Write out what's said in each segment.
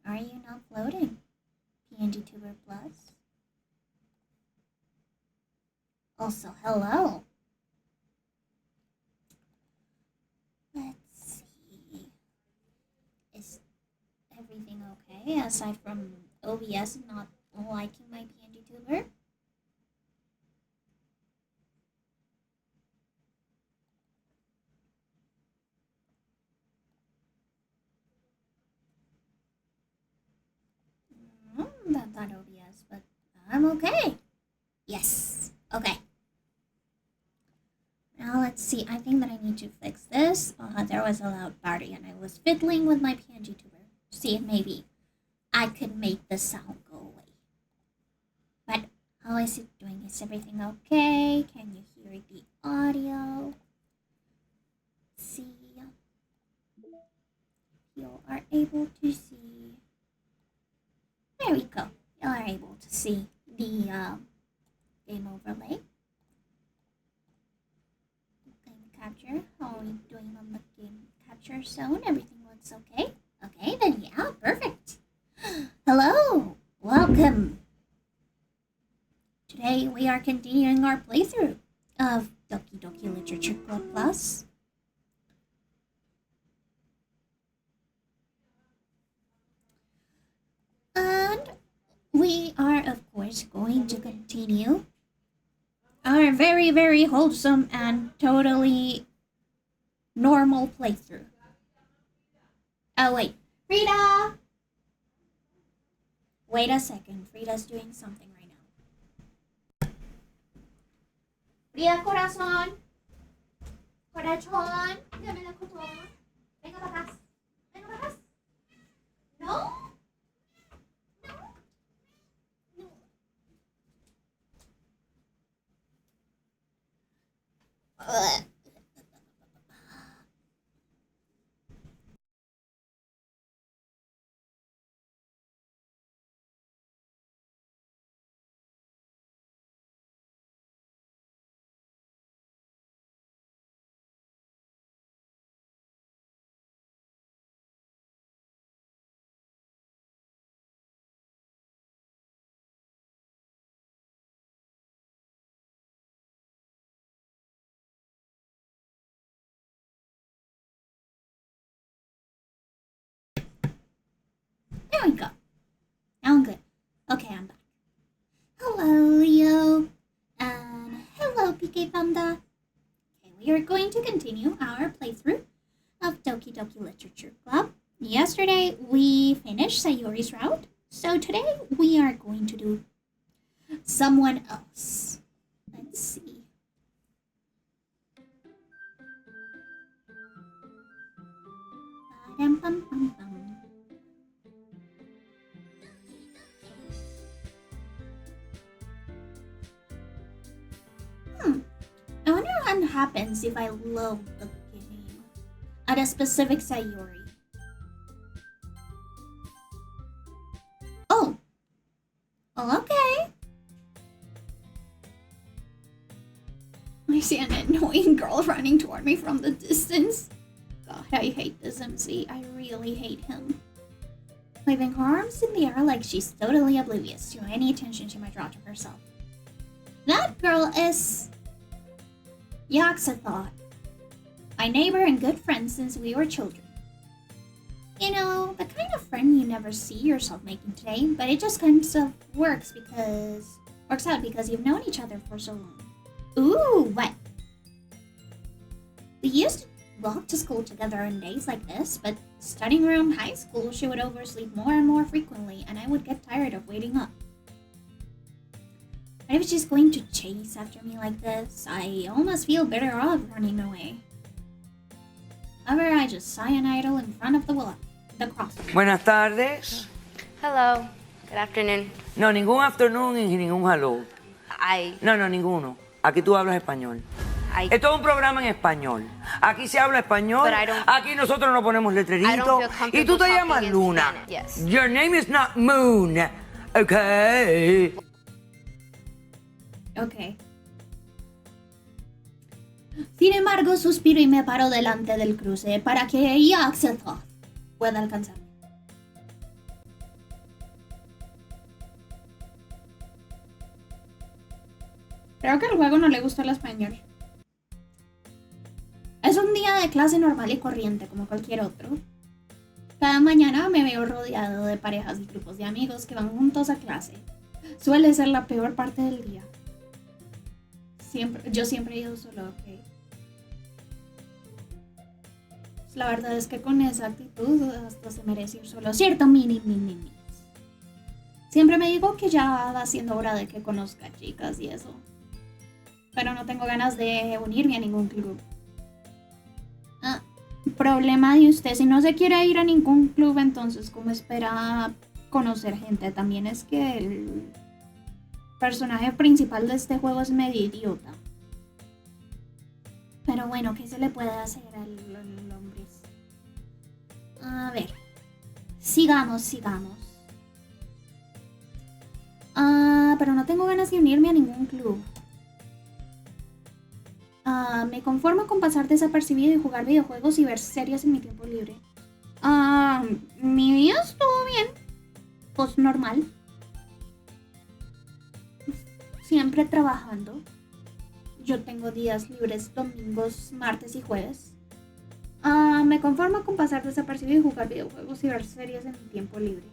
Are you not floating, PNG Tuber Plus? Also, hello. Let's see. Is everything okay aside from OBS not liking my PNG Tuber? Not OBS, but I'm okay. Yes. Okay. Now let's see. I think that I need to fix this. There was a loud party and I was fiddling with my PNG tuber to see if maybe I could make the sound go away. But how is it doing? Is everything okay? Can you hear the audio? Let's see. You are able to see. There we go. You are able to see the game overlay. Game capture. How are you doing on the game capture zone? Everything looks okay? Okay, then yeah, perfect. Hello! Welcome! Today we are continuing our playthrough of Doki Doki Literature Club Plus. And we are, of course, going to continue our very, very wholesome and totally normal playthrough. Oh, wait. Frida! Wait a second. Frida's doing something right now. Frida, corazón. Corazón. Dame la cotón. Venga para atrás. Venga para atrás. No. There we go. Now I'm good. Okay, I'm back. Hello, Leo. And hello, PK Panda. Okay, we are going to continue our playthrough of Doki Doki Literature Club. Yesterday, we finished Sayori's route. So today, we are going to do someone else. Let's see. Ba-dum-bum-bum-bum. I wonder what happens if I load the game at a specific Sayori. Oh! Well, okay. I see an annoying girl running toward me from the distance. God, I hate this MC. I really hate him. Waving her arms in the air like she's totally oblivious to any attention she might draw to herself. That girl is Yaxathot, my neighbor and good friend since we were children. You know, the kind of friend you never see yourself making today, but it just kind of works out because you've known each other for so long. Ooh, what? We used to walk to school together on days like this, but studying around high school, she would oversleep more and more frequently, and I would get tired of waiting up. What if she's going to chase after me like this? I almost feel better off running away. However, I just sigh and idle in front of the cross. Buenas tardes. Hello. Good afternoon. No, ningún afternoon y ningún hello. No, ninguno. Aquí tú hablas español. Esto es un programa en español. Aquí se habla español. Aquí nosotros nos ponemos letreritos. Y tú te llamas Luna. Yes. Your name is not Moon. Okay. Ok. Sin embargo, suspiro y me paro delante del cruce para que Yaxathot pueda alcanzarme. Creo que al juego no le gusta el español. Es un día de clase normal y corriente como cualquier otro. Cada mañana me veo rodeado de parejas y grupos de amigos que van juntos a clase. Suele ser la peor parte del día. Yo siempre he ido solo, ok. La verdad es que con esa actitud hasta se merece ir solo. Cierto, mini. Siempre me digo que ya va siendo hora de que conozca chicas y eso. Pero no tengo ganas de unirme a ningún club. Problema de usted, si no se quiere ir a ningún club, entonces ¿cómo espera conocer gente? También es que el personaje principal de este juego es medio idiota. Pero bueno, ¿qué se le puede hacer al hombre? A ver. Sigamos. Pero no tengo ganas de unirme a ningún club. Me conformo con pasar desapercibido y jugar videojuegos y ver series en mi tiempo libre. Mi día estuvo bien. Pues normal. Siempre trabajando. Yo tengo días libres domingos, martes y jueves. Me conformo con pasar desapercibido y jugar videojuegos y ver series en mi tiempo libre.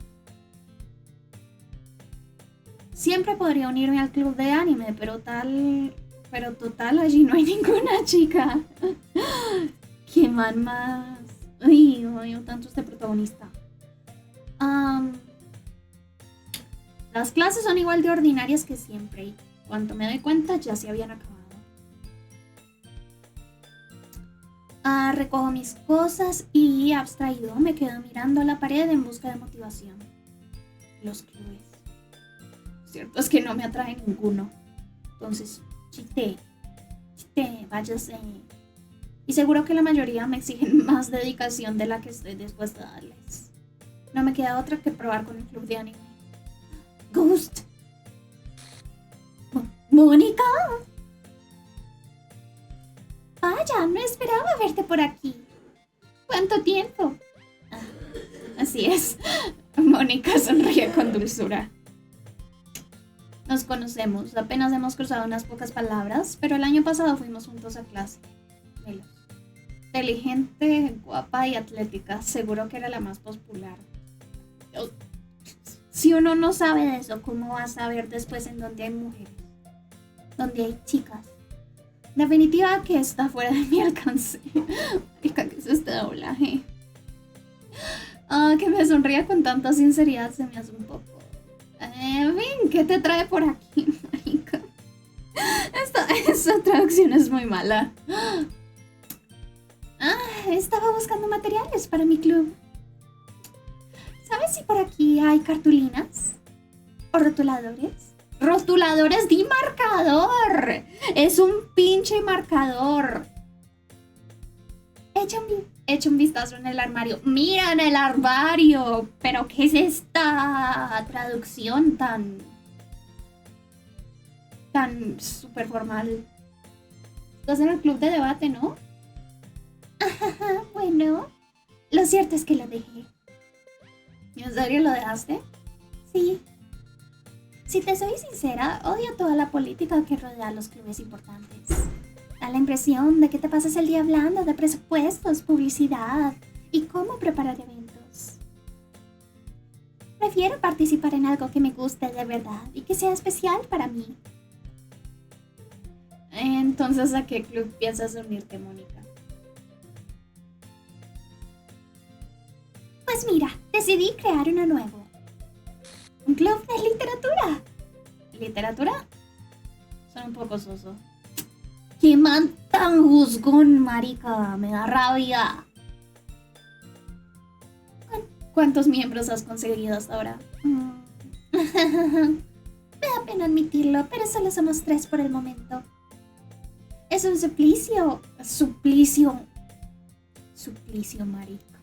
Siempre podría unirme al club de anime, pero total, allí no hay ninguna chica. Qué man más. Uy, odio tanto este protagonista. Las clases son igual de ordinarias que siempre y cuando me doy cuenta ya se habían acabado. Recojo mis cosas y, abstraído, me quedo mirando la pared en busca de motivación. Los clubes. Cierto es que no me atrae ninguno. Entonces, chiste, váyase. Y seguro que la mayoría me exigen más dedicación de la que estoy dispuesta a darles. No me queda otra que probar con el club de anime. Ghost. Mónica. Vaya, no esperaba verte por aquí. ¿Cuánto tiempo? Así es. Mónica sonríe con dulzura. Nos conocemos, apenas hemos cruzado unas pocas palabras, pero el año pasado fuimos juntos a clase. Velos. Inteligente, guapa y atlética, seguro que era la más popular. Si uno no sabe de eso, ¿cómo va a saber después en dónde hay mujeres? Donde hay chicas. Definitiva que está fuera de mi alcance. ¿Qué es este doblaje? Que me sonría con tanta sinceridad se me hace un poco. Ven, ¿qué te trae por aquí, marica? Esta traducción es muy mala. Estaba buscando materiales para mi club. ¿Sabes si por aquí hay cartulinas? ¿O rotuladores? ¡Rotuladores de marcador! ¡Es un pinche marcador! Echa un vistazo en el armario. ¡Mira en el armario! ¿Pero qué es esta traducción tan súper formal? Estás en el club de debate, ¿no? Bueno, lo cierto es que lo dejé. ¿En serio lo dejaste? Sí. Si te soy sincera, odio toda la política que rodea a los clubes importantes. Da la impresión de que te pasas el día hablando de presupuestos, publicidad y cómo preparar eventos. Prefiero participar en algo que me guste de verdad y que sea especial para mí. Entonces, ¿a qué club piensas unirte, Mónica? Pues mira, decidí crear uno nuevo. Un club de literatura. ¿Literatura? Suena un poco soso. ¡Qué man tan juzgón, marica! Me da rabia. ¿Cuántos miembros has conseguido hasta ahora? Me da pena admitirlo, pero solo somos 3 por el momento. Es un suplicio. Suplicio, marica.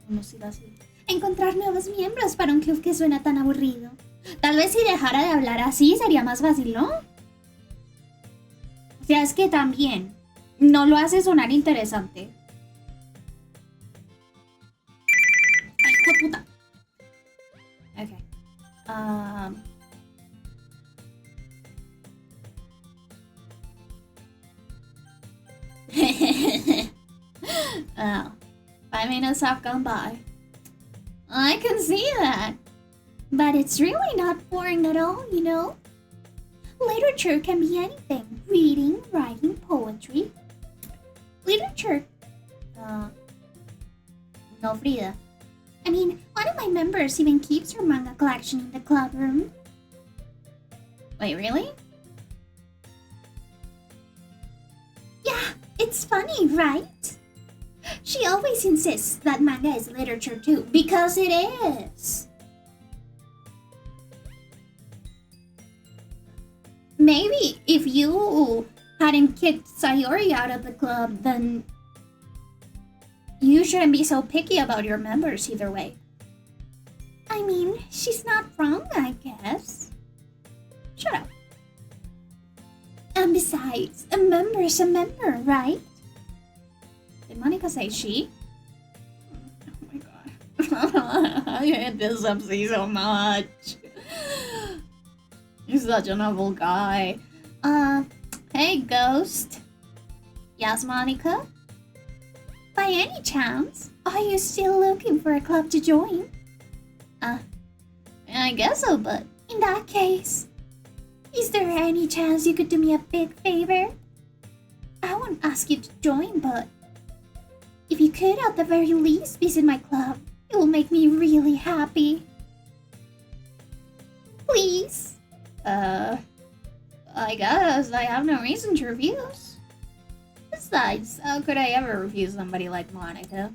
No siga así. Encontrar nuevos miembros para un club que suena tan aburrido. Tal vez si dejara de hablar así sería más fácil, ¿no? O sea, es que también no lo hace sonar interesante. ¡Ay, hijo de puta! Ok. Oh, 5 minutes have gone by. I can see that. But it's really not boring at all, you know? Literature can be anything. Reading, writing, poetry. Literature. No, Frida. I mean, one of my members even keeps her manga collection in the club room. Wait, really? Yeah, it's funny, right? She always insists that manga is literature too, because it is. Maybe if you hadn't kicked Sayori out of the club, then you shouldn't be so picky about your members either way. I mean, she's not wrong, I guess. Shut up. And besides, a member's a member, right? Did Monica say she? Oh my god. I hate this Upsy so much. He's such a novel guy. Hey, Ghost. Yes, Monica? By any chance, are you still looking for a club to join? I guess so, but in that case, is there any chance you could do me a big favor? I won't ask you to join, but if you could at the very least visit my club, it will make me really happy. Please? I guess I have no reason to refuse. Besides, how could I ever refuse somebody like Monica?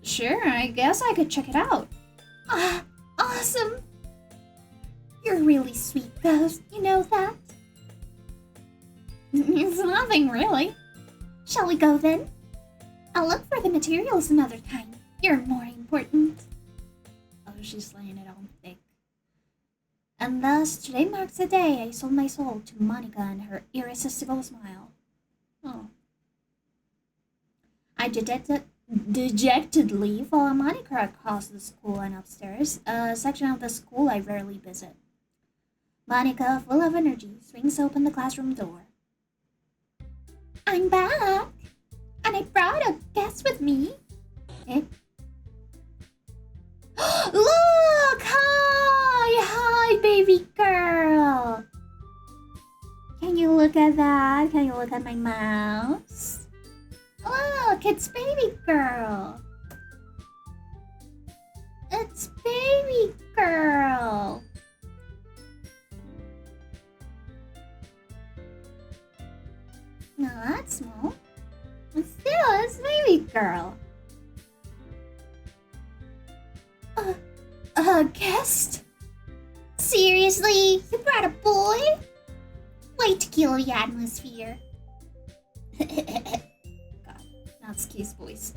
Sure, I guess I could check it out. Ah, awesome! You're a really sweet ghost, you know that? It's nothing, really. Shall we go then? I'll look for the materials another time. You're more important. Oh, she's laying it on thick. And thus, today marks the day I sold my soul to Monica and her irresistible smile. Oh. I dejectedly follow Monica across the school and upstairs, a section of the school I rarely visit. Monica, full of energy, swings open the classroom door. I'm back! And I brought a guest with me. Eh? Look! Hi, baby girl! Can you look at that? Can you look at my mouse? Look, it's baby girl. It's baby girl. No, that's small. But still, it's baby girl. A guest? Seriously? You brought a boy? Way to kill the atmosphere. God, Natsuki's voice.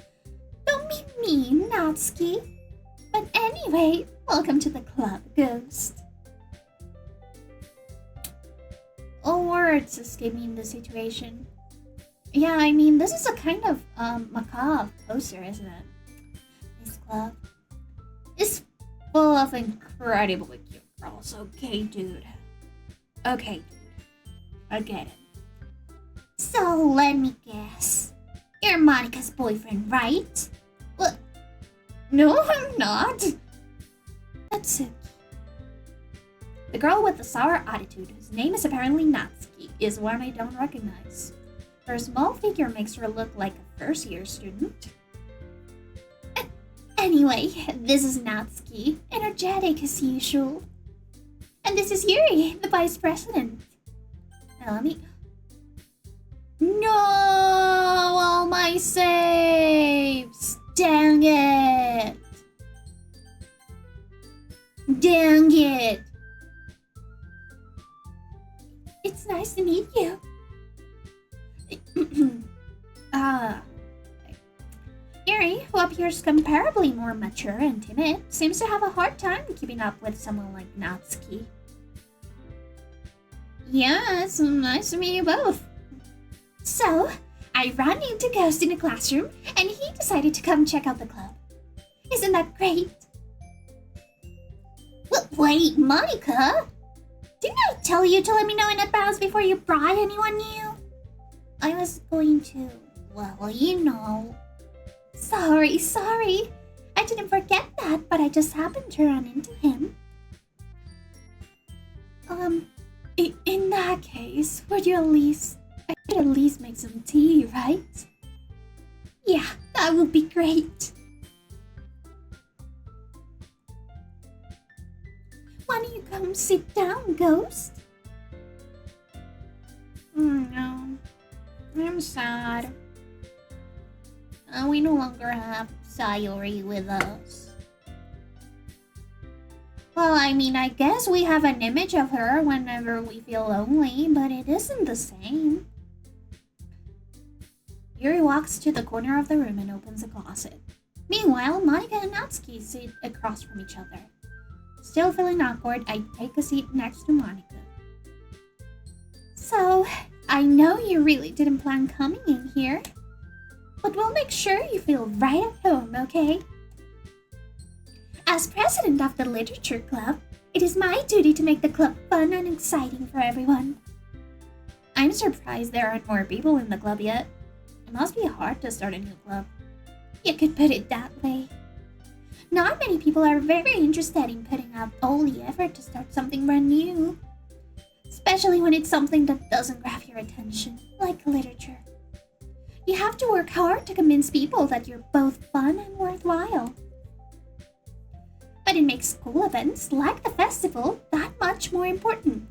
Don't be mean, Natsuki. But anyway, welcome to the club, Ghost. All words escape me in this situation. Yeah, I mean, this is a kind of macabre poster, isn't it? This club is full of incredibly cute girls. Okay, dude. Okay, dude. I get it. So, let me guess. You're Monica's boyfriend, right? What? No, I'm not. That's it. The girl with the sour attitude, whose name is apparently Natsuki, is one I don't recognize. Her small figure makes her look like a first-year student. Anyway, this is Natsuki, energetic as usual. And this is Yuri, the vice president. Now let me... No! All my saves! Dang it! Dang it! It's nice to meet you. Yuri, who appears comparably more mature and timid, seems to have a hard time keeping up with someone like Natsuki. Yeah, it's nice to meet you both. So, I ran into Ghost in the classroom, and he decided to come check out the club. Isn't that great? Wait, Monica? Didn't I tell you to let me know in advance before you brought anyone new? I was going to, well, you know. Sorry. I didn't forget that, but I just happened to run into him. In that case, I should at least make some tea, right? Yeah, that would be great. Why don't you come sit down, Ghost? No. I'm sad. We no longer have Sayori with us. Well, I mean, I guess we have an image of her whenever we feel lonely, but it isn't the same. Yuri walks to the corner of the room and opens a closet. Meanwhile, Monica and Natsuki sit across from each other. Still feeling awkward, I take a seat next to Monica. So, I know you really didn't plan coming in here, but we'll make sure you feel right at home, okay? As president of the literature club, it is my duty to make the club fun and exciting for everyone. I'm surprised there aren't more people in the club yet. It must be hard to start a new club. You could put it that way. Not many people are very interested in putting out all the effort to start something brand new. Especially when it's something that doesn't grab your attention, like literature. You have to work hard to convince people that you're both fun and worthwhile. But it makes school events, like the festival, that much more important.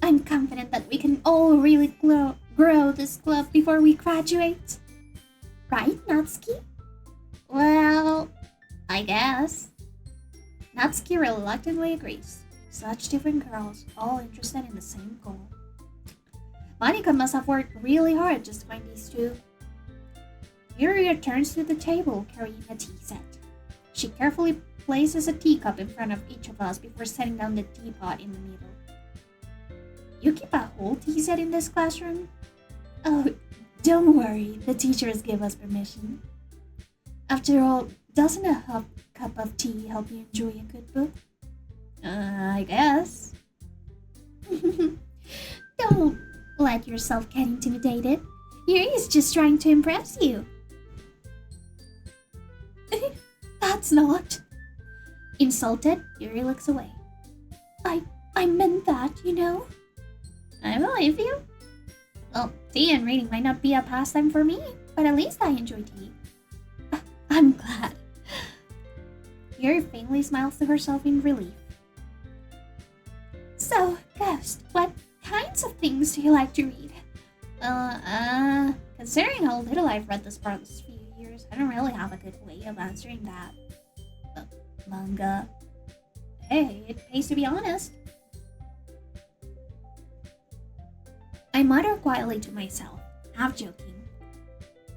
I'm confident that we can all really grow grow this club before we graduate. Right, Natsuki? Well, I guess. Natsuki reluctantly agrees. Such different girls, all interested in the same goal. Monica must have worked really hard just to find these two. Yuri returns to the table carrying a tea set. She carefully places a teacup in front of each of us before setting down the teapot in the middle. You keep a whole tea set in this classroom? Oh, don't worry, the teachers give us permission. After all, doesn't a cup of tea help you enjoy a good book? I guess. Don't let yourself get intimidated. Yuri is just trying to impress you. That's not. Insulted, Yuri looks away. I meant that, you know. I believe you. Well, tea and reading might not be a pastime for me, but at least I enjoy tea. I'm glad. Yuri faintly smiles to herself in relief. So, Ghost, what kinds of things do you like to read? Considering how little I've read this past few years, I don't really have a good way of answering that. Manga. Hey, it pays to be honest. I mutter quietly to myself, half joking.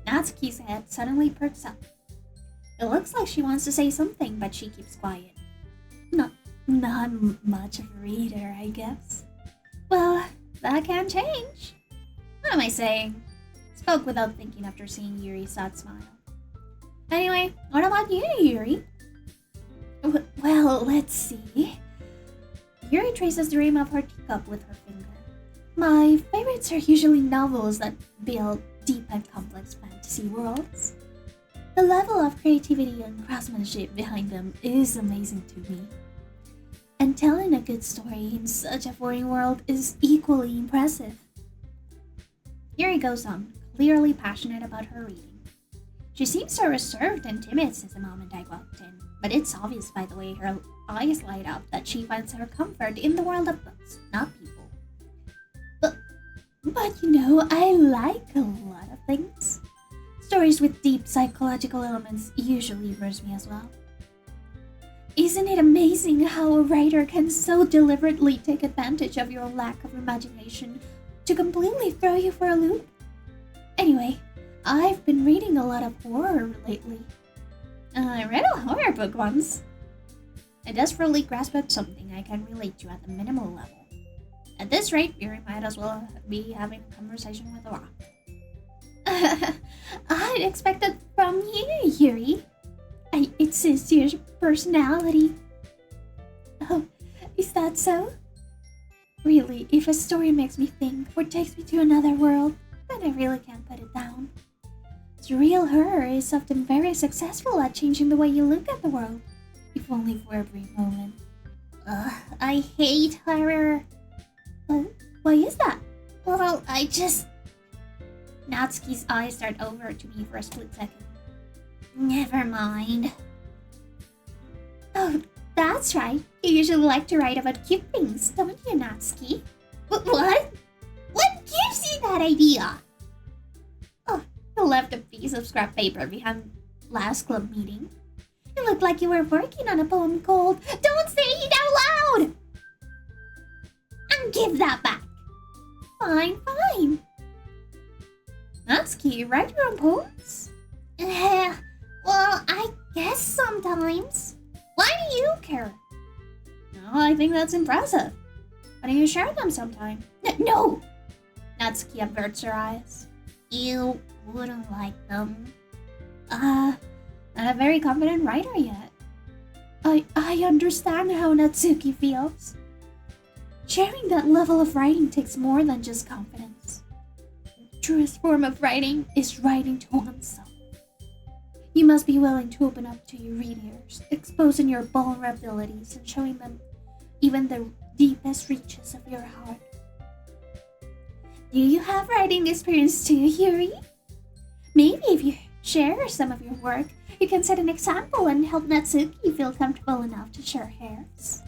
Natsuki's head suddenly perks up. It looks like she wants to say something, but she keeps quiet. Not much of a reader, I guess. Well, that can change. What am I saying? Spoke without thinking after seeing Yuri's sad smile. Anyway, what about you, Yuri? Well, let's see. Yuri traces the rim of her teacup with her finger. My favorites are usually novels that build deep and complex fantasy worlds. The level of creativity and craftsmanship behind them is amazing to me. And telling a good story in such a foreign world is equally impressive. Yuri goes on, clearly passionate about her reading. She seems so reserved and timid since the moment I walked in, but it's obvious by the way her eyes light up that she finds her comfort in the world of books, not people. But you know, I like a lot of things. Stories with deep psychological elements usually immerse me as well. Isn't it amazing how a writer can so deliberately take advantage of your lack of imagination to completely throw you for a loop? Anyway, I've been reading a lot of horror lately. I read a horror book once. I desperately grasped at something I can relate to at the minimal level. At this rate, Yuri might as well be having a conversation with a rock. I'd expect that from you, Yuri. It suits your personality. Oh, is that so? Really, if a story makes me think or takes me to another world, then I really can't put it down. Surreal horror is often very successful at changing the way you look at the world, if only for a brief moment. I hate horror. Why is that? Well, I just... Natsuki's eyes start over to me for a split second. Never mind. Oh, that's right. You usually like to write about cute things, don't you, Natsuki? What? What gives you that idea? Oh, you left a piece of scrap paper behind last club meeting. It looked like you were working on a poem called Don't Say It Out Loud! And give that back. Fine. Natsuki, you write your own poems? Well, I guess sometimes. Why do you care? No, I think that's impressive. Why don't you share them sometime? No! Natsuki averts her eyes. You wouldn't like them. Not a very confident writer yet. I understand how Natsuki feels. Sharing that level of writing takes more than just confidence. The truest form of writing is writing to oneself. You must be willing to open up to your readers, exposing your vulnerabilities and showing them even the deepest reaches of your heart. Do you have writing experience too, Yuri? Maybe if you share some of your work, you can set an example and help Natsuki feel comfortable enough to share hers.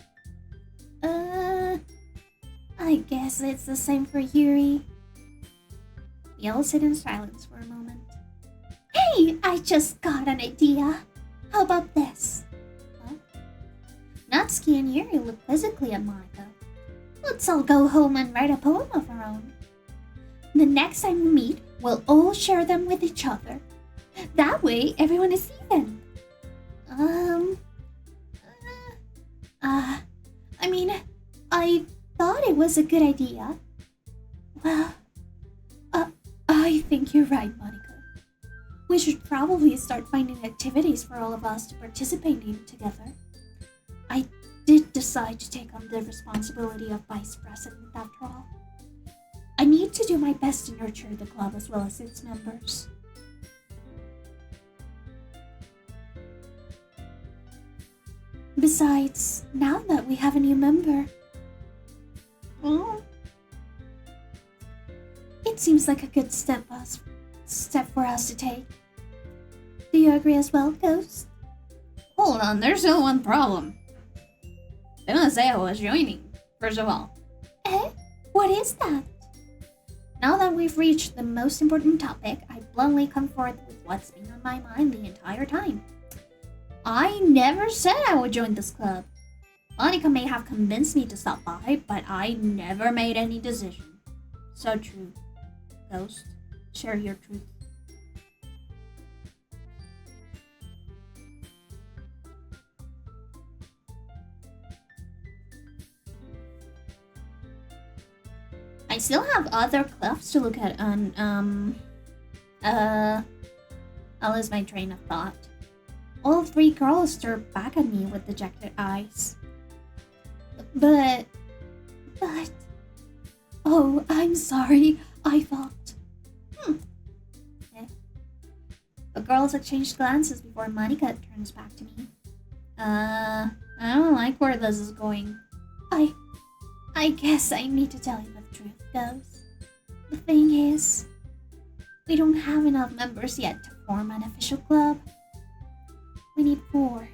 I guess it's the same for Yuri. We all sit in silence for a moment. Hey, I just got an idea. How about this? Huh? Natsuki and Yuri look quizzically at Monica. Let's all go home and write a poem of our own. The next time we meet, we'll all share them with each other. That way, everyone is even. I thought it was a good idea. Well, I think you're right, Monica. We should probably start finding activities for all of us to participate in together. I did decide to take on the responsibility of vice president after all. I need to do my best to nurture the club as well as its members. Besides, now that we have a new member, it seems like a good step for us to take. Do you agree as well, Ghost? Hold on, there's still one problem. They didn't say I was joining, first of all. What is that? Now that we've reached the most important topic, I bluntly come forth with what's been on my mind the entire time. I never said I would join this club. Monica may have convinced me to stop by, but I never made any decision. So true. Ghost, share your truth. I still have other clubs to look at on, I'll lose my train of thought. All three girls stared back at me with dejected eyes. But... Oh, I'm sorry. I thought... The girls exchanged glances before Monica turns back to me. I don't like where this is going. I guess I need to tell you the truth, Ghost. The thing is, we don't have enough members yet to form an official club. We need 4.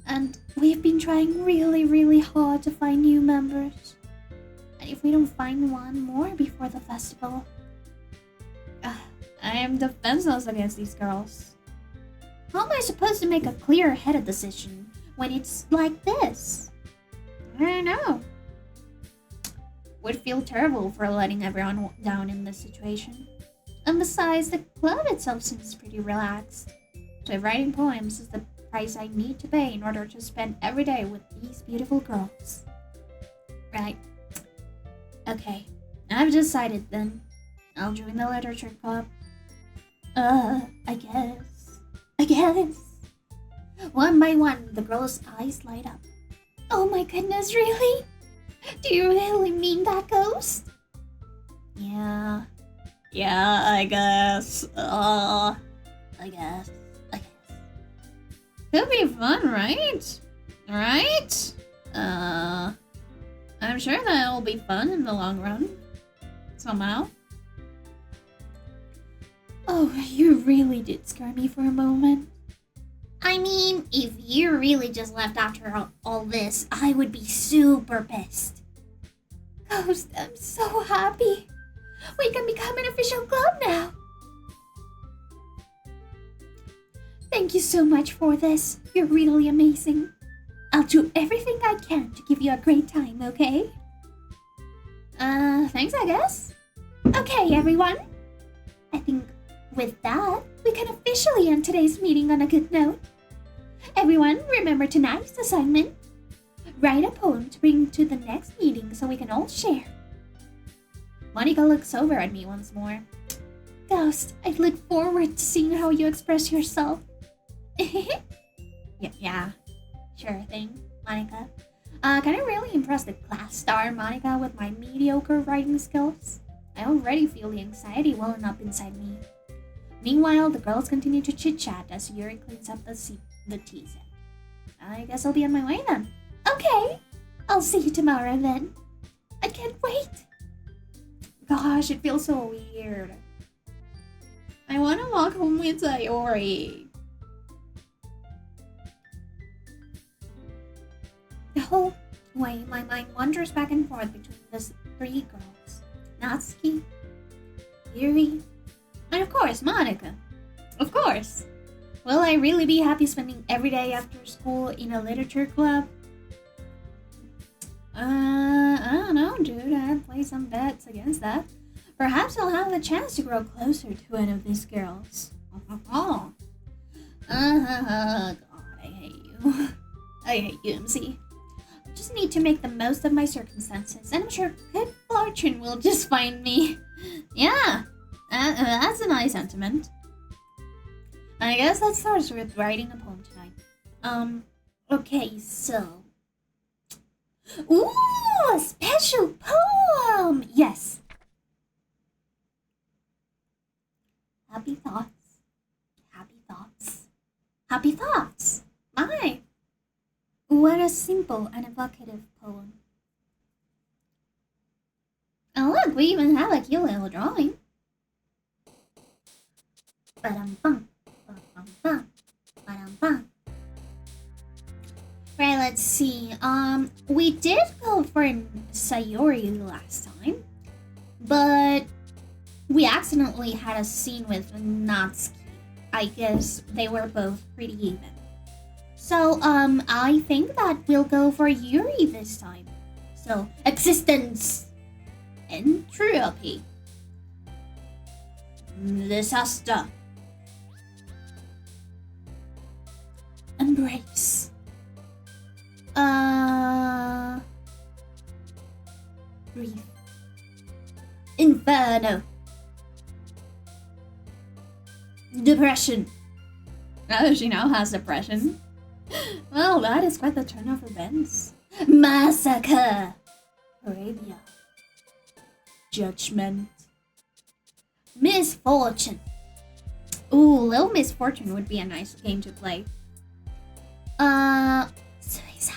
And we've been trying really, really hard to find new members. And if we don't find one more before the festival... I am defenseless against these girls. How am I supposed to make a clear-headed decision when it's like this? I don't know. Would feel terrible for letting everyone down in this situation. And besides, the club itself seems pretty relaxed. So if writing poems is the price I need to pay in order to spend every day with these beautiful girls. Right. Okay, I've decided then. I'll join the literature club. I guess. One by one, the girl's eyes light up. Oh my goodness, really? Do you really mean that, Ghost? Yeah, I guess. I guess. It'll be fun, right? Right? I'm sure that it'll be fun in the long run. Somehow. Oh, you really did scare me for a moment. I mean, if you really just left after all this, I would be super pissed. Ghost, I'm so happy. We can become an official club now. Thank you so much for this. You're really amazing. I'll do everything I can to give you a great time, okay? Thanks, I guess. Okay, everyone. I think with that, we can officially end today's meeting on a good note. Everyone, remember tonight's assignment. Write a poem to bring to the next meeting so we can all share. Monica looks over at me once more. Ghost, I look forward to seeing how you express yourself. Yeah, sure thing, Monica. Can I really impress the class star Monica with my mediocre writing skills? I already feel the anxiety welling up inside me. Meanwhile, the girls continue to chit-chat as Yuri cleans up the tea set. I guess I'll be on my way then. Okay, I'll see you tomorrow then. I can't wait. Gosh, it feels so weird. I want to walk home with Sayori. The whole way, my mind wanders back and forth between the 3 girls. Natsuki, Sayori. And of course, Monica. Of course. Will I really be happy spending every day after school in a literature club? I don't know, dude. I'd play some bets against that. Perhaps I'll have a chance to grow closer to one of these girls. Oh, God, I hate you. I hate you, MC. I just need to make the most of my circumstances, and I'm sure good fortune will just find me. Yeah, that's a nice sentiment. I guess that starts with writing a poem tonight. Okay, so... Ooh, a special poem! Yes. Happy thoughts. Happy thoughts. Happy thoughts! My! What a simple and evocative poem. And look, we even have a cute little drawing. Ba-dum-bum. Ba-dum-bum. Ba-dum-bum. Right, let's see. We did go for Sayori last time, but we accidentally had a scene with Natsuki. I guess they were both pretty even. So, I think that we'll go for Yuri this time. So, existence, entropy, disaster, embrace. Grief. Inferno. Depression. Oh, she now has depression. Well, that is quite the turn of events. Massacre. Arabia. Judgment. Misfortune. Ooh, Little Misfortune would be a nice game to play. Suicide.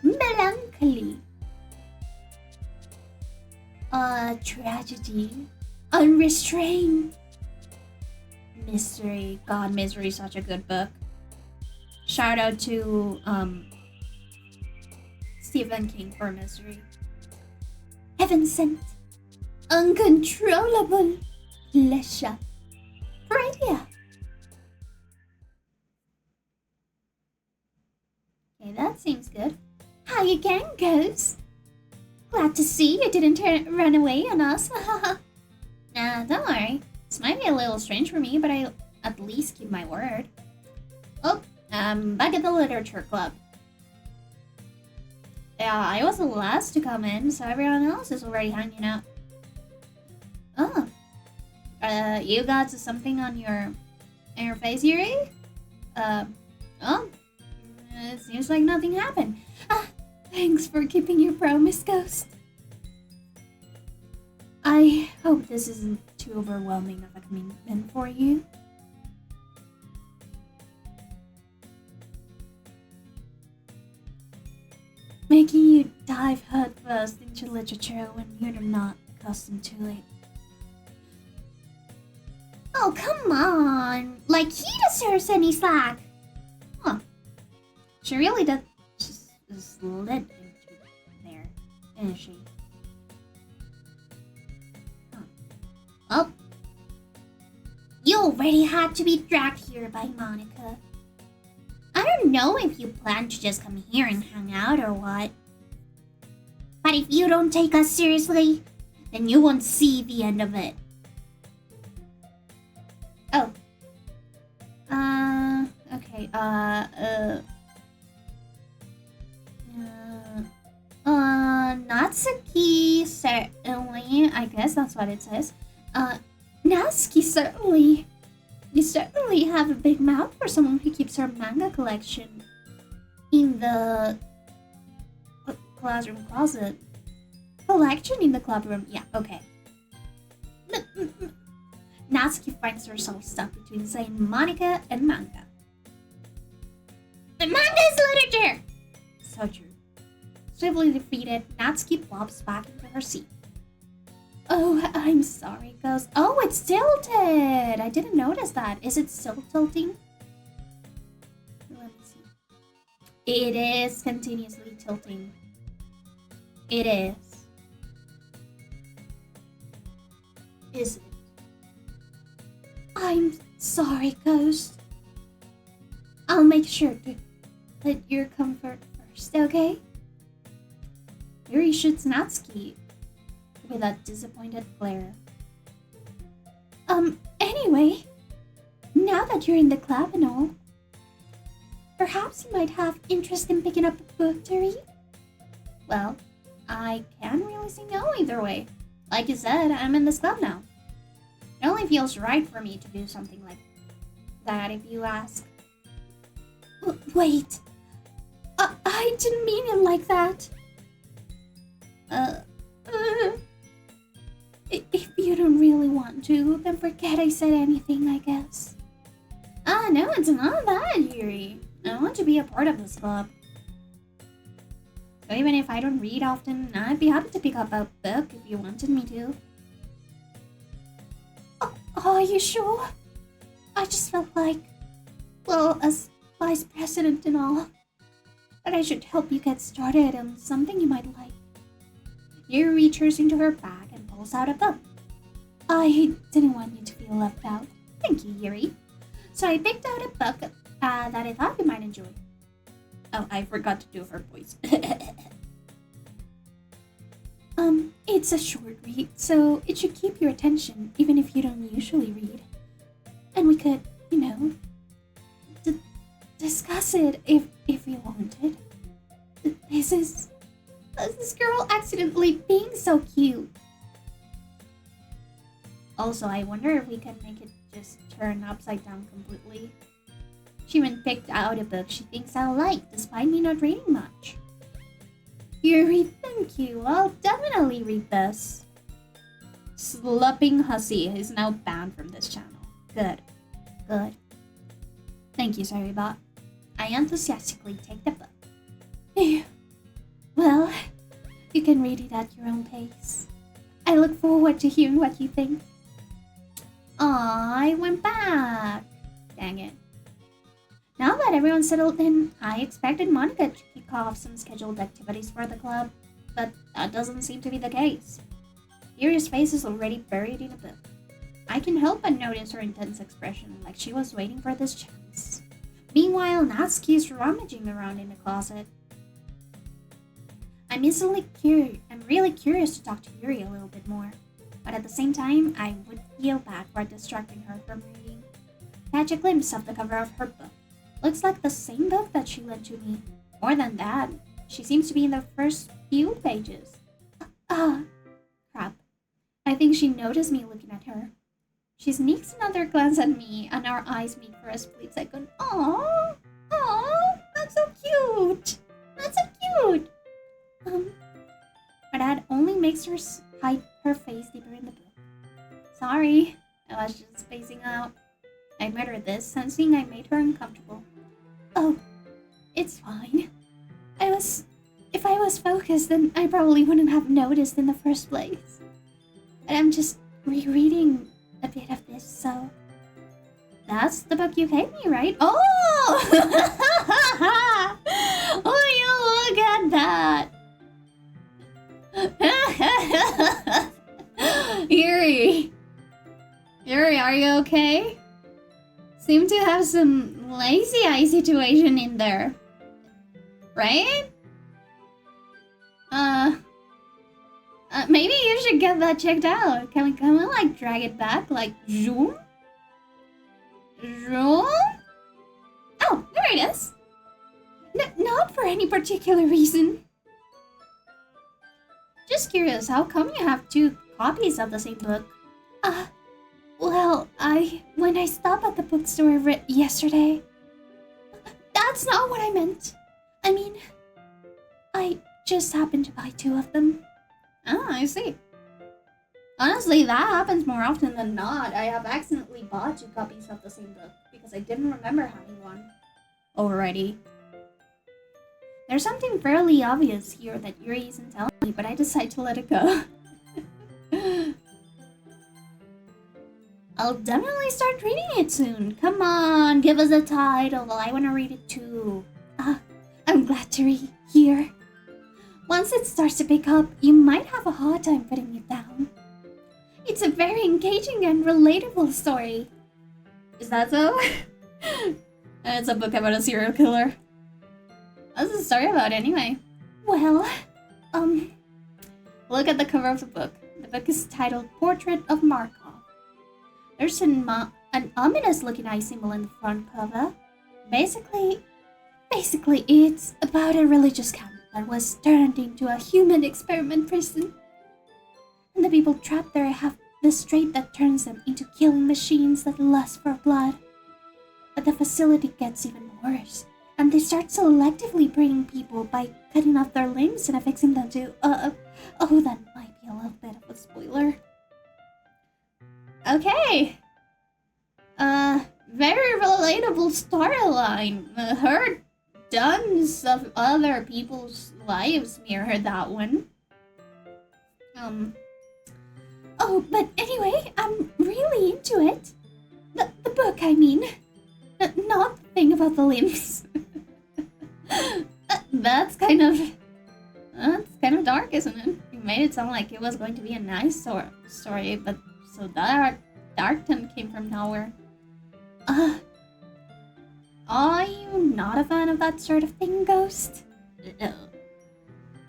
Melancholy. Tragedy. Unrestrained. Mystery. God, Misery is such a good book. Shout out to Stephen King for Mystery. Heaven sent. Uncontrollable pleasure. Pradia. Okay, that seems good. How you gang goes? Glad to see you didn't run away on us. Nah, don't worry. This might be a little strange for me, but I'll at least keep my word. Oh, back at the literature club. Yeah, I was the last to come in, so everyone else is already hanging out. Oh. You got something on your face, Yuri? Oh. It seems like nothing happened. Thanks for keeping your promise, Ghost. I hope this isn't too overwhelming of a commitment for you. Making you dive headfirst into literature when you're not accustomed to it. Oh, come on. Like he deserves any slack. Huh. She really does just slid into there, isn't she? Huh. Oh. You already had to be dragged here by Monica. I don't know if you plan to just come here and hang out or what. But if you don't take us seriously, then you won't see the end of it. Oh. Okay, Natsuki certainly, I guess that's what it says. Natsuki certainly. You certainly have a big mouth for someone who keeps her manga collection in the classroom closet. Collection in the clubroom, yeah, okay. Natsuki finds herself stuck between saying Monica and manga. But manga is literature! So true. Swiftly defeated, Natsuki plops back into her seat. Oh, I'm sorry, Ghost. Oh, it's tilted! I didn't notice that. Is it still tilting? Let me see. It is continuously tilting. It is. is it? I'm sorry, Ghost. I'll make sure to put your comfort first, okay? Yuri shoots Natsuki with a disappointed glare. Anyway, now that you're in the club and all, perhaps you might have interest in picking up a book to read? Well, I can't really say no either way. Like you said, I'm in this club now. It only feels right for me to do something like that if you ask. Wait. I didn't mean it like that. If you don't really want to, then forget I said anything, I guess. No, it's not that, Yuri. I want to be a part of this club. So even if I don't read often, I'd be happy to pick up a book if you wanted me to. Are you sure? I just felt like, well, as vice president and all, that I should help you get started on something you might like. Yuri reaches into her bag and pulls out a book. I didn't want you to feel left out. Thank you, Yuri. So I picked out a book that I thought you might enjoy. Oh, I forgot to do her voice. It's a short read, so it should keep your attention, even if you don't usually read. And we could, you know, discuss it if you wanted. This girl accidentally being so cute. Also, I wonder if we can make it just turn upside down completely. She even picked out a book she thinks I'll like, despite me not reading much. Yuri, thank you. I'll definitely read this. Slupping Hussy is now banned from this channel. Good. Good. Thank you, Sayori. I enthusiastically take the book. Well, you can read it at your own pace. I look forward to hearing what you think. Aw, I went back. Dang it. Now that everyone's settled in, I expected Monica to kick off some scheduled activities for the club, but that doesn't seem to be the case. Yuri's face is already buried in a book. I can help but notice her intense expression, like she was waiting for this chance. Meanwhile, Natsuki is rummaging around in the closet. I'm really curious to talk to Yuri a little bit more, but at the same time, I would feel bad for distracting her from reading. Catch a glimpse of the cover of her book. Looks like the same book that she lent to me. More than that, she seems to be in the first few pages. Crap. I think she noticed me looking at her. She sneaks another glance at me, and our eyes meet for a split second. Aww! Aww! That's so cute! That's so cute! But that only makes her hide her face deeper in the book. Sorry, I was just spacing out. I murdered this, sensing I made her uncomfortable. Oh, it's fine. If I was focused, then I probably wouldn't have noticed in the first place. But I'm just rereading a bit of this, so... That's the book you gave me, right? Oh! Oh, you look at that! Yuri, are you okay? Seem to have some lazy eye situation in there, right? Maybe you should get that checked out. Can we like drag it back, like zoom? Zoom? Oh, there it is. Not for any particular reason. Just curious, how come you have 2 copies of the same book? Well, when I stopped at the bookstore yesterday... That's not what I meant. I mean, I just happened to buy 2 of them. Ah, I see. Honestly, that happens more often than not. I have accidentally bought 2 copies of the same book because I didn't remember having one already. There's something fairly obvious here that Yuri isn't telling me, but I decide to let it go. I'll definitely start reading it soon. Come on, give us a title. I want to read it too. I'm glad to read here. Once it starts to pick up, you might have a hard time putting it down. It's a very engaging and relatable story. Is that so? It's a book about a serial killer. What's the story about anyway? Well, look at the cover of the book. The book is titled Portrait of Markov. There's an ominous-looking eye symbol in the front cover. Basically, it's about a religious camp that was turned into a human experiment prison. And the people trapped there have this trait that turns them into killing machines that lust for blood. But the facility gets even worse, and they start selectively breeding people by cutting off their limbs and affixing them to, oh, that might be a little bit of a spoiler. Okay. Very relatable storyline. Heard tons of other people's lives mirror that one. Oh, but anyway, I'm really into it. The book, I mean. Not the thing about the limbs. That's kind of dark, isn't it? You made it sound like it was going to be a nice story, but so dark then came from nowhere. Are you not a fan of that sort of thing, Ghost?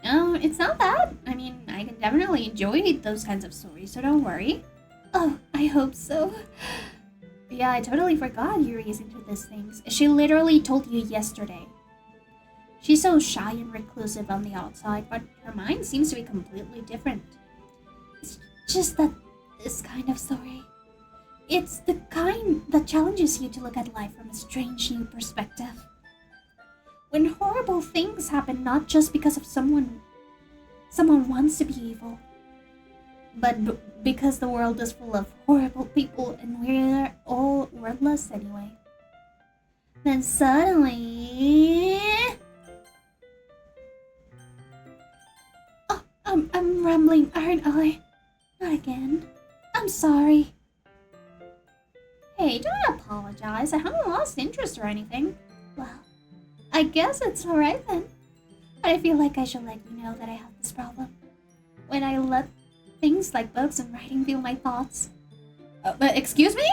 No, it's not that. I mean, I can definitely enjoy those kinds of stories, so don't worry. Oh, I hope so. Yeah, I totally forgot Yuri's into these things. She literally told you yesterday. She's so shy and reclusive on the outside, but her mind seems to be completely different. It's just that this kind of story, it's the kind that challenges you to look at life from a strange new perspective. When horrible things happen not just because of someone wants to be evil, but because the world is full of horrible people and we're all worthless anyway. Then suddenly... Oh, I'm rambling, aren't I? Not again. I'm sorry. Hey, don't apologize. I haven't lost interest or anything. Well, I guess it's alright then. But I feel like I should let you know that I have this problem. When I let things like books and writing fuel my thoughts. But excuse me?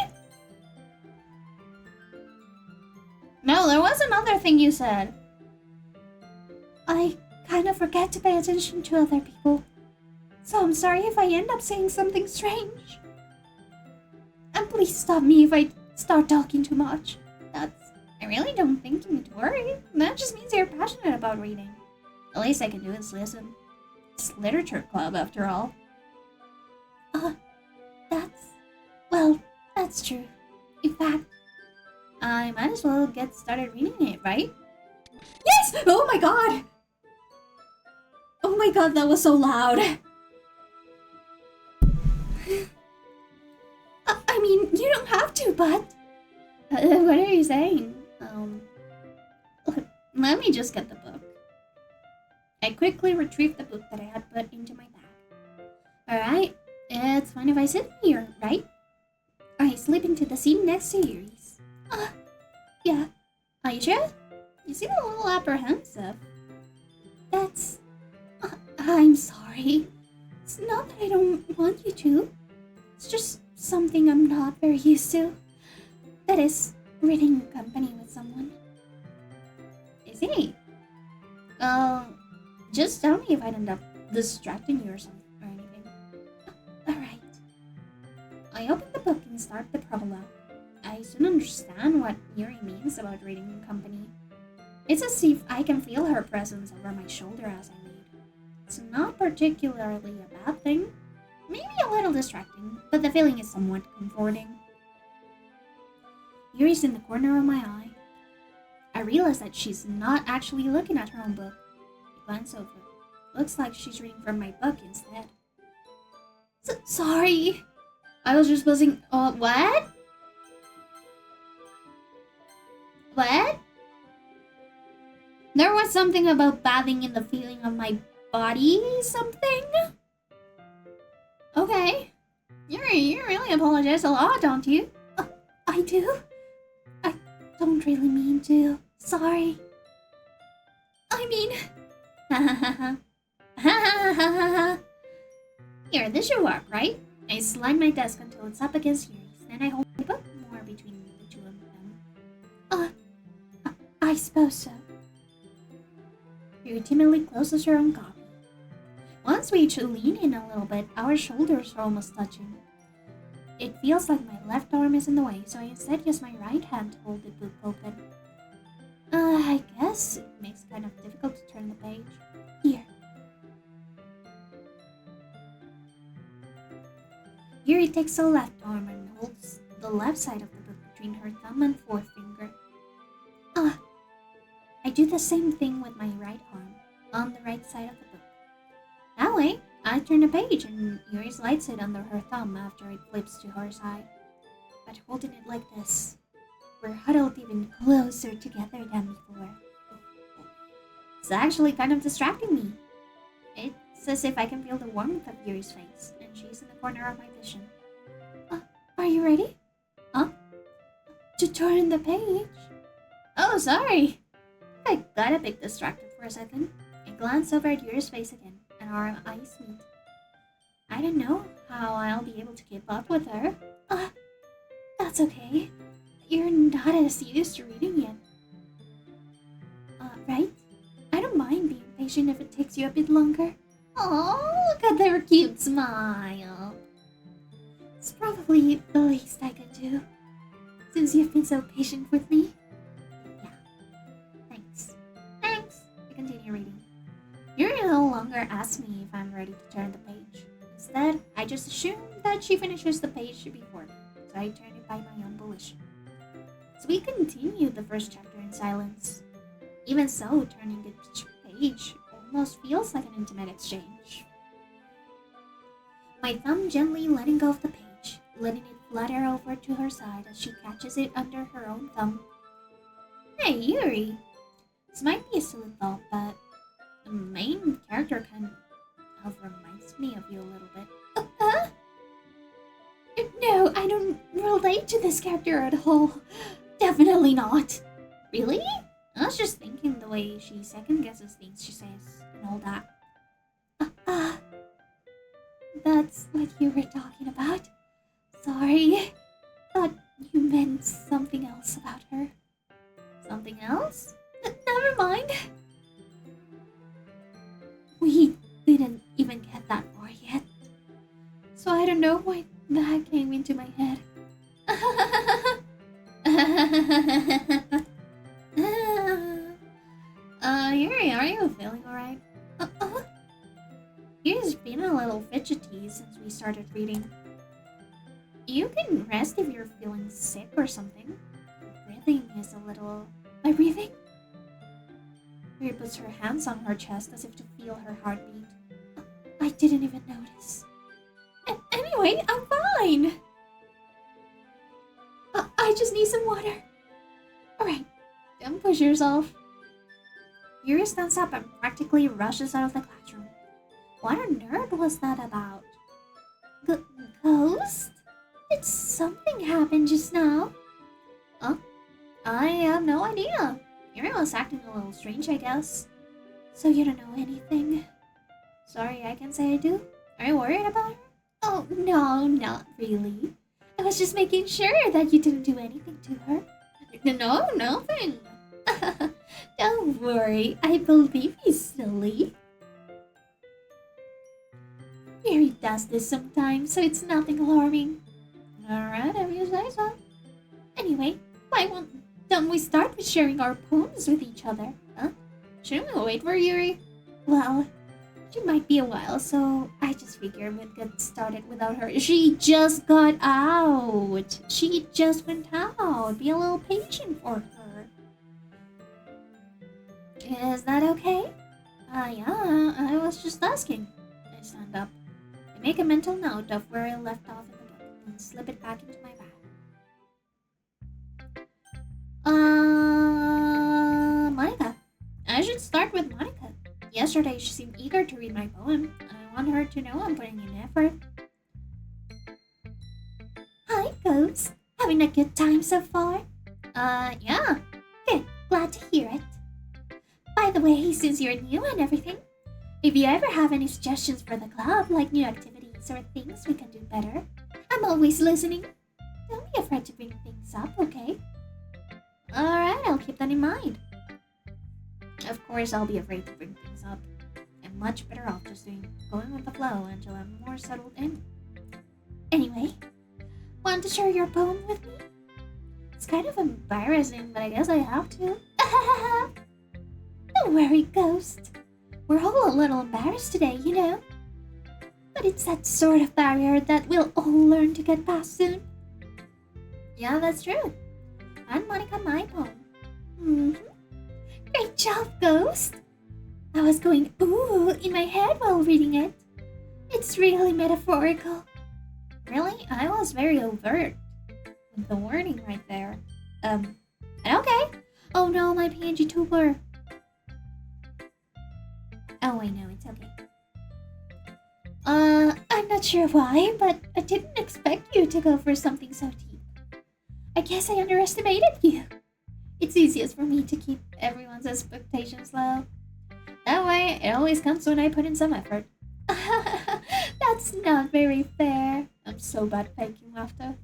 No, there was another thing you said. I kind of forget to pay attention to other people. So I'm sorry if I end up saying something strange. And please stop me if I start talking too much. I really don't think you need to worry. That just means you're passionate about reading. The least I can do is listen. It's literature club after all. That's true. In fact, I might as well get started reading it, right? Yes! Oh my god! Oh my god, that was so loud. I mean, you don't have to, but... what are you saying? Let me just get the book. I quickly retrieved the book that I had put into my bag. Alright, it's fine if I sit here, right? I slip into the seat next to Yuri's. Yeah. Are you sure? You seem a little apprehensive. I'm sorry. It's not that I don't want you to. It's just something I'm not very used to. That is, reading company with someone. Is he? Just tell me if I'd end up distracting you or something or anything. Alright. I open the book and start the prologue. I soon understand what Yuri means about reading in company. It's as if I can feel her presence over my shoulder as I read. It's not particularly a bad thing. Maybe a little distracting, but the feeling is somewhat comforting. Yuri's in the corner of my eye. I realize that she's not actually looking at her own book. I glance over. Looks like she's reading from my book instead. Sorry. I was just buzzing. What? What? There was something about bathing in the feeling of my body, something? Okay. You really apologize a lot, don't you? I do? I don't really mean to. Sorry. I mean... Here, this should work, right? I slide my desk until it's up against Yuri's, then I hold the book more between the two of them. I suppose so. Yuri timidly closes her own copy. Once we each lean in a little bit, our shoulders are almost touching. It feels like my left arm is in the way, so I instead use my right hand to hold the book open. I guess it makes it kind of difficult to turn the page. Here. Yuri takes the left arm and holds the left side of the book between her thumb and forefinger. I do the same thing with my right arm, on the right side of the book. That way, I turn the page and Yuri slides it under her thumb after it flips to her side. But holding it like this, we're huddled even closer together than before. It's actually kind of distracting me. It's as if I can feel the warmth of Yuri's face, and she's in the corner of my vision. Are you ready? To turn the page? Oh, sorry. I got a bit distracted for a second. I glance over at Yuri's face again, and our eyes meet. I don't know how I'll be able to keep up with her. That's okay. You're not as used to reading yet. Right? I don't mind being patient if it takes you a bit longer. Oh, look at their cute smile. It's probably the least I could do, since you've been so patient with me. Thanks. I continue reading. Yuri no longer asks me if I'm ready to turn the page. Instead, I just assume that she finishes the page before me, so I turn it by my own volition. So we continue the first chapter in silence. Even so, turning each page almost feels like an intimate exchange. My thumb gently letting go of the page, letting it flutter over to her side as she catches it under her own thumb. Hey, Yuri! This might be a silly thought, but the main character kind of reminds me of you a little bit. No, I don't relate to this character at all. Definitely not. Really? I was just thinking the way she second guesses things she says and all that. That's what you were talking about. Sorry. Thought you meant something else about her. Something else? Never mind. We didn't even get that far yet. So I don't know why that came into my head. Yuri, are you feeling alright? Yuri's been a little fidgety since we started reading. You can rest if you're feeling sick or something. Your breathing is a little... My breathing? Yuri puts her hands on her chest as if to feel her heartbeat. I didn't even notice. Anyway, I'm fine. I just need some water. Alright, don't push yourself. Yuri stands up and practically rushes out of the classroom. What on earth was that about? Ghost? Did something happen just now? I have no idea. Yuri was acting a little strange, I guess. So you don't know anything? Sorry, I can say I do. Are you worried about her? Oh, no, not really. I was just making sure that you didn't do anything to her. No, nothing. Don't worry, I believe you, silly. Yuri does this sometimes, so it's nothing alarming. Alright, if you say so. Anyway, why don't we start with sharing our poems with each other? Shouldn't we wait for Yuri? Well, she might be a while, so I just figured we'd get started without her. She just got out. She just went out. Be a little patient for her. Is that okay? Yeah, I was just asking. I stand up. I make a mental note of where I left off in the book and slip it back into my bag. Monica. I should start with Monica. Yesterday she seemed eager to read my poem, and I want her to know I'm putting in effort. Hi, Ghost. Having a good time so far? Yeah. Good. Glad to hear it. By the way, since you're new and everything, if you ever have any suggestions for the club, like new activities ideas or things we can do better. I'm always listening. Don't be afraid to bring things up, okay? Alright, I'll keep that in mind. Of course, I'll be afraid to bring things up. I'm much better off just going with the flow until I'm more settled in. Anyway, want to share your poem with me? It's kind of embarrassing, but I guess I have to. Don't worry, Ghost. We're all a little embarrassed today, you know? But it's that sort of barrier that we'll all learn to get past soon. Yeah, that's true. And Monica, my poem. Great job, Ghost. I was going ooh in my head while reading it. It's really metaphorical. Really? I was very overt with the wording right there. Okay. Oh no, my PNG tuber. Oh wait, no, it's okay. I'm not sure why, but I didn't expect you to go for something so deep. I guess I underestimated you. It's easiest for me to keep everyone's expectations low. That way, it always comes when I put in some effort. That's not very fair. I'm so bad at faking laughter.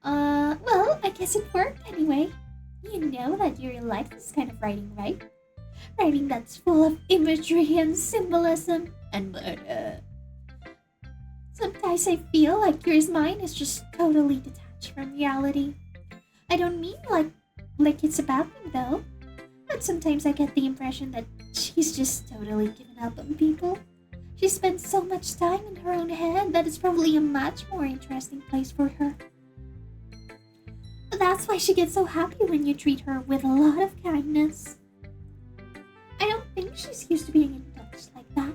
Well, I guess it worked anyway. You know that you really like this kind of writing, right? Writing that's full of imagery and symbolism and murder. Sometimes I feel like yours mine is just totally detached from reality. I don't mean like it's a bad thing though. But sometimes I get the impression that she's just totally given up on people. She spends so much time in her own head that it's probably a much more interesting place for her. But that's why she gets so happy when you treat her with a lot of kindness. I don't think she's used to being indulged like that.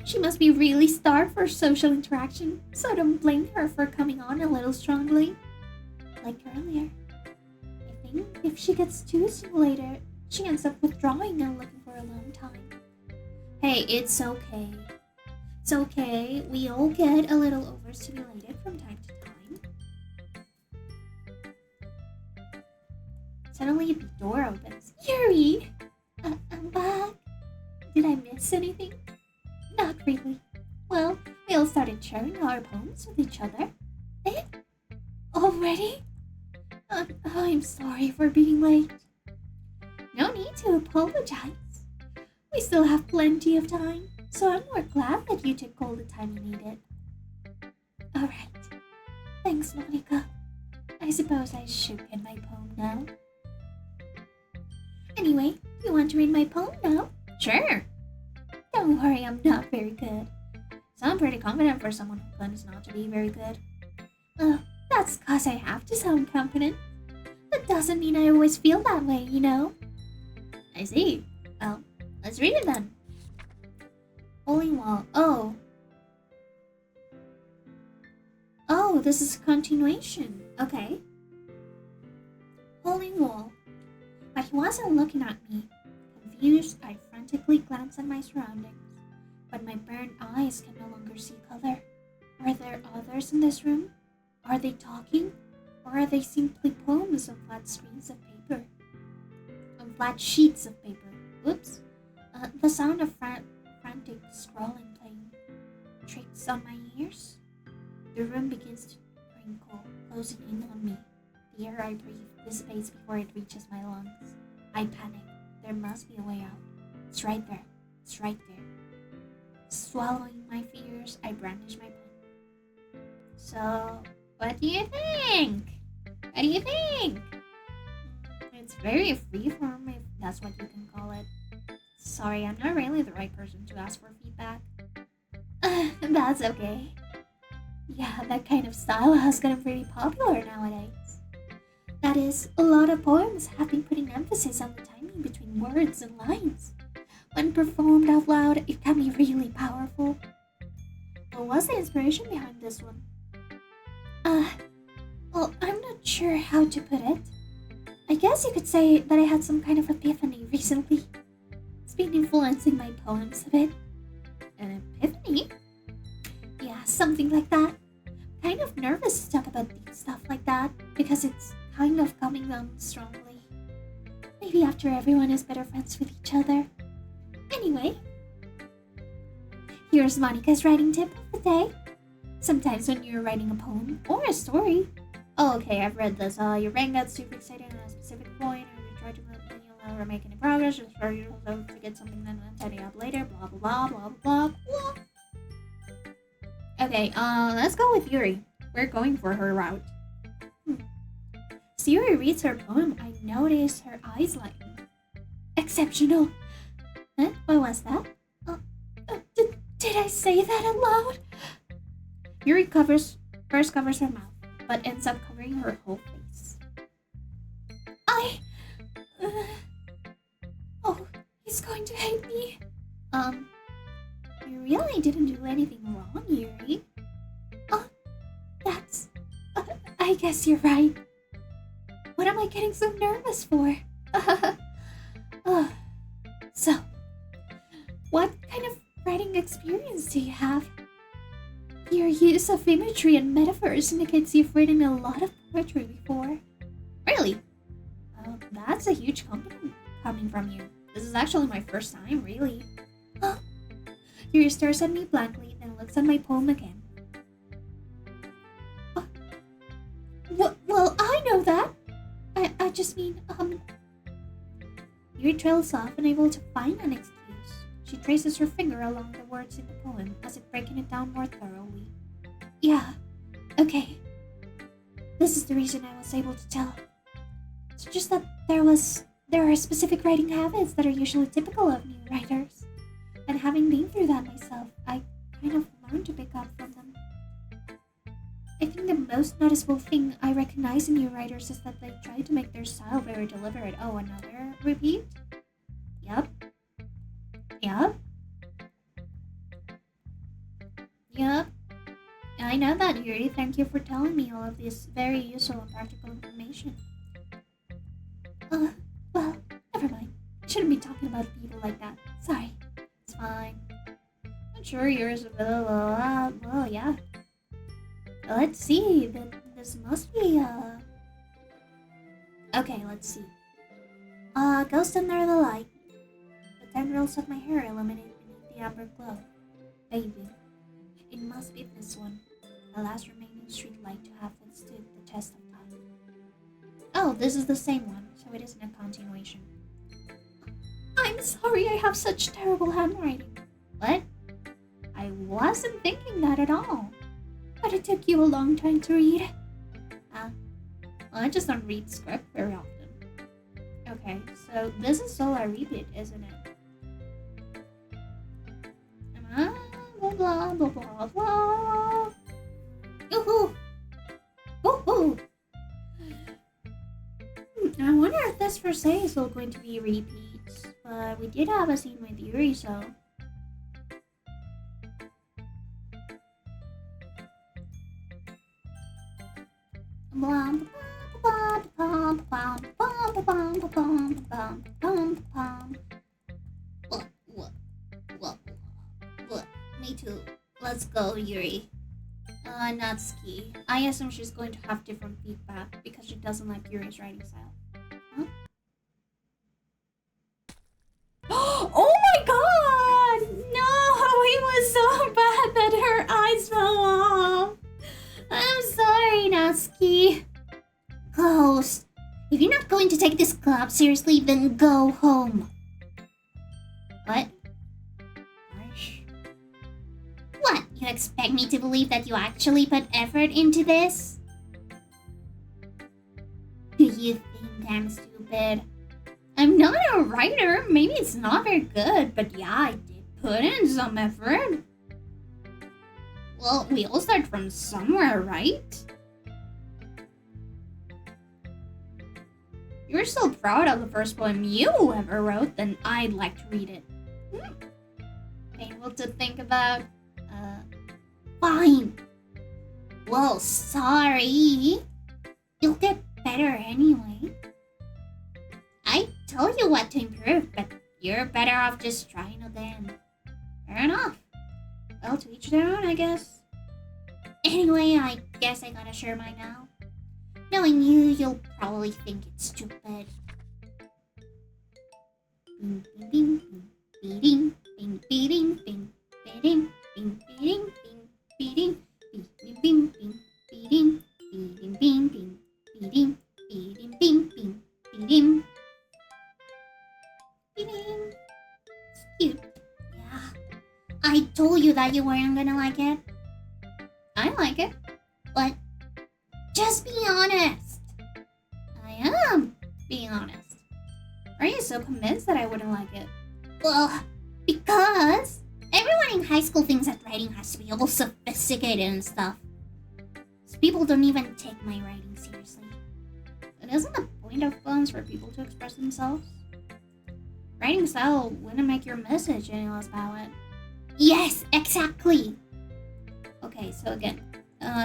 She must be really starved for social interaction, so don't blame her for coming on a little strongly. Like earlier. I think if she gets too stimulated, she ends up withdrawing and looking for a long time. Hey, it's okay. It's okay. We all get a little overstimulated from time to time. Suddenly the door opens. Yuri! I'm back. Did I miss anything? Not really. Well, we all started sharing our poems with each other. Eh? Already? I'm sorry for being late. No need to apologize. We still have plenty of time, so I'm more glad that you took all the time you needed. Alright. Thanks, Monica. I suppose I should get my poem now. Anyway, you want to read my poem now? Sure. Don't worry, I'm not very good. So I'm pretty confident for someone who claims not to be very good. That's cause I have to sound confident. That doesn't mean I always feel that way, you know? I see. Well, let's read it then. Holy Wall. Oh, this is a continuation. Okay. Holy Wall. But he wasn't looking at me. Confused, I frantically glanced at my surroundings. But my burned eyes can no longer see color. Are there others in this room? Are they talking? Or are they simply poems on flat screens of paper? On flat sheets of paper. Oops. The sound of frantic scrolling playing tricks on my ears. The room begins to crinkle, closing in on me. The air I breathe dissipates before it reaches my lungs. I panic. There must be a way out. It's right there. It's right there. Swallowing my fears, I brandish my pen. So, what do you think? What do you think? It's very freeform, if that's what you can call it. Sorry, I'm not really the right person to ask for feedback. That's okay. Yeah, that kind of style has gotten pretty popular nowadays. That is, a lot of poems have been putting emphasis on the timing between words and lines. When performed out loud, it can be really powerful. What was the inspiration behind this one? Well, I'm not sure how to put it. I guess you could say that I had some kind of epiphany recently. It's been influencing my poems a bit. An epiphany? Yeah, something like that. Kind of nervous to talk about deep stuff like that because it's kind of coming on strongly. Maybe after everyone is better friends with each other. Anyway, here's Monica's writing tip of the day. Sometimes when you're writing a poem or a story. Oh, okay, I've read this. Your brain gets super excited on a specific point, or you try to move, and you'll never make any progress. Just for yourself to get something then tidy up later. Blah blah blah blah blah blah. Okay, let's go with Yuri. We're going for her route. Sayori reads her poem. I notice her eyes lighten. Exceptional. Huh? What was that? Did I say that out loud? Yuri first covers her mouth, but ends up covering her whole face. Oh, he's going to hate me. You really didn't do anything wrong, Yuri. Oh, that's... I guess you're right. What am I getting so nervous for? So, what kind of writing experience do you have? Your use of imagery and metaphors indicates you've written a lot of poetry before. Really? That's a huge compliment coming from you. This is actually my first time, really. Yuri stares at me blankly, then looks at my poem again. Well, I know that. I just mean, Yuri trails off, unable to find an excuse. She traces her finger along the words in the poem, as if breaking it down more thoroughly. Yeah, okay. This is the reason I was able to tell. It's just that there are specific writing habits that are usually typical of new writers. And having been through that myself, I kind of learned to pick up from them. I think the most noticeable thing I recognize in new writers is that they try to make their style very deliberate. Oh, another repeat? Yep. I know that, Yuri. Thank you for telling me all of this very useful and practical information. Well, never mind. I shouldn't be talking about people like that. Sorry. It's fine. I'm sure yours is a little, well, yeah. Let's see. This must be, Okay, let's see. Ghost under the light. The tendrils of my hair illuminate beneath the amber glow. Baby. It must be this one. The last remaining street light to have withstood the test of time. Oh, this is the same one, so it isn't a continuation. I'm sorry I have such terrible handwriting. What? I wasn't thinking that at all. But it took you a long time to read. Well, I just don't read script very often. Okay, so this is all I read it, isn't it? Blah blah blah blah blah. Yoo-hoo! Woo-hoo! I wonder if this per se is all going to be repeats, but we did have a scene with Yuri, so... What? Me too. Let's go, Yuri. Natsuki. I assume she's going to have different feedback because she doesn't like Yuri's writing style. Huh? Oh my god! No! It was so bad that her eyes fell off! I'm sorry, Natsuki. Ghost. If you're not going to take this club seriously, then go home. What? What? You expect me to believe that you actually put effort into this? Do you think I'm stupid? I'm not a writer. Maybe it's not very good, but yeah, I did put in some effort. Well, we all start from somewhere, right? You're so proud of the first poem you ever wrote, then I'd like to read it. Painful to think about. Fine. Well, sorry. You'll get better anyway. I told you what to improve, but you're better off just trying again. Fair enough. Well, to each their own, I guess. Anyway, I guess I gotta share mine now. Knowing you, you'll probably think it's stupid. Bing, bing, bing, bing, bing, bing, bing, bing, bing, bing, bing, bing, bing, you weren't gonna like it? I like it. But just be honest. I am being honest. Are you so convinced that I wouldn't like it? Well, because everyone in high school thinks that writing has to be all sophisticated and stuff. So people don't even take my writing seriously. But isn't the point of poems for people to express themselves? Writing style wouldn't make your message any less valid. Yes, exactly. Okay, so again,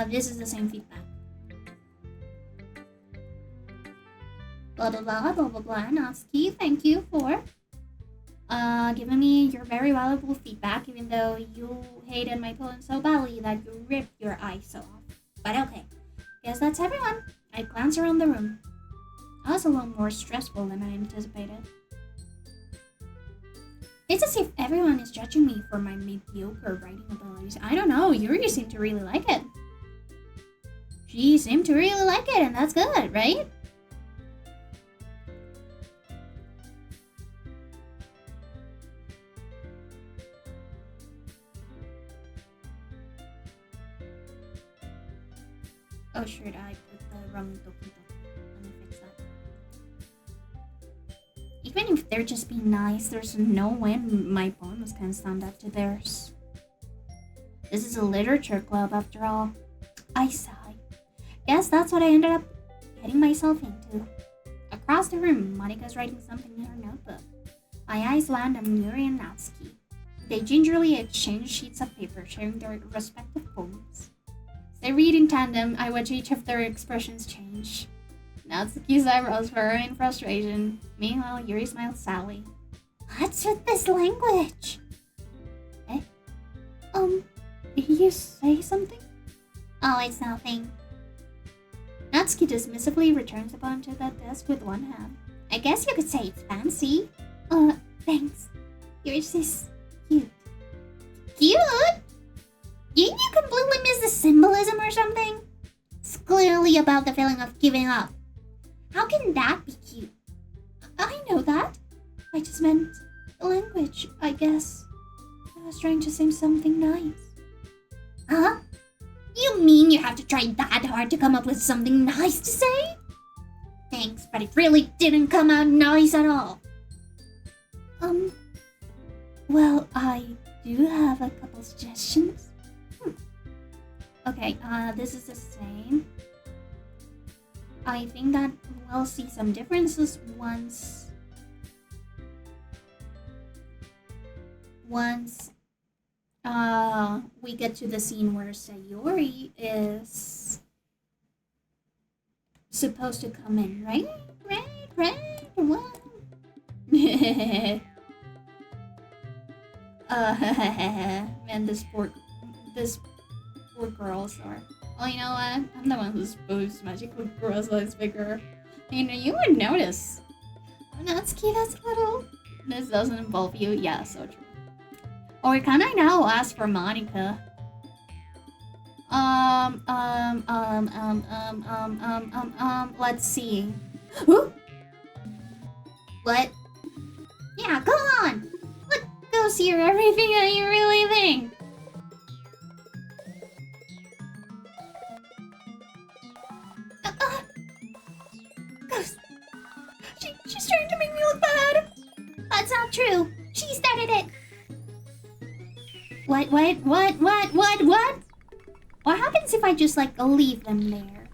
this is the same feedback. Blah blah blah blah blah blah. Natsuki, thank you for giving me your very valuable feedback, even though you hated my poem so badly that you ripped your eyes off. But okay, guess that's everyone. I glanced around the room. That was a lot more stressful than I anticipated. It's as if everyone is judging me for my mediocre writing abilities. I don't know, Yuri seemed to really like it. She seemed to really like it, and that's good, right? Oh shoot, I put the wrong document. Let me fix that. Even if they're just being nice, there's no way my poems can stand up to theirs. This is a literature club after all. I sigh. Guess that's what I ended up getting myself into. Across the room, Monika's writing something in her notebook. My eyes land on Yuri and Natsuki. They gingerly exchange sheets of paper, sharing their respective poems. As they read in tandem, I watch each of their expressions change. Natsuki's eyebrows furrow in frustration. Meanwhile, Yuri smiles sadly. What's with this language? Eh? Did you say something? Oh, it's nothing. Natsuki dismissively returns the poem to the desk with one hand. I guess you could say it's fancy. Thanks. Yours is cute. Cute? Didn't you completely miss the symbolism or something? It's clearly about the feeling of giving up. How can that be cute? I know that. I just meant the language, I guess. I was trying to say something nice. Huh? You mean you have to try that hard to come up with something nice to say? Thanks, but it really didn't come out nice at all. Well, I do have a couple suggestions. Okay, this is the same. I think that we'll see some differences once we get to the scene where Sayori is supposed to come in, right? What? Man, this poor girl star. Well, you know what? I'm the one who's supposed magical girl size figure. You know, you would notice. Natsuki, that's little. This doesn't involve you. Yeah, so true. Or can I now ask for Monika? Let's see. What? Yeah, go on. Let us hear everything that you really think. Ghost. She's trying to make me look bad. That's not true. She started it. What? What happens if I just, like, leave them there?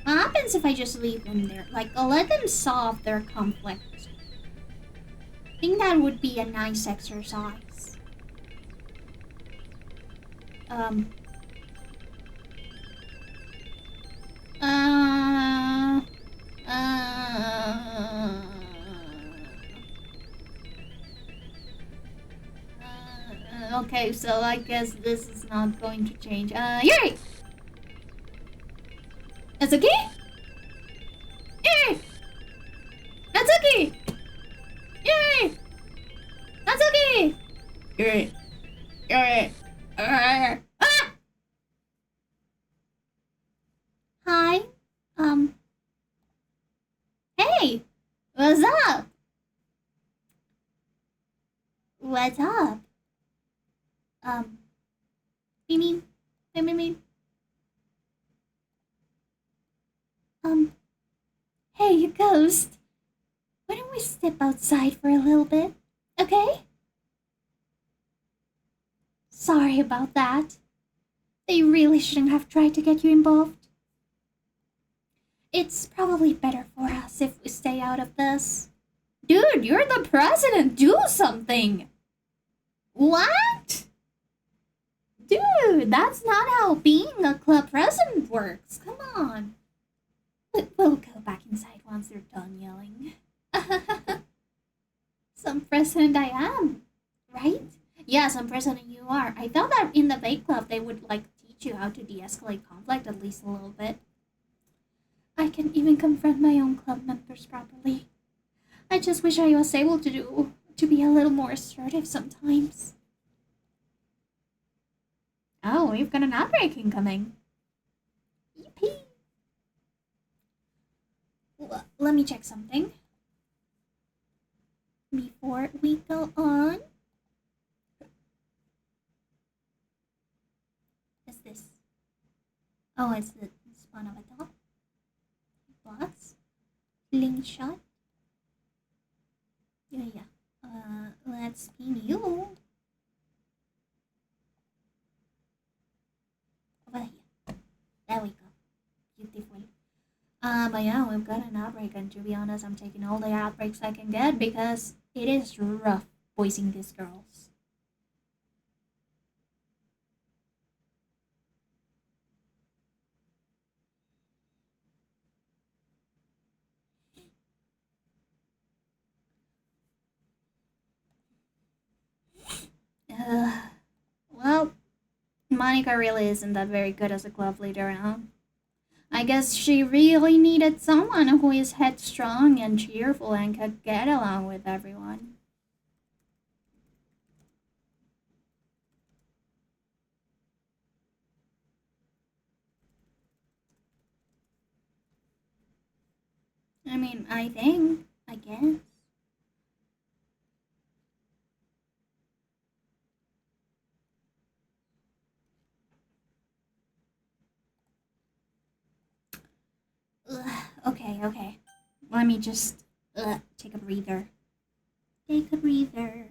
What happens if I just leave them there? Like, I'll let them solve their conflict. I think that would be a nice exercise. Okay, so I guess this is not going to change. Yuri! Natsuki? Yuri! Natsuki! Yuri! Natsuki! Yuri! Yuri! Ah! Hi. Hey! What's What's up? You mean, hey, you ghost. Why don't we step outside for a little bit, okay? Sorry about that. They really shouldn't have tried to get you involved. It's probably better for us if we stay out of this. Dude, you're the president. Do something. What? Dude, that's not how being a club president works. Come on. We'll go back inside once they're done yelling. Some president I am, right? Yeah, some president you are. I thought that in the bait club they would like teach you how to de-escalate conflict at least a little bit. I can even confront my own club members properly. I just wish I was able to be a little more assertive sometimes. Oh, we've got an outbreak incoming. Yippee! Let me check something before we go on. What's this? Oh, it's the spawn of a dog. Box. Link shot. Yeah. Let's pin you. Over here. There we go. Beautiful. But yeah, we've got an outbreak, and to be honest, I'm taking all the outbreaks I can get because it is rough voicing these girls. Well, Monica really isn't that very good as a club leader, huh? I guess she really needed someone who is headstrong and cheerful and could get along with everyone. I mean, I guess. Okay. Let me just take a breather. Take a breather.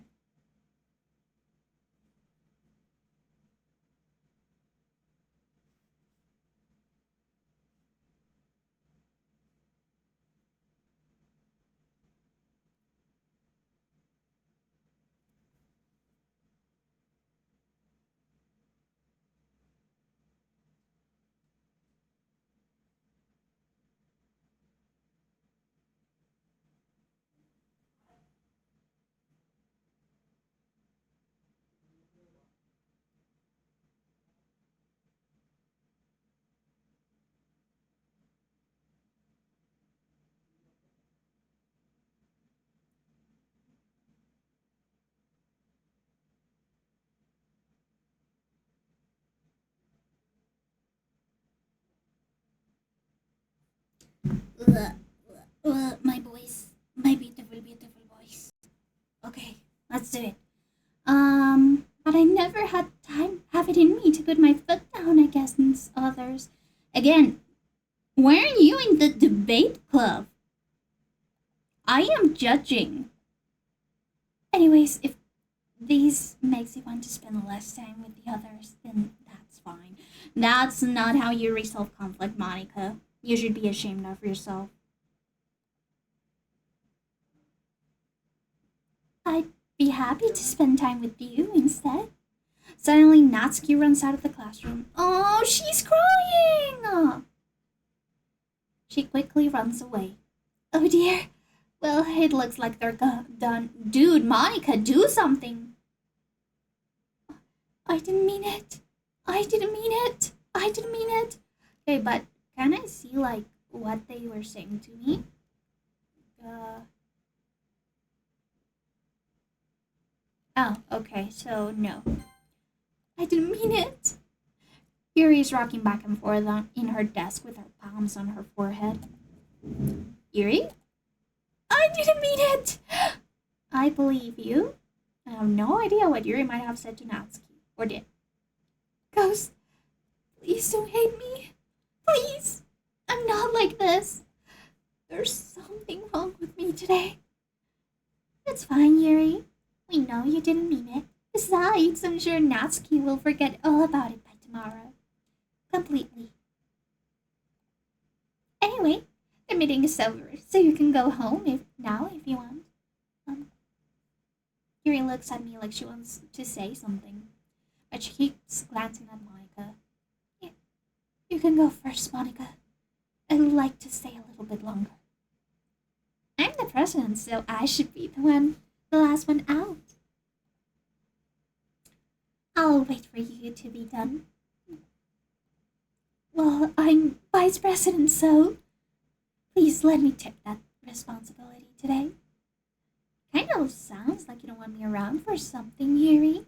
My voice. My beautiful, beautiful voice. Okay, let's do it. But I never have it in me to put my foot down against others. Again, weren't you in the debate club? I am judging. Anyways, if this makes you want to spend less time with the others, then that's fine. That's not how you resolve conflict, Monica. You should be ashamed of yourself. I'd be happy to spend time with you instead. Suddenly, Natsuki runs out of the classroom. Oh, she's crying! She quickly runs away. Oh dear. Well, it looks like they're done. Dude, Monica, do something. I didn't mean it. Okay, but can I see, like, what they were saying to me? Oh, okay, so no. I didn't mean it. Yuri is rocking back and forth in her desk with her palms on her forehead. Yuri? I didn't mean it! I believe you. I have no idea what Yuri might have said to Natsuki, or did. Ghost, please don't hate me. Please. I'm not like this. There's something wrong with me today. It's fine, Yuri. We know you didn't mean it. Besides, I'm sure Natsuki will forget all about it by tomorrow. Completely. Anyway, the meeting is over, so you can go home if you want. Yuri looks at me like she wants to say something, but she keeps glancing at Monica. Yeah, you can go first, Monica. I'd like to stay a little bit longer. I'm the president, so I should be the last one out. I'll wait for you to be done. Well, I'm vice president, so please let me take that responsibility today. Kind of sounds like you don't want me around for something, Yuri.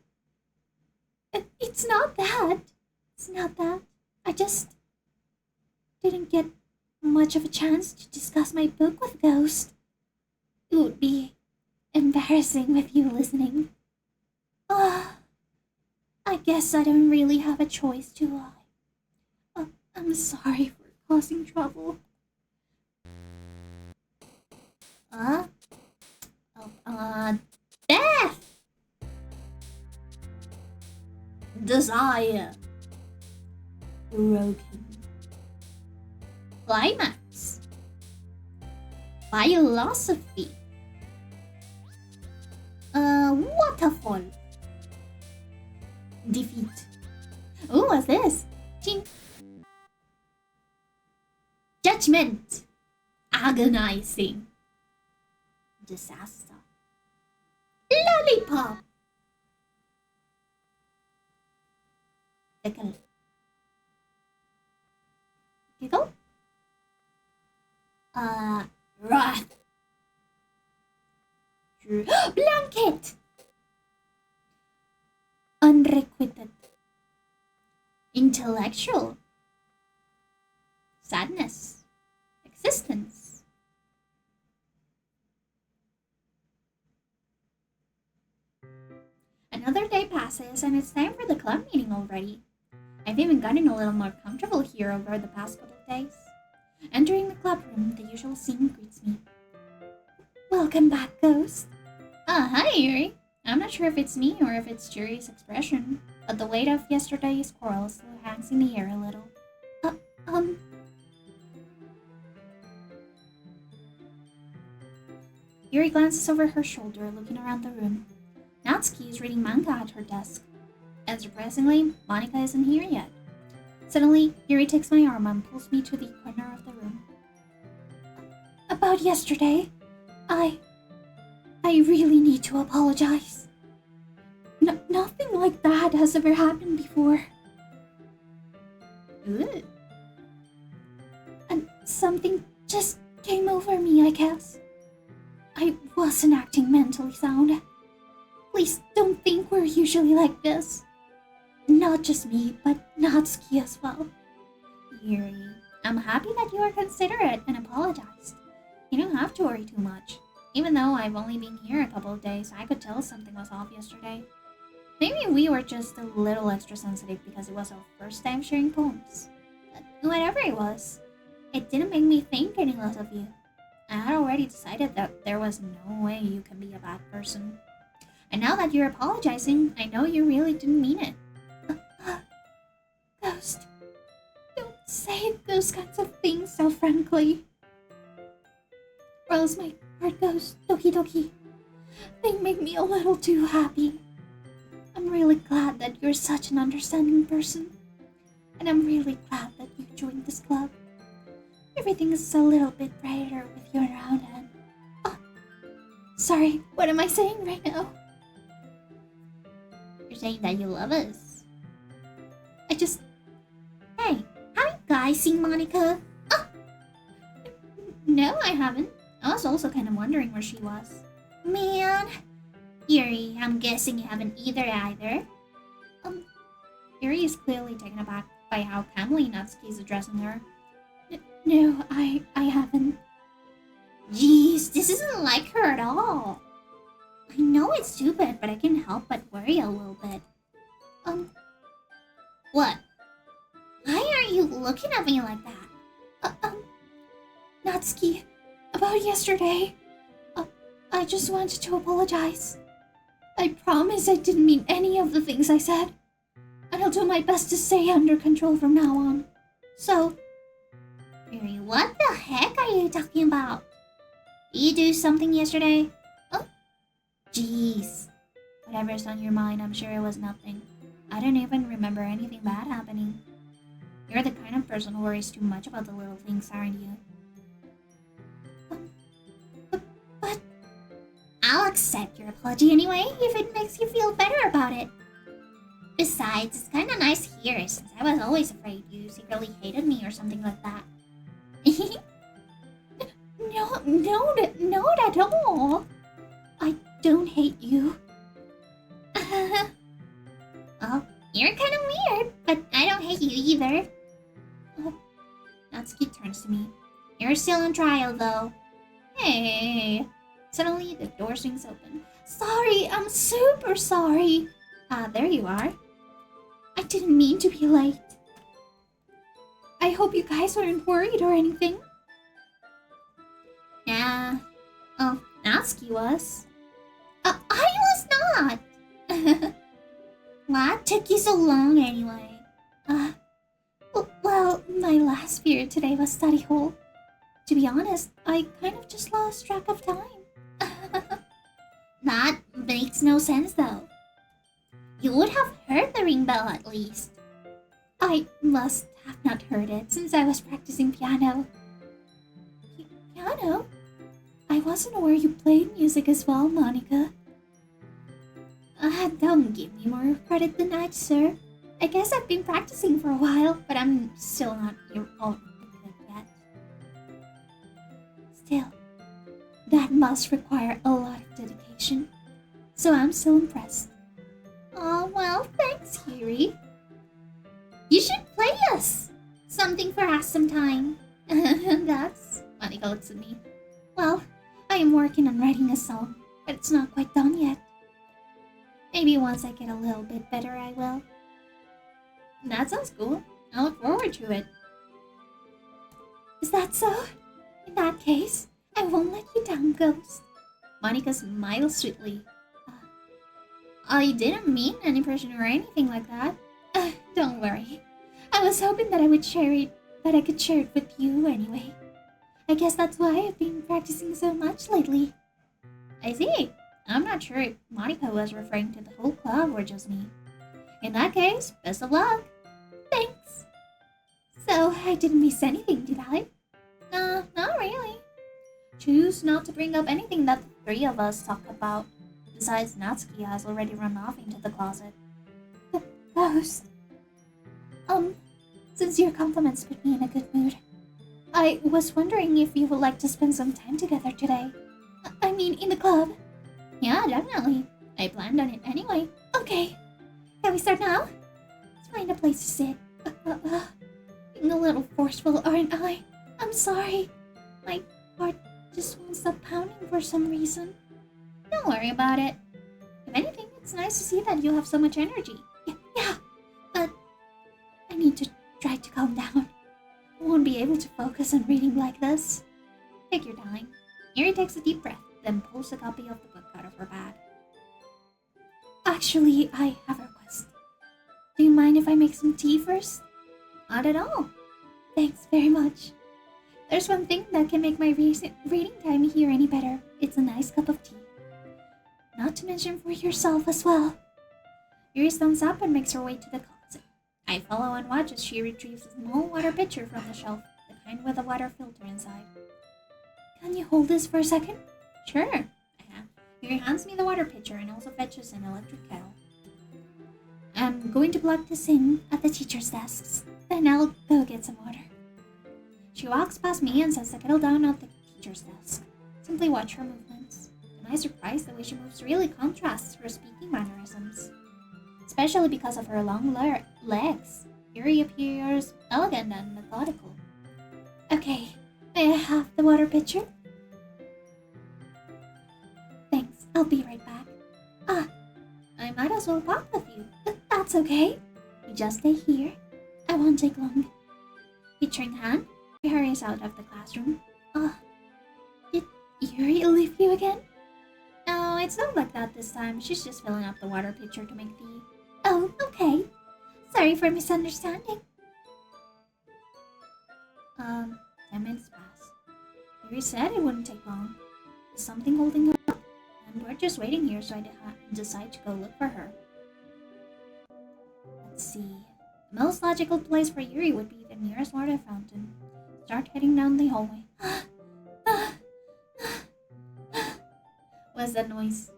It's not that. It's not that. I just didn't get much of a chance to discuss my book with Ghost. It would be embarrassing with you listening. I guess I don't really have a choice, do I? I'm sorry for causing trouble. Death! Desire. Broken. Climax. Philosophy. Waterfall. Defeat. Ooh, what's this? Ching. Judgment. Agonizing. Disaster. Lollipop. Tickle. Giggle. Wrath. Blanket. Unrequited. Intellectual. Sadness. Existence. Another day passes and it's time for the club meeting already. I've even gotten a little more comfortable here over the past couple of days. Entering the club room, the usual scene greets me. Welcome back, Ghost. Hi, Yuri. I'm not sure if it's me or if it's Yuri's expression, but the weight of yesterday's quarrel still hangs in the air a little. Yuri glances over her shoulder, looking around the room. Natsuki is reading manga at her desk. And surprisingly, Monica isn't here yet. Suddenly, Yuri takes my arm and pulls me to the corner of the room. About yesterday, I really need to apologize. Nothing like that has ever happened before. Ooh. And something just came over me, I guess. I wasn't acting mentally sound. Please don't think we're usually like this. Not just me, but Natsuki as well. Yuri, I'm happy that you are considerate and apologized. You don't have to worry too much. Even though I've only been here a couple of days, I could tell something was off yesterday. Maybe we were just a little extra sensitive because it was our first time sharing poems. But whatever it was, it didn't make me think any less of you. I had already decided that there was no way you can be a bad person. And now that you're apologizing, I know you really didn't mean it. Ghost, don't say those kinds of things so frankly. Or else my heart goes doki doki. They make me a little too happy. I'm really glad that you're such an understanding person. And I'm really glad that you joined this club. Everything is a little bit brighter with you around and... sorry, what am I saying right now? You're saying that you love us. Hey, have you guys seen Monica? No, I haven't. I was also kind of wondering where she was. Man. Yuri, I'm guessing you haven't either. Yuri is clearly taken aback by how calmly Natsuki is addressing her. No, I haven't. Jeez, this isn't like her at all. I know it's stupid, but I can't help but worry a little bit. What? Why are you looking at me like that? Natsuki, about yesterday. I just wanted to apologize. I promise I didn't mean any of the things I said. And I'll do my best to stay under control from now on. So... Yuri, what the heck are you talking about? Did you do something yesterday? Oh, jeez. Whatever's on your mind, I'm sure it was nothing. I don't even remember anything bad happening. You're the kind of person who worries too much about the little things, aren't you? But I'll accept your apology anyway if it makes you feel better about it. Besides, it's kind of nice here since I was always afraid you secretly hated me or something like that. Not at all. I don't hate you. Well, you're kind of weird, but I don't hate you either. Natsuki turns to me. You're still on trial, though. Hey. Suddenly, the door swings open. Sorry, I'm super sorry. There you are. I didn't mean to be late. I hope you guys weren't worried or anything. Yeah. Oh, Natsuki was. I was not! What took you so long anyway? Well, my last period today was study hall. To be honest, I kind of just lost track of time. That makes no sense though. You would have heard the ring bell at least. I must have not heard it since I was practicing piano. Piano? I wasn't aware you played music as well, Monica. Don't give me more credit than that, sir. I guess I've been practicing for a while, but I'm still not your own yet. Still, that must require a lot of dedication. So I'm still impressed. Oh, well, thanks, Yuri. You should play us something for us sometime. That's... Monica looks at me. Well, I am working on writing a song, but it's not quite done yet. Maybe once I get a little bit better, I will. That sounds cool. I look forward to it. Is that so? In that case, I won't let you down, Ghost. Monica smiles sweetly. I didn't mean any pressure or anything like that. Don't worry. I was hoping that I could share it with you anyway. I guess that's why I've been practicing so much lately. I see. I'm not sure if Monica was referring to the whole club or just me. In that case, best of luck. Thanks. So, I didn't miss anything, did I? Not really. Choose not to bring up anything that the three of us talk about. Besides, Natsuki has already run off into the closet. Ghost. Since your compliments put me in a good mood, I was wondering if you would like to spend some time together today. I mean, in the club. Yeah, definitely. I planned on it anyway. Okay. Can we start now? Let's find a place to sit. Being a little forceful, aren't I? I'm sorry. My heart just won't stop pounding for some reason. Don't worry about it. If anything, it's nice to see that you have so much energy. Yeah, but I need to try to calm down. I won't be able to focus on reading like this. Take your time. Yuri takes a deep breath, then pulls a copy of the book out of her bag. Actually, I have a request. Do you mind if I make some tea first? Not at all. Thanks very much. There's one thing that can make my reading time here any better. It's a nice cup of tea. Not to mention for yourself as well. Yuri stands up and makes her way to the closet. I follow and watch as she retrieves a small water pitcher from the shelf, the kind with a water filter inside. Can you hold this for a second? Sure. Yuri hands me the water pitcher and also fetches an electric kettle. I'm going to plug this in at the teacher's desks. Then I'll go get some water. She walks past me and sets the kettle down at the teacher's desk. Simply watch her movements. To my surprise, the way she moves really contrasts her speaking mannerisms. Especially because of her long legs. Yuri appears elegant and methodical. Okay, may I have the water pitcher? Thanks, I'll be right back. might as well walk with you. But that's okay. You just stay here. I won't take long. Picturing hand, she hurries out of the classroom. Did Yuri leave you again? No, it's not like that this time. She's just filling up the water pitcher to make tea. Oh, okay. Sorry for misunderstanding. 10 minutes pass. Yuri said it wouldn't take long. Is something holding her up? And we're just waiting here, so I decide to go look for her. Let's see. The most logical place for Yuri would be the nearest water fountain. Start heading down the hallway. What's that noise?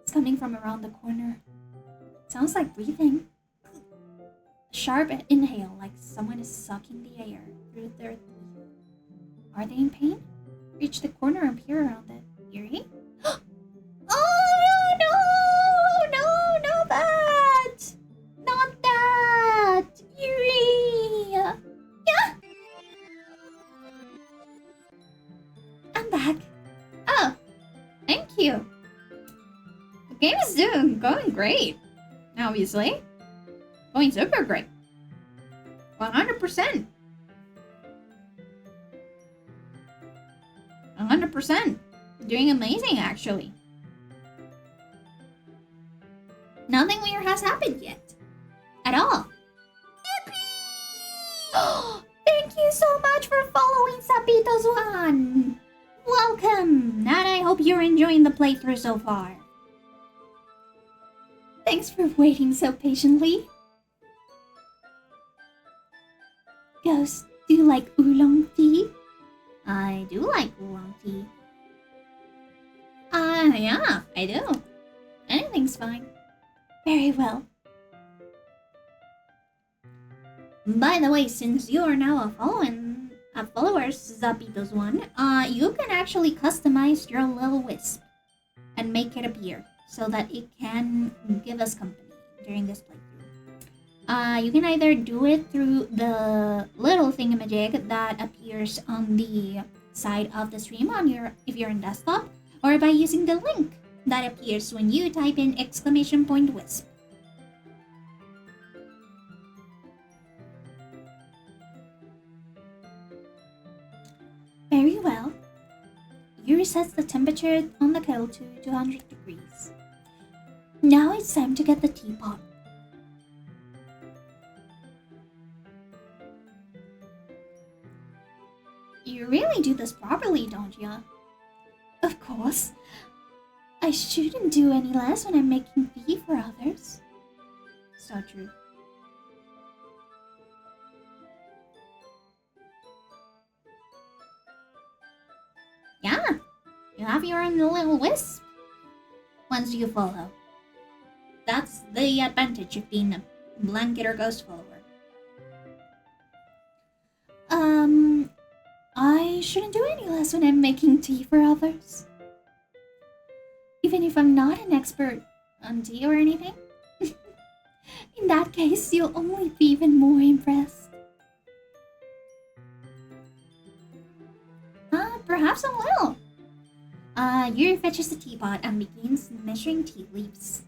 It's coming from around the corner. It sounds like breathing. A sharp inhale, like someone is sucking the air through their teeth. Are they in pain? Reach the corner and peer around it. Yuri? Oh no! No, not that! Not that! Yuri! Yeah! I'm back. Oh, thank you. The game is going great. Obviously. Going super great. 100%. 100%. Doing amazing, actually. Nothing weird has happened yet. At all. Thank you so much for following Sapitos One. Welcome. And I hope you're enjoying the playthrough so far. Thanks for waiting so patiently. Ghost, do you like oolong tea? I do like oolong tea. Yeah, I do. Anything's fine. Very well. By the way, since you are now a follower, Zapitos One, you can actually customize your little wisp and make it appear so that it can give us company during this playthrough. You can either do it through the little thingamajig that appears on the side of the stream if you're on desktop, or by using the link that appears when you type in !wisp. Very well. You resets the temperature on the kettle to 200 degrees. Now it's time to get the teapot. You really do this properly, don't you? Of course. I shouldn't do any less when I'm making tea for others. So true. Yeah, you have your own little wisp once you follow. That's the advantage of being a blanket or ghost follower. I shouldn't do any less when I'm making tea for others. Even if I'm not an expert on tea or anything. In that case, you'll only be even more impressed. Perhaps I will. Yuri fetches the teapot and begins measuring tea leaves.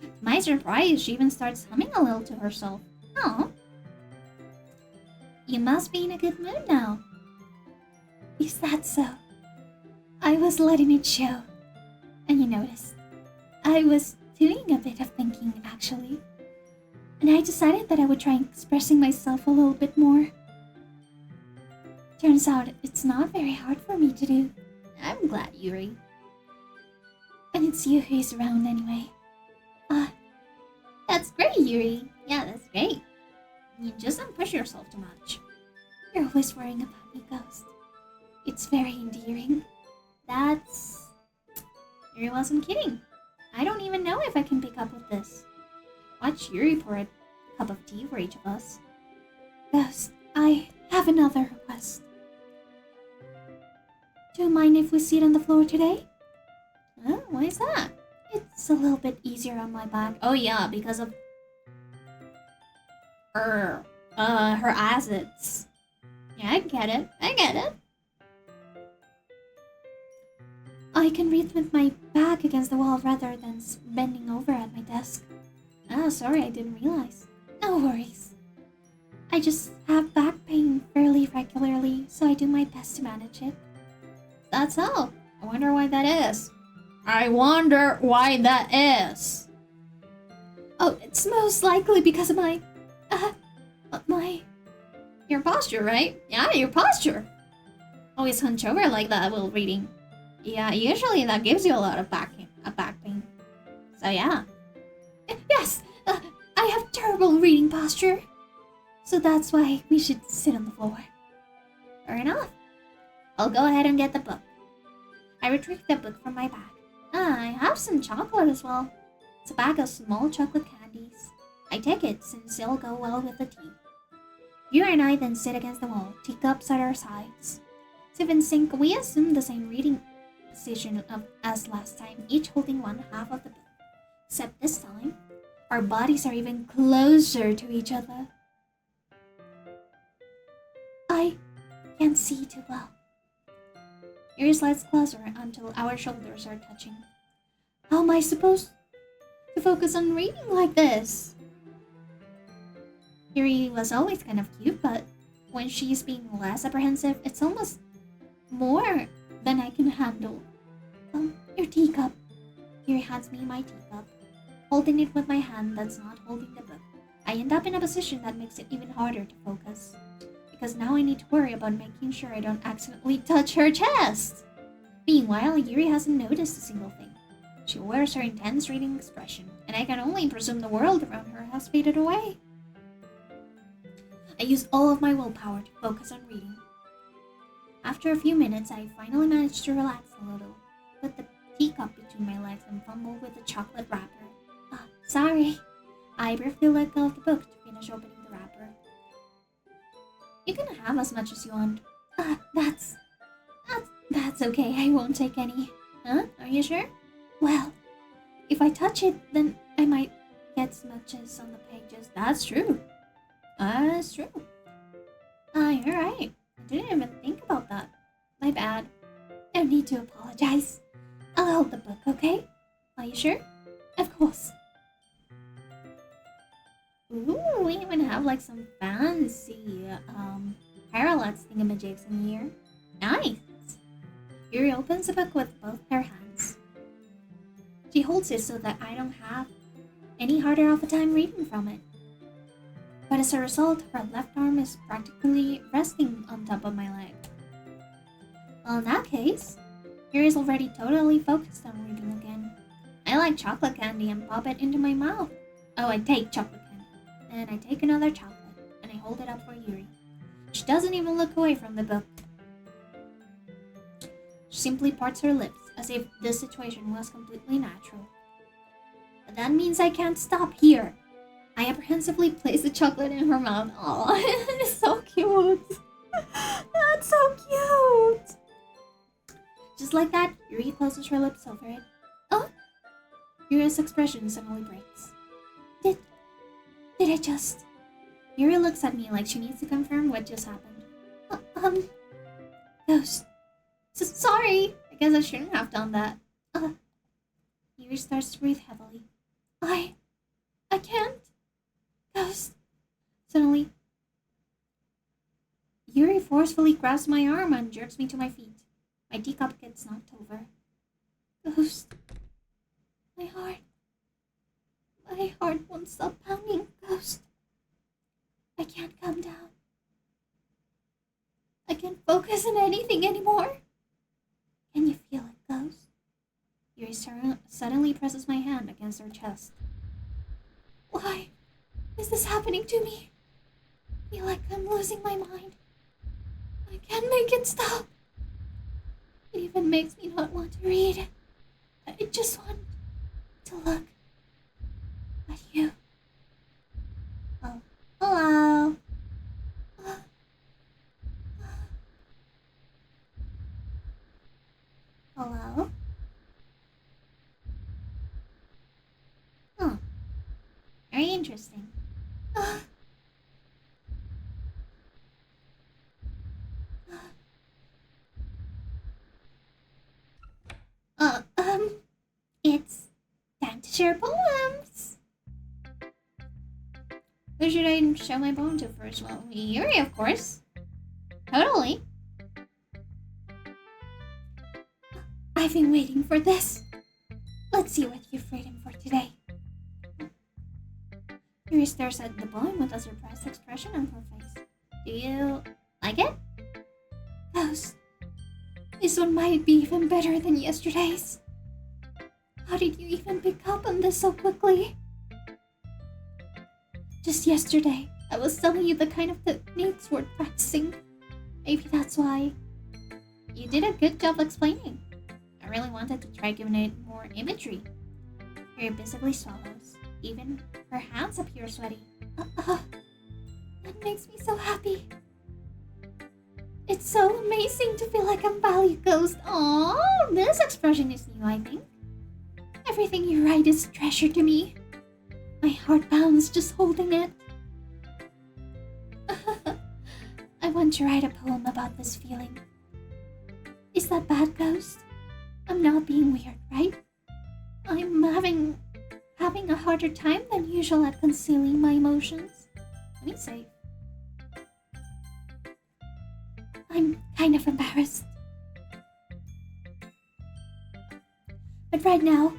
To my surprise, she even starts humming a little to herself. Oh. You must be in a good mood now. Is that so? I was letting it show. And you noticed, I was doing a bit of thinking, actually. And I decided that I would try expressing myself a little bit more. Turns out it's not very hard for me to do. I'm glad, Yuri. And it's you who's around anyway. That's great, Yuri. Yeah, that's great. You just don't push yourself too much. You're always worrying about me, Ghost. It's very endearing. Yuri wasn't kidding. I don't even know if I can pick up with this. Watch Yuri pour a cup of tea for each of us. Ghost, I have another request. Do you mind if we sit on the floor today? Oh, why is that? It's a little bit easier on my back. Oh yeah, because of her assets. Yeah, I get it. I can read with my back against the wall rather than bending over at my desk. Ah, sorry, I didn't realize. No worries. I just have back pain fairly regularly, so I do my best to manage it. That's all. I wonder why that is. I wonder why that is. Oh, it's most likely because of your posture, right? Yeah, your posture. Always hunch over like that while reading. Yeah, usually that gives you a lot of back pain. So yeah. Yes, I have terrible reading posture. So that's why we should sit on the floor. Fair enough. I'll go ahead and get the book. I retrieve the book from my bag. I have some chocolate as well. It's a bag of small chocolate candies. I take it since it'll go well with the tea. Yuri and I then sit against the wall, teacups at our sides. To in sync, we assume the same reading position as last time, each holding one half of the book. Except this time, our bodies are even closer to each other. I can't see too well. Yuri slides closer until our shoulders are touching. How am I supposed to focus on reading like this? Yuri was always kind of cute, but when she's being less apprehensive, it's almost more than I can handle. Your teacup. Yuri hands me my teacup. Holding it with my hand that's not holding the book, I end up in a position that makes it even harder to focus. Because now I need to worry about making sure I don't accidentally touch her chest. Meanwhile, Yuri hasn't noticed a single thing. She wears her intense reading expression, and I can only presume the world around her has faded away. I use all of my willpower to focus on reading. After a few minutes, I finally manage to relax a little, put the teacup between my legs and fumble with the chocolate wrapper. Sorry. I briefly let go of the book to finish opening the wrapper. You can have as much as you want. That's okay. I won't take any. Huh? Are you sure? Well, if I touch it, then I might get smudges on the pages. That's true. That's true. You're right. I didn't even think about that. My bad. No need to apologize. I'll hold the book, okay? Are you sure? Of course. Ooh, we even have like some fancy parallax thingamajigs in here. Nice! Yuri opens the book with both her hands. She holds it so that I don't have any harder of a time reading from it. But as a result, her left arm is practically resting on top of my leg. Well, in that case, Yuri's already totally focused on reading again. I like chocolate candy and pop it into my mouth. Oh, I take chocolate candy. And I take another chocolate, and I hold it up for Yuri. She doesn't even look away from the book. She simply parts her lips, as if this situation was completely natural. But that means I can't stop here. I apprehensively place the chocolate in her mouth. Aw, it's so cute. That's so cute. Just like that, Yuri closes her lips over it. Oh! Yuri's expression suddenly breaks. Did I just... Yuri looks at me like she needs to confirm what just happened. Ghost. Sorry! I guess I shouldn't have done that. Yuri starts to breathe heavily. I can't. Ghost. Suddenly, Yuri forcefully grabs my arm and jerks me to my feet. My teacup gets knocked over. Ghost. My heart won't stop pounding, Ghost. I can't calm down. I can't focus on anything anymore. Can you feel it, Ghost? Yuri suddenly presses my hand against her chest. Why is this happening to me? I feel like I'm losing my mind. I can't make it stop. It even makes me not want to read. I just want to look at you. Oh, hello. Hello? Oh, very interesting. share poems. Who should I show my poem to first? Well, Yuri, of course. Totally. I've been waiting for this. Let's see what you've written for today. Yuri stares at the poem with a surprised expression on her face. Do you like it? Ghost. This one might be even better than yesterday's. How did you even pick up on this so quickly? Just yesterday, I was telling you the kind of techniques we're practicing. Maybe that's why. You did a good job explaining. I really wanted to try giving it more imagery. Harry visibly swallows. Even her hands appear sweaty. That makes me so happy. It's so amazing to feel like I'm Value Ghost. Aww, this expression is new, I think. Everything you write is treasure to me. My heart pounds just holding it. I want to write a poem about this feeling. Is that bad, Ghost? I'm not being weird, right? I'm having a harder time than usual at concealing my emotions. Let me see. I'm kind of embarrassed. But right now,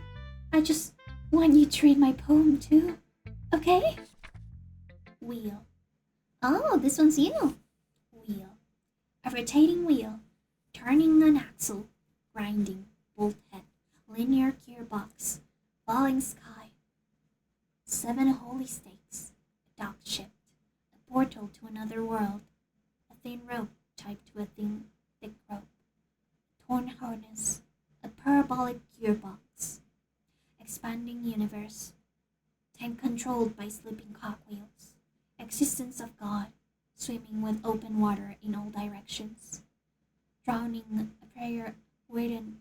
I just want you to read my poem too, okay? Wheel. Oh, this one's you. Wheel. A rotating wheel, turning an axle, grinding, bolt head, linear gearbox, falling sky. 7 holy stakes, a dock shipped, a portal to another world, a thin rope tied to a thin, thick rope, torn harness, a parabolic gearbox, expanding universe, time controlled by slipping cogwheels, existence of God, swimming with open water in all directions, drowning, a prayer written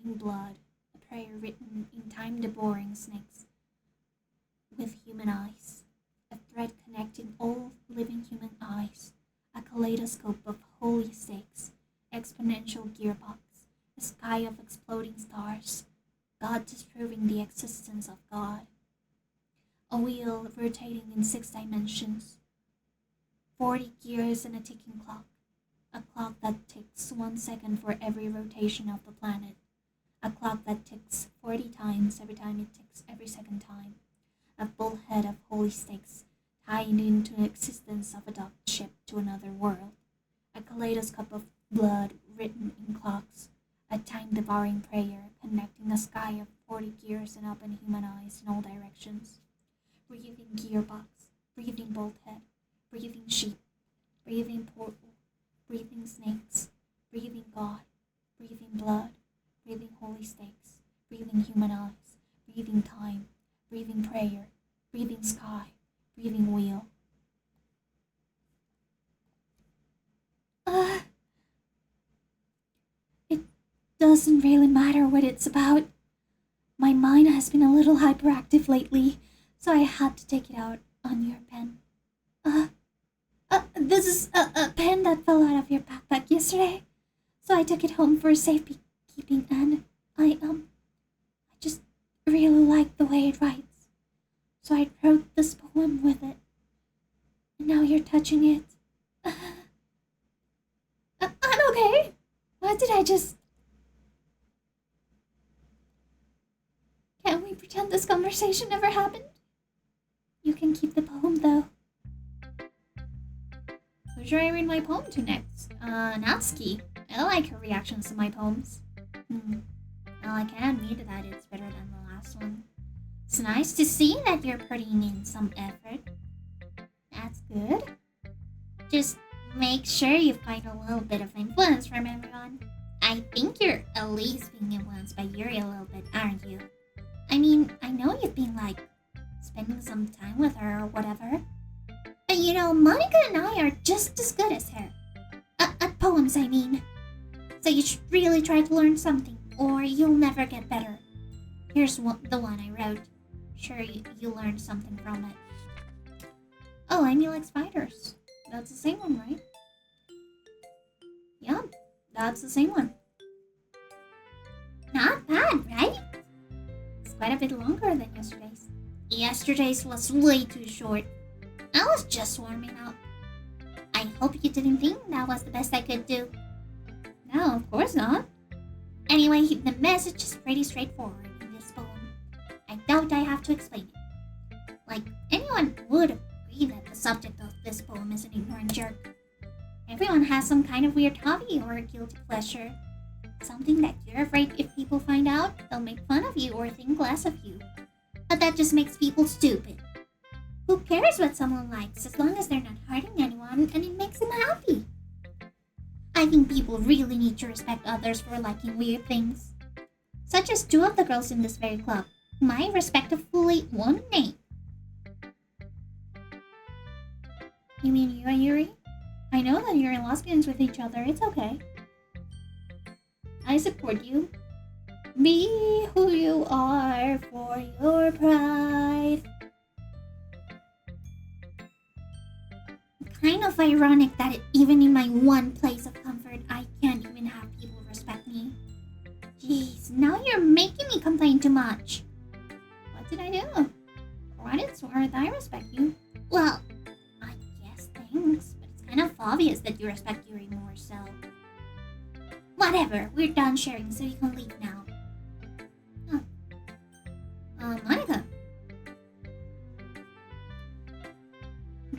in blood, a prayer written in time-devouring snakes, with human eyes, a thread connecting all living human eyes, a kaleidoscope of holy stakes, exponential gearbox, a sky of exploding stars, God disproving the existence of God, a wheel rotating in 6 dimensions, 40 gears and a ticking clock, a clock that ticks 1 second for every rotation of the planet, a clock that ticks 40 times every time it ticks every second time, a bullhead of holy stakes tied into the existence of a docked ship to another world, a kaleidoscope of blood written in clocks, a time-devouring prayer connecting a sky of 40 gears and open human eyes in all directions, breathing gearbox, breathing bolthead, breathing sheep, breathing portal, breathing snakes, breathing God, breathing blood, breathing holy stakes, breathing human eyes, breathing time, breathing prayer, breathing sky, breathing wheel. It doesn't really matter what it's about. My mind has been a little hyperactive lately, so I had to take it out on your pen. This is a pen that fell out of your backpack yesterday, so I took it home for safekeeping, and I just really like the way it writes, so I wrote this poem with it, and now you're touching it. I'm okay. What did I just... Can't we pretend this conversation never happened? You can keep the poem, though. Who should I read my poem to next? Natsuki. I like her reactions to my poems. Well, I can admit that it's better than the last one. It's nice to see that you're putting in some effort. That's good. Just make sure you find a little bit of influence from everyone. I think you're at least being influenced by Yuri a little bit, aren't you? I mean, I know you've been, like, spending some time with her or whatever. But you know, Monica and I are just as good as her. At poems, I mean. So you should really try to learn something, or you'll never get better. Here's the one I wrote. Sure, you learned something from it. Oh, and you like spiders. That's the same one, right? Yeah, that's the same one. Not bad, right? It's quite a bit longer than yesterday's. Yesterday's was way too short. I was just warming up. I hope you didn't think that was the best I could do. No, of course not. Anyway, the message is pretty straightforward in this poem. I doubt I have to explain it. Like, anyone would agree that the subject of this poem is an ignorant jerk. Everyone has some kind of weird hobby or a guilty pleasure. Something that you're afraid if people find out, they'll make fun of you or think less of you. But that just makes people stupid. Who cares what someone likes as long as they're not hurting anyone and it makes them happy? I think people really need to respect others for liking weird things. Such as two of the girls in this very club, whom I respectfully won't name. You mean you and Yuri? I know that you're lesbians with each other, it's okay. I support you. Be who you are for your pride. Kind of ironic that even in my one place of comfort, I can't even have people respect me. Jeez, now you're making me complain too much. What did I do? For what it's worth, I respect you. Well, I guess thanks, but it's kind of obvious that you respect Yuri more, so... Whatever, we're done sharing, so you can leave now. Oh. Monica.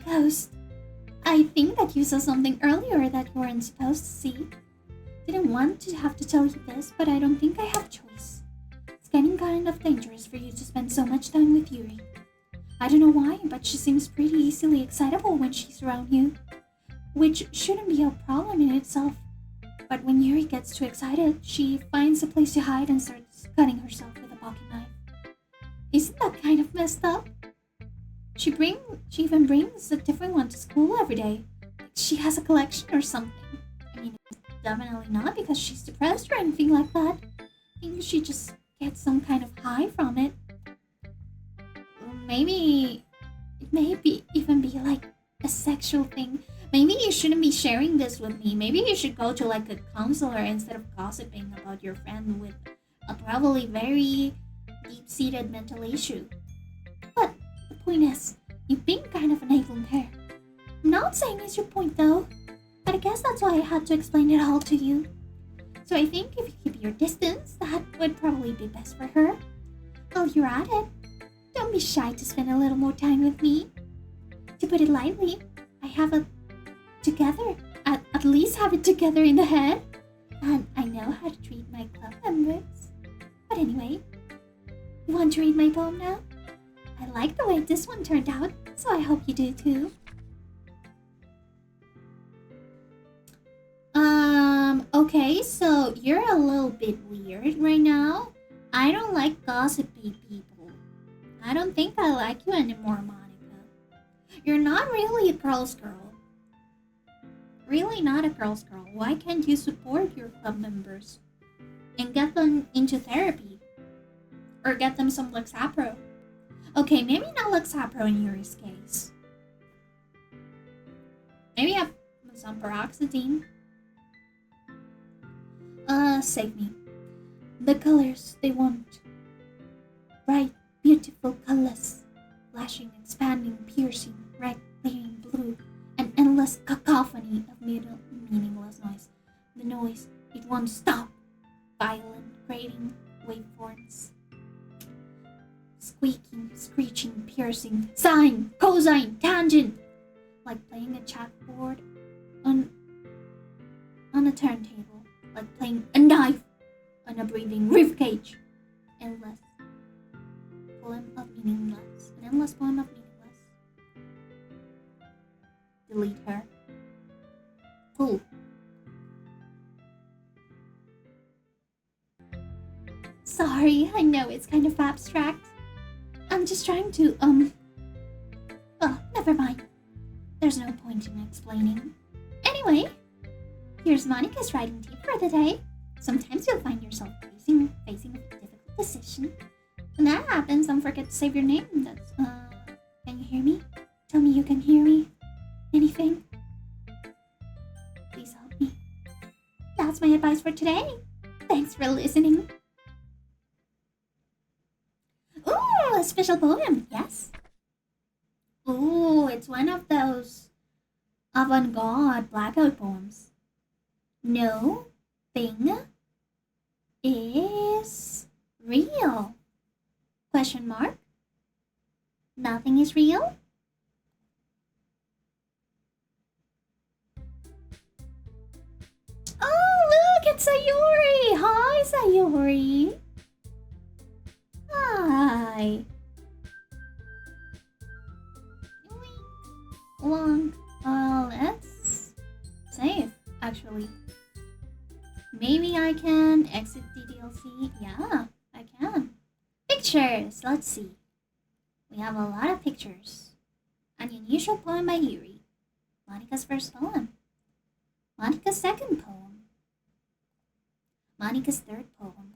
Ghost. I think that you saw something earlier that you weren't supposed to see. Didn't want to have to tell you this, but I don't think I have a choice. It's getting kind of dangerous for you to spend so much time with Yuri. I don't know why, but she seems pretty easily excitable when she's around you. Which shouldn't be a problem in itself. But when Yuri gets too excited, she finds a place to hide and starts cutting herself with a pocket knife. Isn't that kind of messed up? She even brings a different one to school every day. Like she has a collection or something. I mean, it's definitely not because she's depressed or anything like that. I think she just gets some kind of high from it. Or maybe it may even be like a sexual thing. Maybe you shouldn't be sharing this with me. Maybe you should go to like a counselor instead of gossiping about your friend with a probably very deep-seated mental issue. But the point is, you've been kind of enabling her. I'm not saying it's your point though, but I guess that's why I had to explain it all to you. So I think if you keep your distance, that would probably be best for her. While you're at it, don't be shy to spend a little more time with me. To put it lightly, I have it together, at least have it together in the head, and I know how to treat my club members. But anyway, you want to read my poem now? I like the way this one turned out, so I hope you do too. Okay, so you're a little bit weird right now. I don't like gossipy people. I don't think I like you anymore, Monica. You're not really a girl's girl. Really not a girl's girl. Why can't you support your club members and get them into therapy? Or get them some Lexapro? Okay, maybe not Lexapro in Yuri's case. Maybe have some paroxetine. Save me. The colors they want. Bright, beautiful colors. Flashing, expanding, piercing, red, clearing, blue. An endless cacophony of meaningless noise. The noise, it won't stop. Violent, grating, waveforms. Squeaking, screeching, piercing, sine, cosine, tangent. Like playing a chalkboard on a turntable. Like playing a knife on a breathing ribcage. Endless. Poem of meaningless. An endless poem of meaningless. Delete her. Who? Sorry, I know it's kind of abstract. I'm just trying to, well, never mind. There's no point in explaining. Anyway, here's Monica's writing tip for the day. Sometimes you'll find yourself facing a difficult decision. When that happens, don't forget to save your name. That's, can you hear me? Tell me you can hear me. Anything? Please help me. That's my advice for today. Thanks for listening. special poem, yes? Ooh, it's one of those avant-garde blackout poems. No thing is real. Question mark? Nothing is real? Oh, look, it's Sayori! Hi, Sayori! Hi! Long. Let's save, actually. Maybe I can exit DDLC. Yeah, I can. Pictures! Let's see. We have a lot of pictures. An unusual poem by Yuri. Monica's first poem. Monica's second poem. Monica's third poem.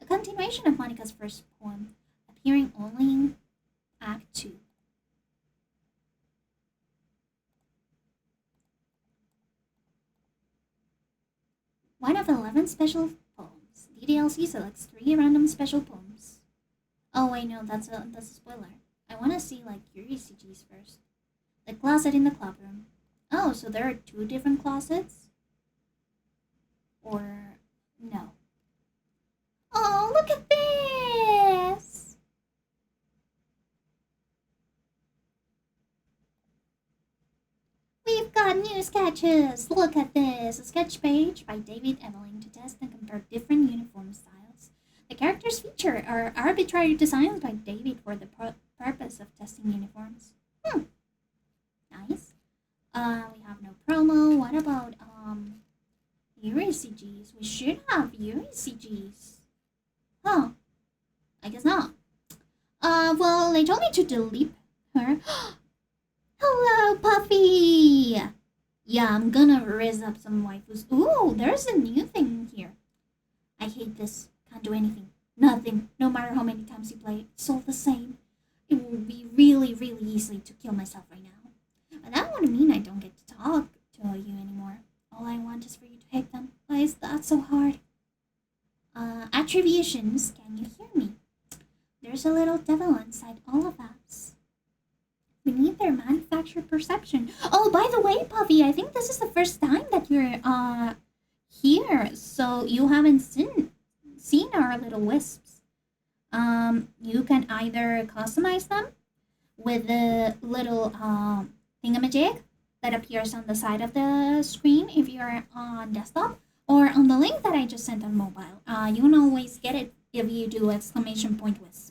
A continuation of Monica's first poem, appearing only in Act 2. One of 11 special poems. DDLC selects 3 random special poems. Oh wait, no, that's a spoiler. I want to see like Yuri's CGs first. The closet in the clubroom. Oh, so there are 2 different closets? Or no? Oh, look at this! We've got new sketches! Look at this! A sketch page by David Eveling to test and compare different uniform styles. The characters featured are arbitrary designs by David for the purpose of testing uniforms. Nice. We have no promo. What about Yuri CGs? We should have Yuri CGs. Huh. I guess not. Well, they told me to delete her. Hello, Puffy! Yeah, I'm gonna raise up some waifus. Ooh, there's a new thing here. I hate this. Can't do anything. Nothing. No matter how many times you play, it's all the same. It will be really, really easy to kill myself right now. But that wouldn't mean I don't get to talk to you anymore. All I want is for you to hate them. Why is that so hard? Attributions, can you hear me? There's a little devil inside all of us. We need their manufactured perception. Oh, by the way, Puffy, I think this is the first time that you're here, so you haven't seen our little wisps. You can either customize them with the little thingamajig that appears on the side of the screen if you're on desktop, or on the link that I just sent on mobile. You can always get it if you do exclamation point wisp.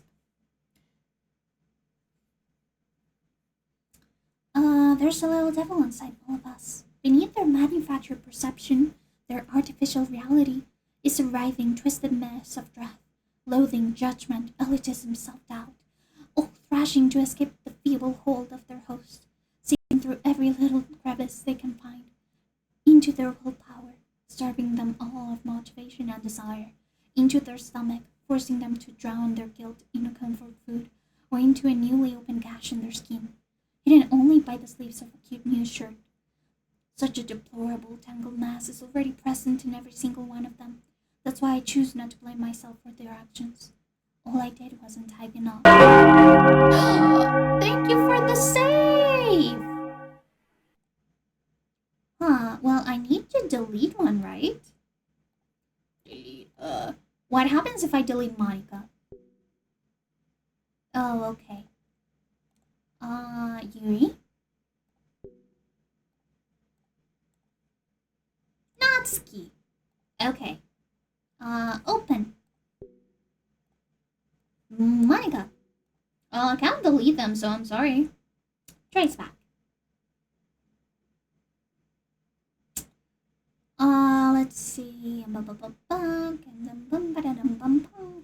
There's a little devil inside all of us. Beneath their manufactured perception, their artificial reality is a writhing, twisted mess of dread, loathing, judgment, elitism, self-doubt, all thrashing to escape the feeble hold of their host, seeking through every little crevice they can find, into their willpower, starving them all of motivation and desire, into their stomach, forcing them to drown their guilt in a comfort food, or into a newly opened gash in their skin, hidden only by the sleeves of a cute new shirt. Such a deplorable, tangled mass is already present in every single one of them. That's why I choose not to blame myself for their actions. All I did wasn't type enough. Thank you for the save! Huh, well, I need to delete one, right? Delete, what happens if I delete Monica? Oh, okay. Yuri? Natsuki. Okay. Open. Monica. I can't delete them, so I'm sorry. Trace back. Let's see.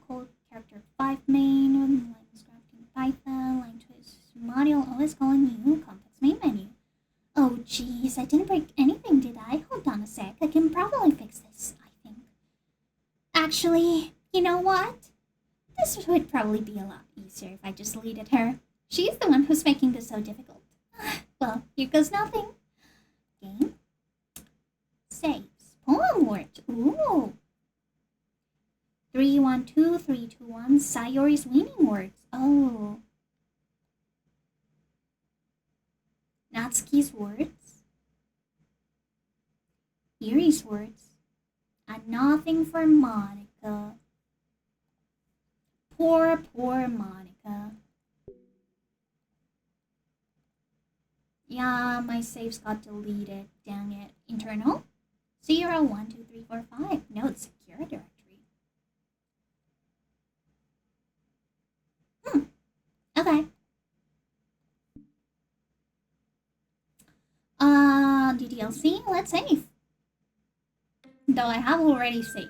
Code character 5 main. Line scripting Python. Line twist module. Always calling new. Context main menu. Oh, jeez. I didn't break anything, did I? Hold on a sec. I can probably fix this, I think. Actually, you know what? This would probably be a lot easier if I just deleted her. She's the one who's making this so difficult. Well, here goes nothing. Game. Saves. Poem word. Ooh. 312, 321. Sayori's winning words. Oh. Natsuki's words? Yuri's words? And nothing for Monica. Poor Monica. Yeah, my saves got deleted. Dang it. Internal? 0, 1, 2, 3, 4, 5. No, it's secure directory. Okay. DDLC, let's save. Though I have already saved.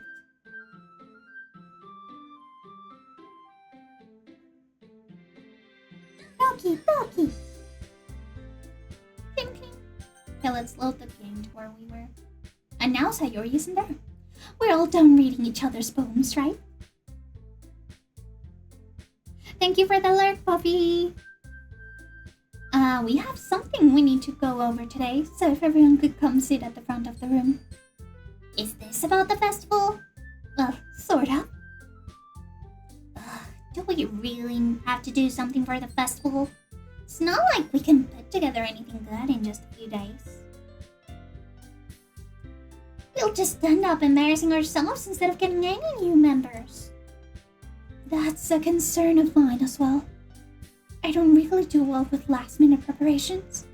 Doki, Doki. Ping, ping. Okay, let's load the game to where we were. And now Sayori isn't there. We're all done reading each other's poems, right? Thank you for the alert, Puppy. We have something we need to go over today, so if everyone could come sit at the front of the room. Is this about the festival? Well, sort of. Do we really have to do something for the festival? It's not like we can put together anything good in just a few days. We'll just end up embarrassing ourselves instead of getting any new members. That's a concern of mine as well. I don't really do well with last-minute preparations.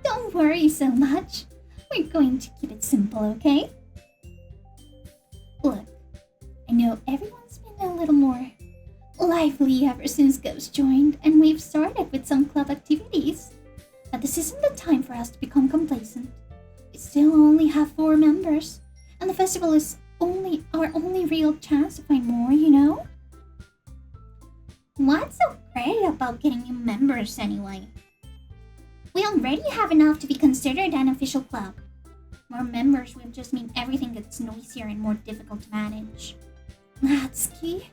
Don't worry so much. We're going to keep it simple, okay? Look, I know everyone's been a little more lively ever since Ghost joined, and we've started with some club activities. But this isn't the time for us to become complacent. We still only have 4 members, and the festival is our only real chance to find more, you know? What's so great about getting new members anyway? We already have enough to be considered an official club. More members will just mean everything gets noisier and more difficult to manage. Natsuki,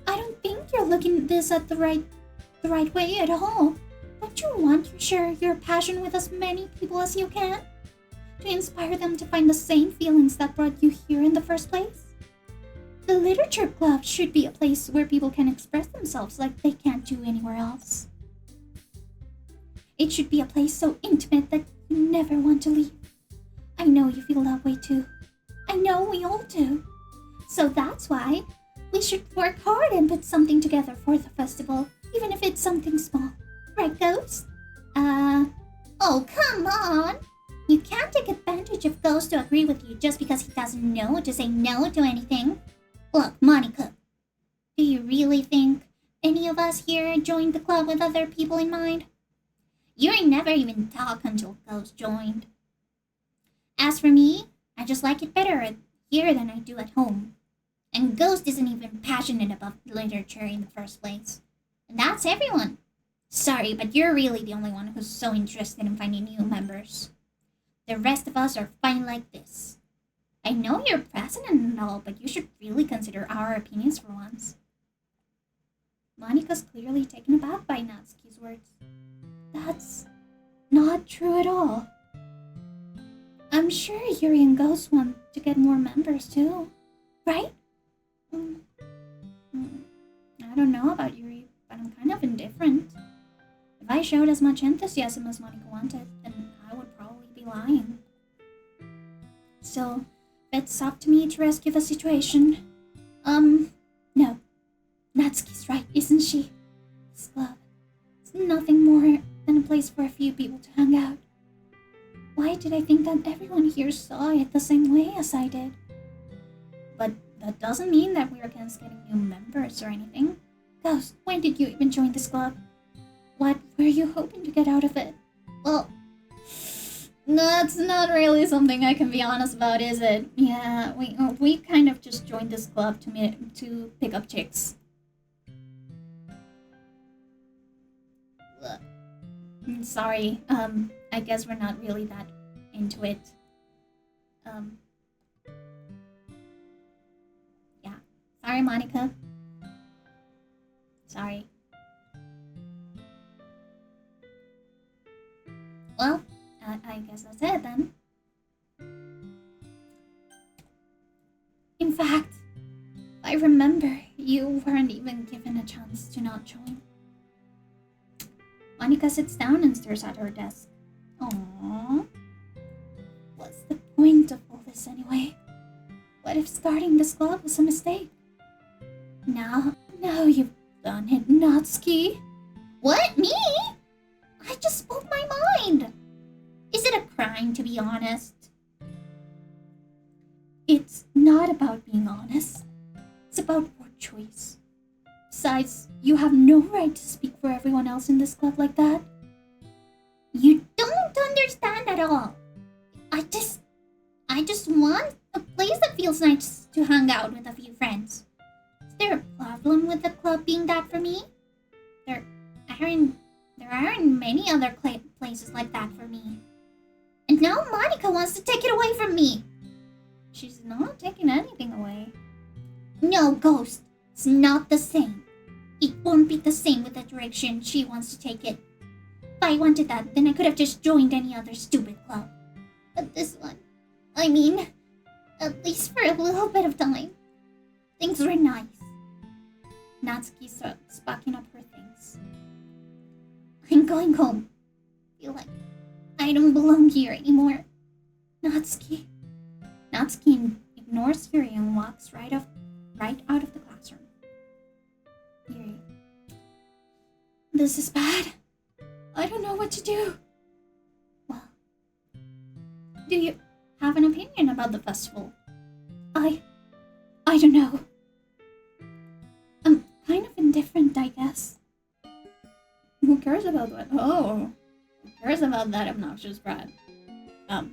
I don't think you're looking at this at the right way at all. Don't you want to share your passion with as many people as you can? To inspire them to find the same feelings that brought you here in the first place? The literature club should be a place where people can express themselves like they can't do anywhere else. It should be a place so intimate that you never want to leave. I know you feel that way too. I know we all do. So that's why we should work hard and put something together for the festival, even if it's something small. Right, Ghost? Oh, come on! You can't take advantage of Ghost to agree with you just because he doesn't know to say no to anything. Look, Monica, do you really think any of us here joined the club with other people in mind? Yuri never even talked until Ghost joined. As for me, I just like it better here than I do at home. And Ghost isn't even passionate about literature in the first place. And that's everyone. Sorry, but you're really the only one who's so interested in finding new members. The rest of us are fine like this. I know you're president and all, but you should really consider our opinions for once. Monika's clearly taken aback by Natsuki's words. That's not true at all. I'm sure Yuri and Ghost want to get more members too, right? I don't know about Yuri, but I'm kind of indifferent. If I showed as much enthusiasm as Monika wanted, then I would probably be lying. Still, it's up to me to rescue the situation. No. Natsuki's right, isn't she? This club is nothing more than a place for a few people to hang out. Why did I think that everyone here saw it the same way as I did? But that doesn't mean that we're against getting new members or anything. Ghost, when did you even join this club? What were you hoping to get out of it? Well, that's not really something I can be honest about, is it? Yeah, we kind of just joined this club to pick up chicks. Sorry, I guess we're not really that into it. Yeah. Sorry, Monica. Sorry. Well, I guess that's it then. In fact, I remember you weren't even given a chance to not join. Monica sits down and stares at her desk. Aww. What's the point of all this anyway? What if starting this club was a mistake? Now you've done it, Natsuki. What? Me? I just spoke my mind. Is it a crime to be honest? It's not about being honest. It's about your choice. Besides, you have no right to speak for everyone else in this club like that. You don't understand at all. I just want a place that feels nice to hang out with a few friends. Is there a problem with the club being that for me? There aren't many other places like that for me. And now Monica wants to take it away from me. She's not taking anything away. No, Ghost. It's not the same. It won't be the same with the direction she wants to take it. If I wanted that, then I could have just joined any other stupid club. But this one, I mean, at least for a little bit of time, things were nice. Natsuki starts packing up her things. I'm going home. I feel like I don't belong here anymore. Natsuki. Natsuki ignores Yuri and walks right out of the classroom. Yuri. This is bad. I don't know what to do. Well, do you have an opinion about the festival? I don't know. I'm kind of indifferent, I guess. Who cares about what? Oh, who cares about that obnoxious brat? I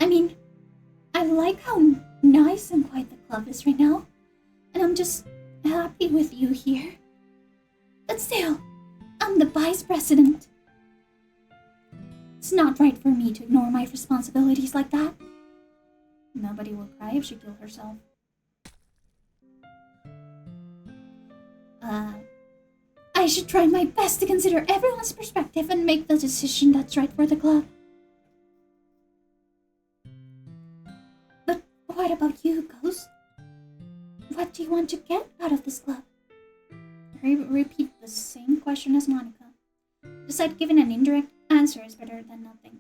mean, I like how nice and quiet the club is right now, and I'm just happy with you here. But still, I'm the vice president. It's not right for me to ignore my responsibilities like that. Nobody will cry if she killed herself. I should try my best to consider everyone's perspective and make the decision that's right for the club. But what about you, Ghost? What do you want to get out of this club? Repeat the same question as Monica. Decide giving an indirect answer is better than nothing.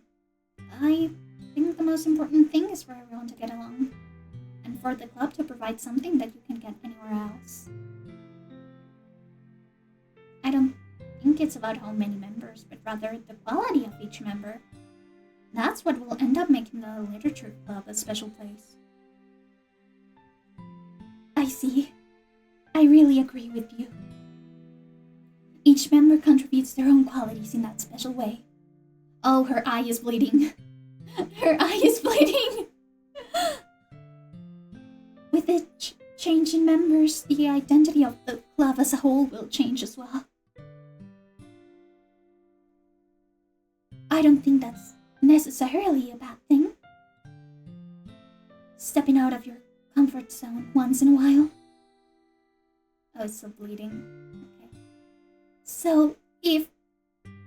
I think the most important thing is for everyone to get along, and for the club to provide something that you can get anywhere else. I don't think it's about how many members, but rather the quality of each member. That's what will end up making the literature club a special place. I see. I really agree with you. Each member contributes their own qualities in that special way. Oh, her eye is bleeding. Her eye is bleeding! With the change in members, the identity of the club as a whole will change as well. I don't think that's necessarily a bad thing. Stepping out of your comfort zone once in a while. Oh, it's still bleeding. Okay. So, if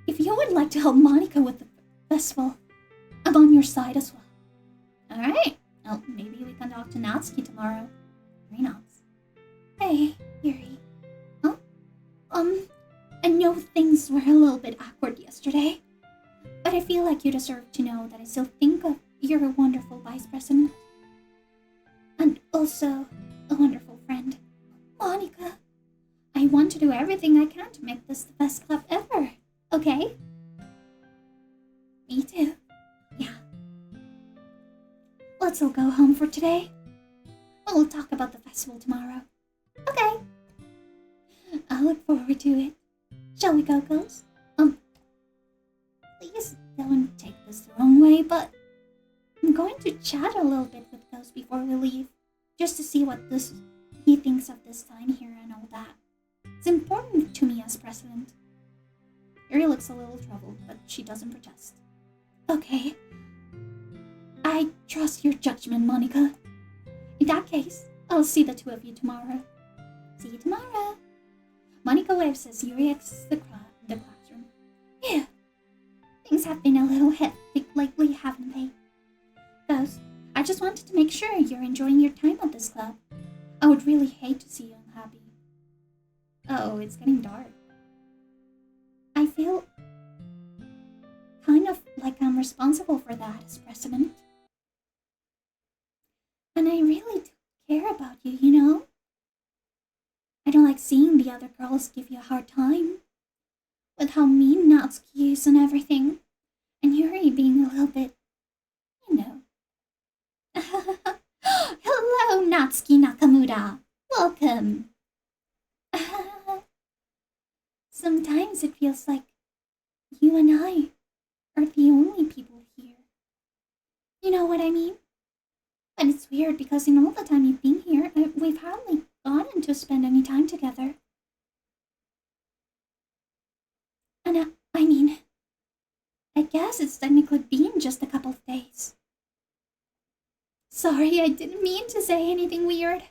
you would like to help Monica with the festival, I'm on your side as well. Alright. Well, maybe we can talk to Natsuki tomorrow. Yuri nods. Hey, Yuri. Huh? I know things were a little bit awkward yesterday, but I feel like you deserve to know that I still think of you're a wonderful vice president. And also a wonderful friend. Monica, I want to do everything I can to make this the best club ever, okay? Me too. Yeah. Let's all go home for today. We'll talk about the festival tomorrow. Okay. I look forward to it. Shall we go, Ghost? Please don't take this the wrong way, but I'm going to chat a little bit with Ghost before we leave, just to see what he thinks of this time here and all that. It's important to me as president. Yuri looks a little troubled, but she doesn't protest. Okay. I trust your judgment, Monica. In that case, I'll see the two of you tomorrow. See you tomorrow. Monica waves as Yuri exits the classroom. Yeah. Things have been a little hectic lately, haven't they? Ghost, I just wanted to make sure you're enjoying your time at this club. I would really hate to see you unhappy. Oh, it's getting dark. I feel kind of like I'm responsible for that as president. And I really do care about you, you know? I don't like seeing the other girls give you a hard time with how mean Natsuki is and everything. And Yuri being a little bit, you know. Hello, Natsuki Nakamura. Welcome. Sometimes it feels like you and I are the only people here. You know what I mean? But it's weird because in all the time you've been here, we've hardly gotten to spend any time together. And I mean, I guess it's technically been just a couple of days. Sorry, I didn't mean to say anything weird.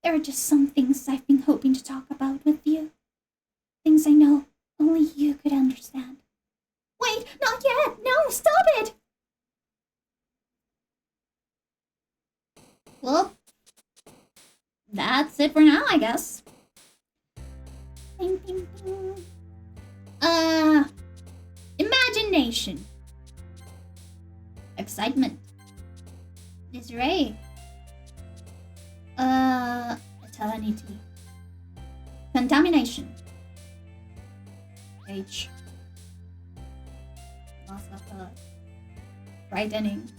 There are just some things I've been hoping to talk about with you. Things I know only you could understand. Wait, not yet! No, stop it! Well, that's it for now, I guess. Ding, ding, ding. Imagination. Excitement. Disarray. Salinity. Contamination. H. Loss of blood. Frightening.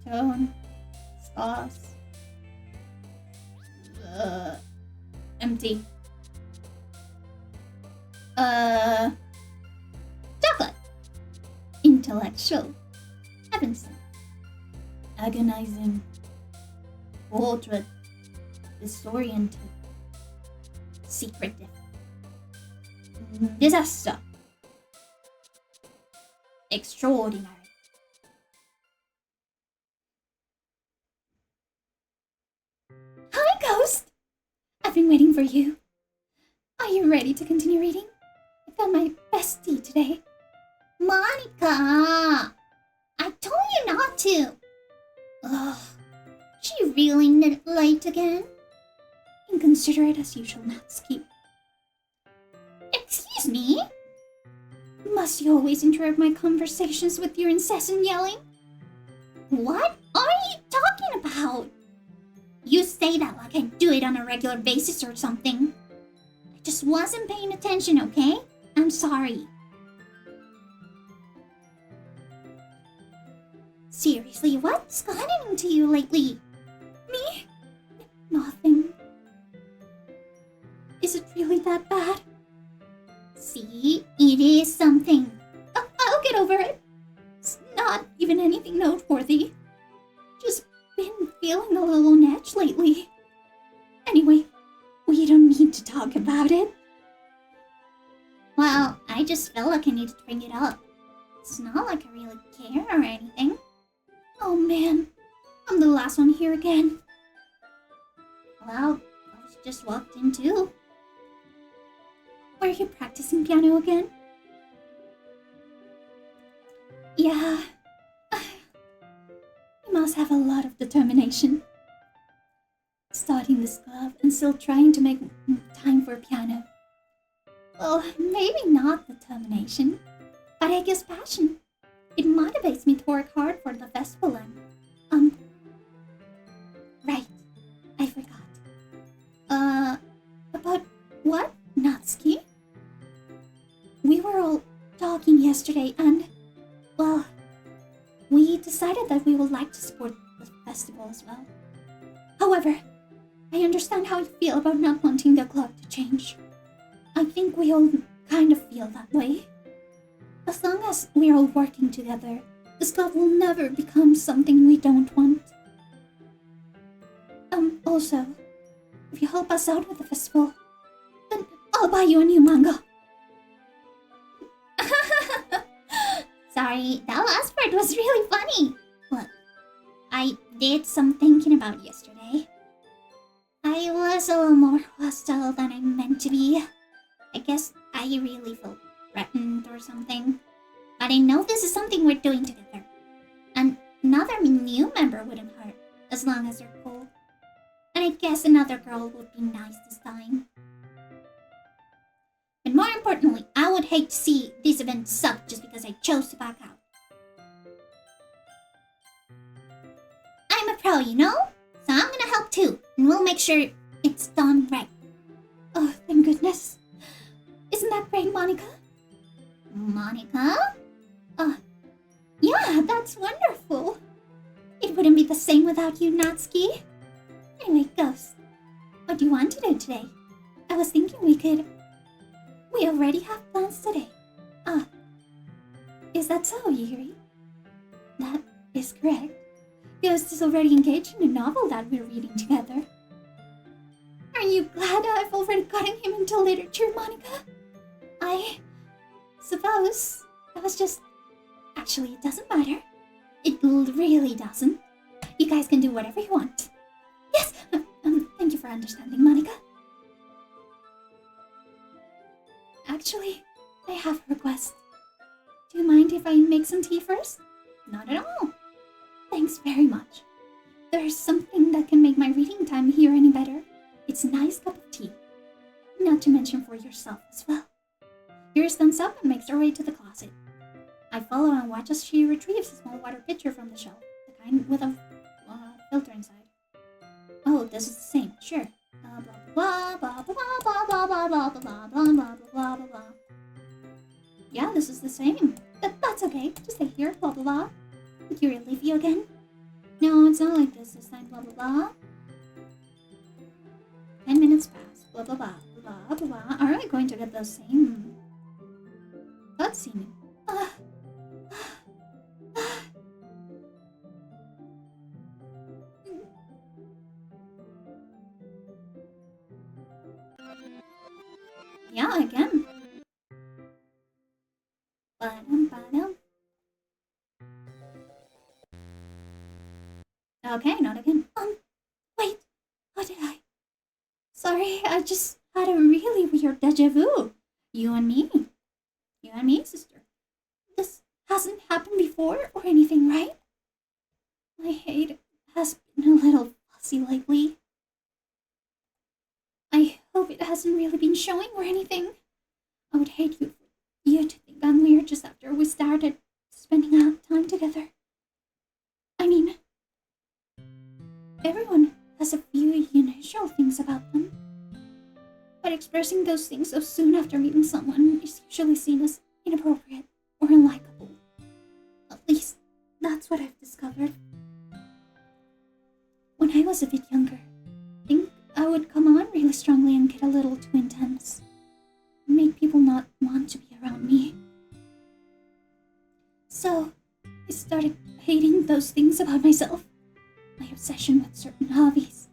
Tone. Sauce. Empty. Chocolate. Intellectual. Evanston. Agonizing. Portrait. Disoriented. Secretive. Disaster. Extraordinary. Hi, Ghost! I've been waiting for you. Are you ready to continue reading? I found my best tea today. Monica! I told you not to. Ugh. She really late again? Inconsiderate as usual, Natsuki. Excuse me? Must you always interrupt my conversations with your incessant yelling? What are you talking about? You say that like I do it on a regular basis or something. I just wasn't paying attention, okay? I'm sorry. Seriously, what's happening to you lately? Me? Nothing. Is it really that bad? See, it is something. I'll get over it. It's not even anything noteworthy. Just been feeling a little on edge lately. Anyway, we don't need to talk about it. Well, I just felt like I needed to bring it up. It's not like I really care or anything. Oh man, I'm the last one here again. Well, I was just walked in too. Were you practicing piano again? Yeah. You must have a lot of determination. Starting this club and still trying to make time for piano. Well, maybe not determination, but I guess passion. It motivates me to work hard for the festival and, right, I forgot. About what, Natsuki? We were all talking yesterday and, well, we decided that we would like to support the festival as well. However, I understand how you feel about not wanting the club to change. I think we all kind of feel that way. As long as we're all working together, this club will never become something we don't want. Also, if you help us out with the festival, then I'll buy you a new manga. Sorry, that last part was really funny. Look, I did some thinking about yesterday. I was a little more hostile than I meant to be. I guess I really felt threatened or something. But I know this is something we're doing together. And another new member wouldn't hurt, as long as they're cool. And I guess another girl would be nice this time. But more importantly, I would hate to see this event suck just because I chose to back out. I'm a pro, you know? So I'm gonna help too, and we'll make sure it's done right. Oh, thank goodness. Isn't that great, Monica? Monica? Yeah, that's wonderful. It wouldn't be the same without you, Natsuki. Anyway, Ghost, what do you want to do today? I was thinking we already have plans today. Is that so, Yuri? That is correct. Ghost is already engaged in a novel that we're reading together. Are you glad I've already gotten him into literature, Monica? I suppose I was just... Actually, it doesn't matter. It really doesn't. You guys can do whatever you want. Yes! Thank you for understanding, Monica. Actually, I have a request. Do you mind if I make some tea first? Not at all. Thanks very much. There's something that can make my reading time here any better. It's a nice cup of tea. Not to mention for yourself as well. Yuri stands up and makes her way to the closet. I follow and watch as she retrieves a small water pitcher from the shelf, the kind with a filter inside. Oh, this is the same, sure. Blah blah blah blah blah blah blah blah blah blah blah blah blah blah blah. Yeah, this is the same. That's okay. Just stay here. Blah blah blah. Would Yuri leave you again? No, it's not like this time. Blah blah blah. 10 minutes pass. Blah blah blah blah blah blah. Are we going to get the same cutscene? Yeah, again. Ba-dum. Okay, not again. Wait. How did I? Sorry, I just had a really weird deja vu. You and me, sister. This hasn't happened before or anything, right? My head has been a little fussy lately. I hope it hasn't really been showing or anything. I would hate you to think I'm weird just after we started spending time together. I mean, everyone has a few initial things about them. But expressing those things so soon after meeting someone is usually seen as inappropriate or unlikable. At least, that's what I've discovered. When I was a bit younger, I think I would come on really strongly and get a little too intense. And make people not want to be around me. So, I started hating those things about myself. My obsession with certain hobbies.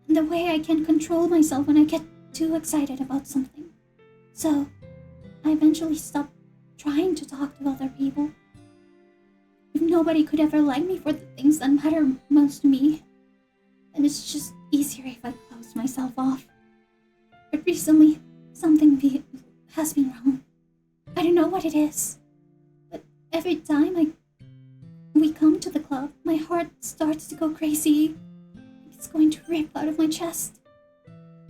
And the way I can't control myself when I get too excited about something. So, I eventually stopped trying to talk to other people. If nobody could ever like me for the things that matter most to me, then it's just easier if I close myself off. But recently, something has been wrong. I don't know what it is, but every time we come to the club, my heart starts to go crazy. It's going to rip out of my chest.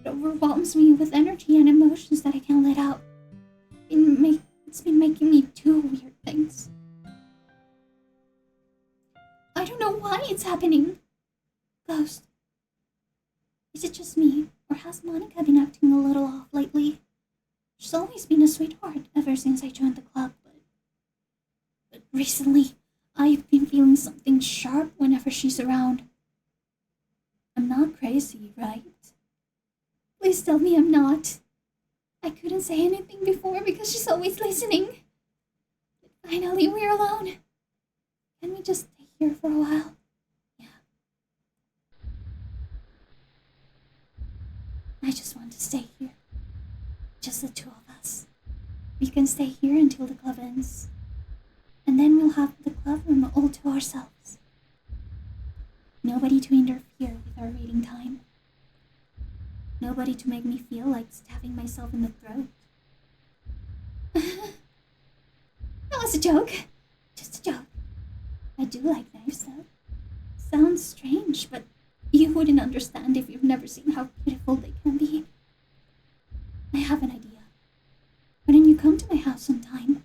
It overwhelms me with energy and emotions that I can't let out. It's been making me do weird things. I don't know why it's happening. Ghost, is it just me, or has Monica been acting a little off lately? She's always been a sweetheart ever since I joined the club, but recently, I've been feeling something sharp whenever she's around. I'm not crazy, right? Please tell me I'm not. I couldn't say anything before because she's always listening. But finally, we're alone. Can we just stay here for a while? Yeah. I just want to stay here. Just the two of us. We can stay here until the club ends. And then we'll have the club room all to ourselves. Nobody to interfere with our reading time. Nobody to make me feel like stabbing myself in the throat. That was a joke. Just a joke. I do like knives though. Sounds strange, but You wouldn't understand if you've never seen how beautiful they can be. I have an idea. Why don't you come to my house sometime?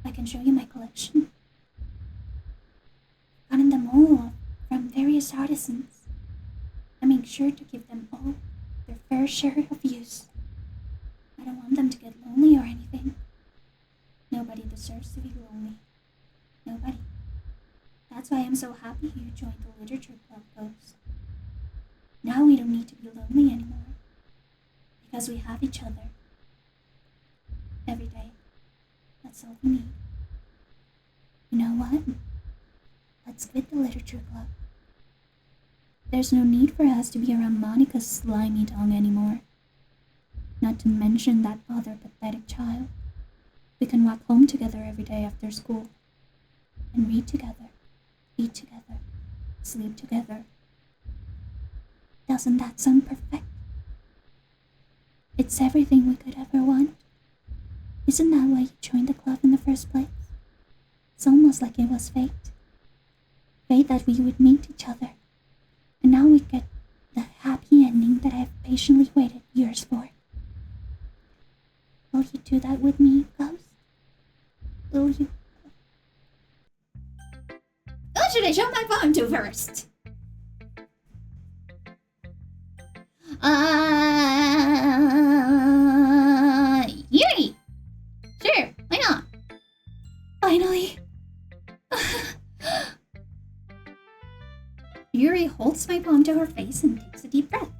I can show you my collection. I've gotten them all from various artisans. I make sure to give them all their fair share of use. I don't want them to get lonely or anything. Nobody deserves to be lonely. Nobody. That's why I'm so happy you joined the literature club, Ghost. Now we don't need to be lonely anymore. Because we have each other. Every day. That's all we need. You know what? Let's quit the literature club. There's no need for us to be around Monica's slimy tongue anymore. Not to mention that other pathetic child. We can walk home together every day after school. And read together, eat together, sleep together. Doesn't that sound perfect? It's everything we could ever want. Isn't that why you joined the club in the first place? It's almost like it was fate. Fate that we would meet each other. And now we get the happy ending that I've patiently waited years for. Will you do that with me, Ghost? Will you? Who should I show my phone to first? Yuri! Sure, why not? Finally! Yuri holds my palm to her face and takes a deep breath.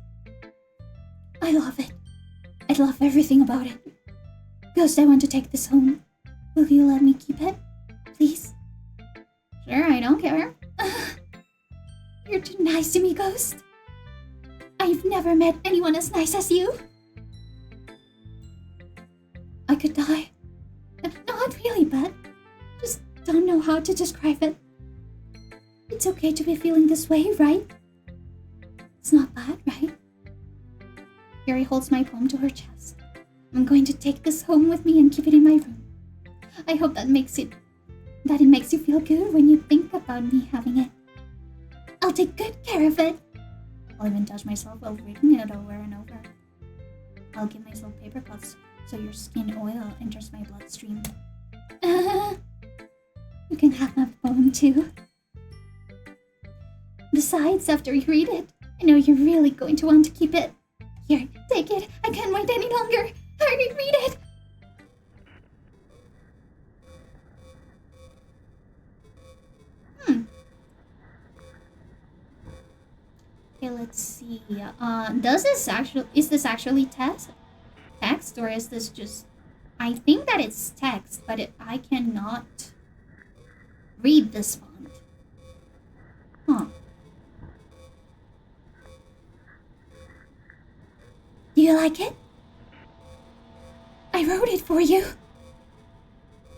I love it. I love everything about it. Ghost, I want to take this home. Will you let me keep it? Please? Sure, I don't care. You're too nice to me, Ghost. I've never met anyone as nice as you. I could die. Not really, but just don't know how to describe it. It's okay to be feeling this way, right? It's not bad, right? Yuri holds my palm to her chest. I'm going to take this home with me and keep it in my room. I hope that it makes you feel good when you think about me having it. I'll take good care of it. I'll even touch myself while reading it over and over. I'll give myself paper cuts so your skin oil enters my bloodstream. You can have my poem too. Besides, after you read it, I know you're really going to want to keep it. Here, take it. I can't wait any longer. Hurry, read it. Okay, let's see. Is this actually text or is this just? I think that it's text, but I cannot read this font. Huh. Do you like it? I wrote it for you.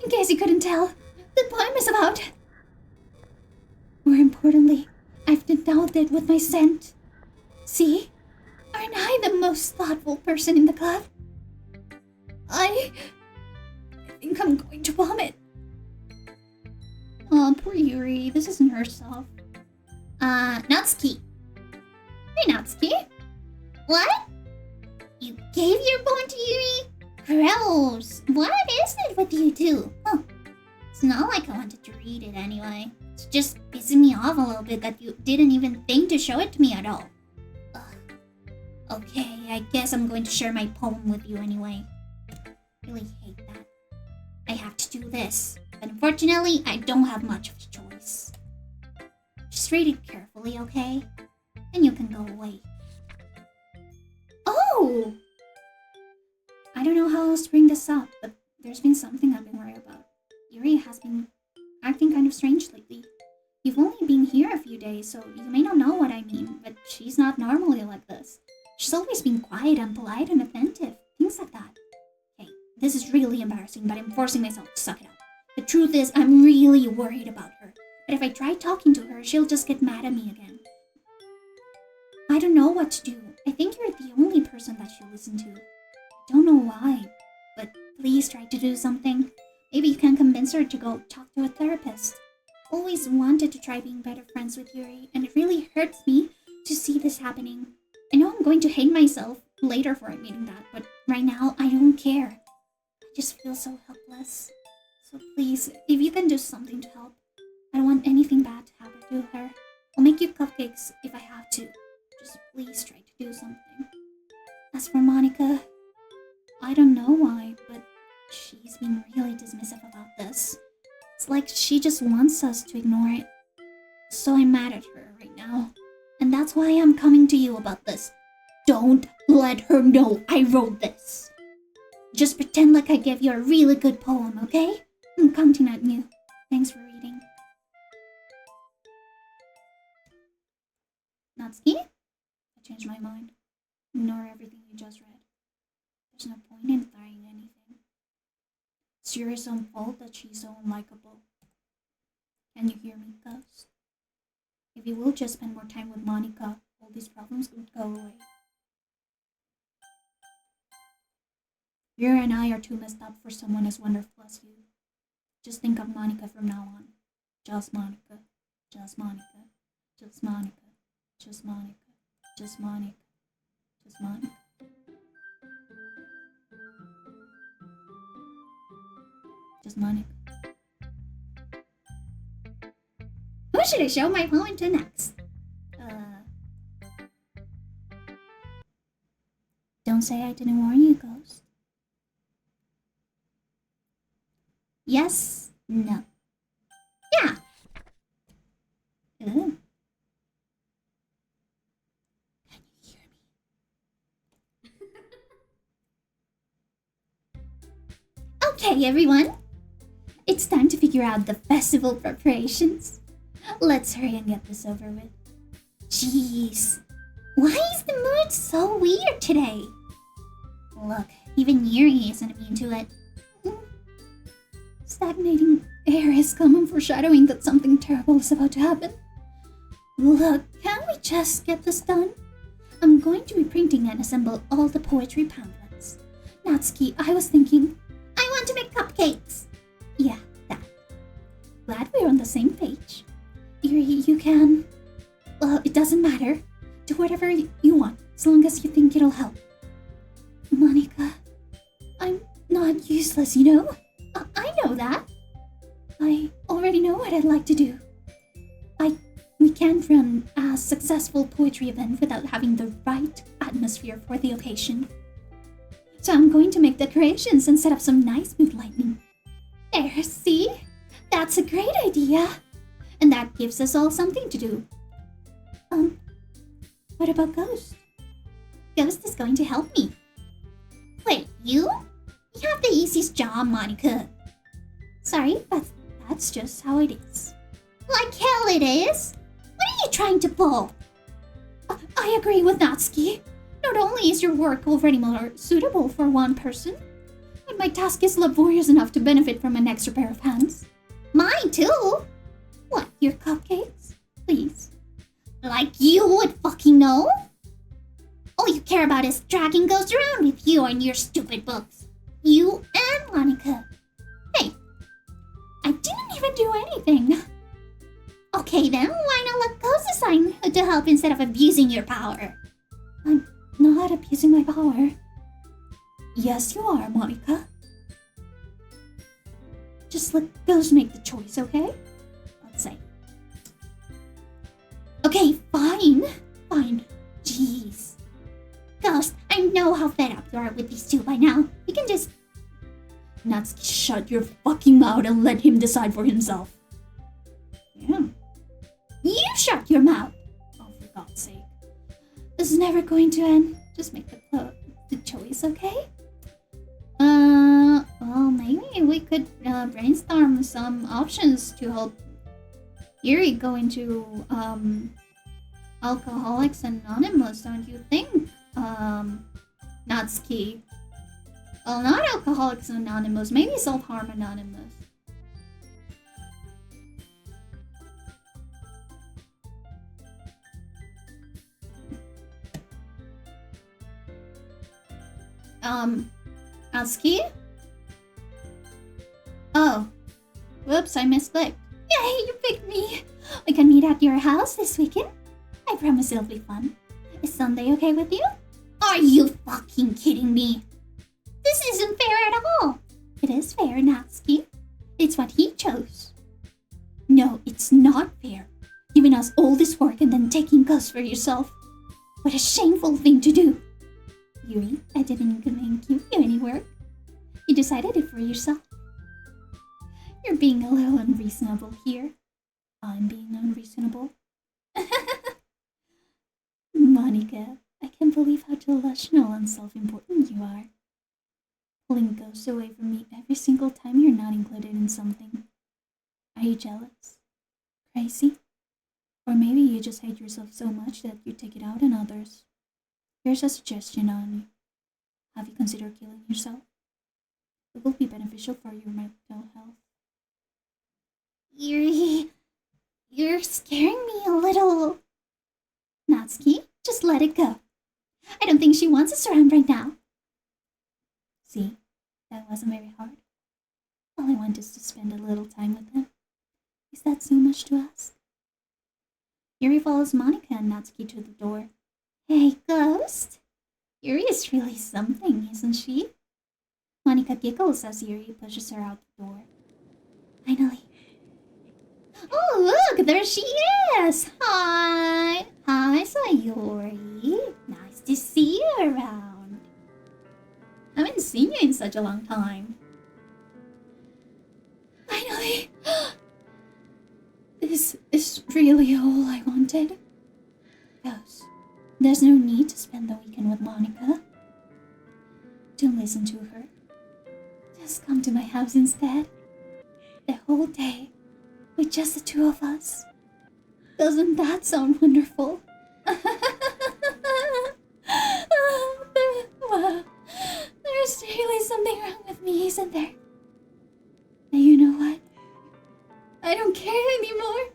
In case you couldn't tell, the poem is about. More importantly, I've denounced it with my scent. See? Aren't I the most thoughtful person in the club? I think I'm going to vomit. Oh, poor Yuri. This isn't herself. Natsuki. Hey, Natsuki. What? You gave your bone to Yuri? Gross. What is it with you two? Huh. It's not like I wanted to read it anyway. It's just pissing me off a little bit that you didn't even think to show it to me at all. Ugh. Okay, I guess I'm going to share my poem with you anyway. Really hate that. I have to do this. But unfortunately, I don't have much of a choice. Just read it carefully, okay? Then you can go away. Oh! I don't know how else to bring this up, but there's been something I've been worried about. Yuri has been acting kind of strange lately. You've only been here a few days, so you may not know what I mean, but she's not normally like this. She's always been quiet and polite and attentive, things like that. Okay, this is really embarrassing, but I'm forcing myself to suck it up. The truth is, I'm really worried about her. But if I try talking to her, she'll just get mad at me again. I don't know what to do. I think you're the only person that she'll listen to. I don't know why, but please try to do something. Maybe you can convince her to go talk to a therapist. Always wanted to try being better friends with Yuri, and it really hurts me to see this happening. I know I'm going to hate myself later for admitting that, but right now I don't care. I just feel so helpless. So please, if you can do something to help. I don't want anything bad to happen to her. I'll make you cupcakes if I have to. Just please try to do something. As for Monica, I don't know why, but she's been really dismissive about this. It's like she just wants us to ignore it. So I'm mad at her right now. And that's why I'm coming to you about this. Don't let her know I wrote this. Just pretend like I gave you a really good poem, okay? I'm counting on you. Thanks for reading. Natsuki? I changed my mind. Ignore everything you just read. There's no point in trying anything. It's your own fault that she's so unlikable. Can you hear me, Ghost? If you will just spend more time with Monica, all these problems would go away. You and I are too messed up for someone as wonderful as you. Just think of Monica from now on. Just Monica. Just Monica. Just Monica. Just Monica. Just Monica. Just Monica. Just Monica. Who should I show my poem to next? Don't say I didn't warn you, Ghost. Yes, no. Yeah. Ooh. Can you hear me? Okay, everyone. It's time to figure out the festival preparations. Let's hurry and get this over with. Jeez. Why is the mood so weird today? Look, even Yuri isn't immune to it. Stagnating air is common foreshadowing that something terrible is about to happen. Look, can't we just get this done? I'm going to be printing and assemble all the poetry pamphlets. Natsuki, I was thinking, I want to make cupcakes. Yeah, that. Glad we're on the same page. Yuri, you can... Well, it doesn't matter. Do whatever you want, as long as you think it'll help. Monica, I'm not useless, you know? I know that. I already know what I'd like to do. We can't run a successful poetry event without having the right atmosphere for the occasion. So I'm going to make decorations and set up some nice mood lighting. There, see? That's a great idea. And that gives us all something to do. What about Ghost? Ghost is going to help me. Wait, you? You have the easiest job, Monica. Sorry, but that's just how it is. Like hell it is! What are you trying to pull? I agree with Natsuki. Not only is your work already more suitable for one person, but my task is laborious enough to benefit from an extra pair of hands. Mine too! What, your cupcakes? Please. Like you would fucking know? All you care about is dragging Ghost around with you and your stupid books. You and Monica. Hey, I didn't even do anything. Okay then, why not let Ghost assign to help instead of abusing your power? I'm not abusing my power. Yes, you are, Monica. Just let Ghost make the choice, okay? Let's say. Okay, fine. Fine. Jeez. Ghost, I know how fed up you are with these two by now. You can just... Natsuki, shut your fucking mouth and let him decide for himself. Yeah. You shut your mouth! Oh, for God's sake. This is never going to end. Just make the choice, okay? Well, maybe we could brainstorm some options to help Yuri go into, Alcoholics Anonymous, don't you think? Natsuki. Well, not Alcoholics Anonymous, maybe Self-Harm Anonymous. Natsuki? Oh. Whoops, I misclicked. Yay, you picked me! We can meet at your house this weekend. I promise it'll be fun. Is Sunday okay with you? Are you fucking kidding me? This isn't fair at all. It is fair, Natsuki. It's what he chose. No, it's not fair. Giving us all this work and then taking cuss for yourself. What a shameful thing to do. Yuri, I didn't make you do any work. You decided it for yourself. You're being a little unreasonable here. I'm being unreasonable. Monica, I can't believe how delusional and self-important you are. Pulling ghosts away from me every single time you're not included in something. Are you jealous? Crazy? Or maybe you just hate yourself so much that you take it out on others. Here's a suggestion on you. Have you considered killing yourself? It will be beneficial for your mental health. You're scaring me a little. Natsuki, just let it go. I don't think she wants us around right now. See, that wasn't very hard. All I want is to spend a little time with him. Is that so much to ask? Yuri follows Monica and Natsuki to the door. Hey, Ghost! Yuri is really something, isn't she? Monica giggles as Yuri pushes her out the door. Finally. Oh, look! There she is! Hi! Hi, Sayori. Nice to see you around. I haven't seen you in such a long time. Finally! This is really all I wanted. Ghost, there's no need to spend the weekend with Monica. Don't listen to her. Just come to my house instead. The whole day, with just the two of us. Doesn't that sound wonderful? There's really something wrong with me, isn't there? And you know what? I don't care anymore.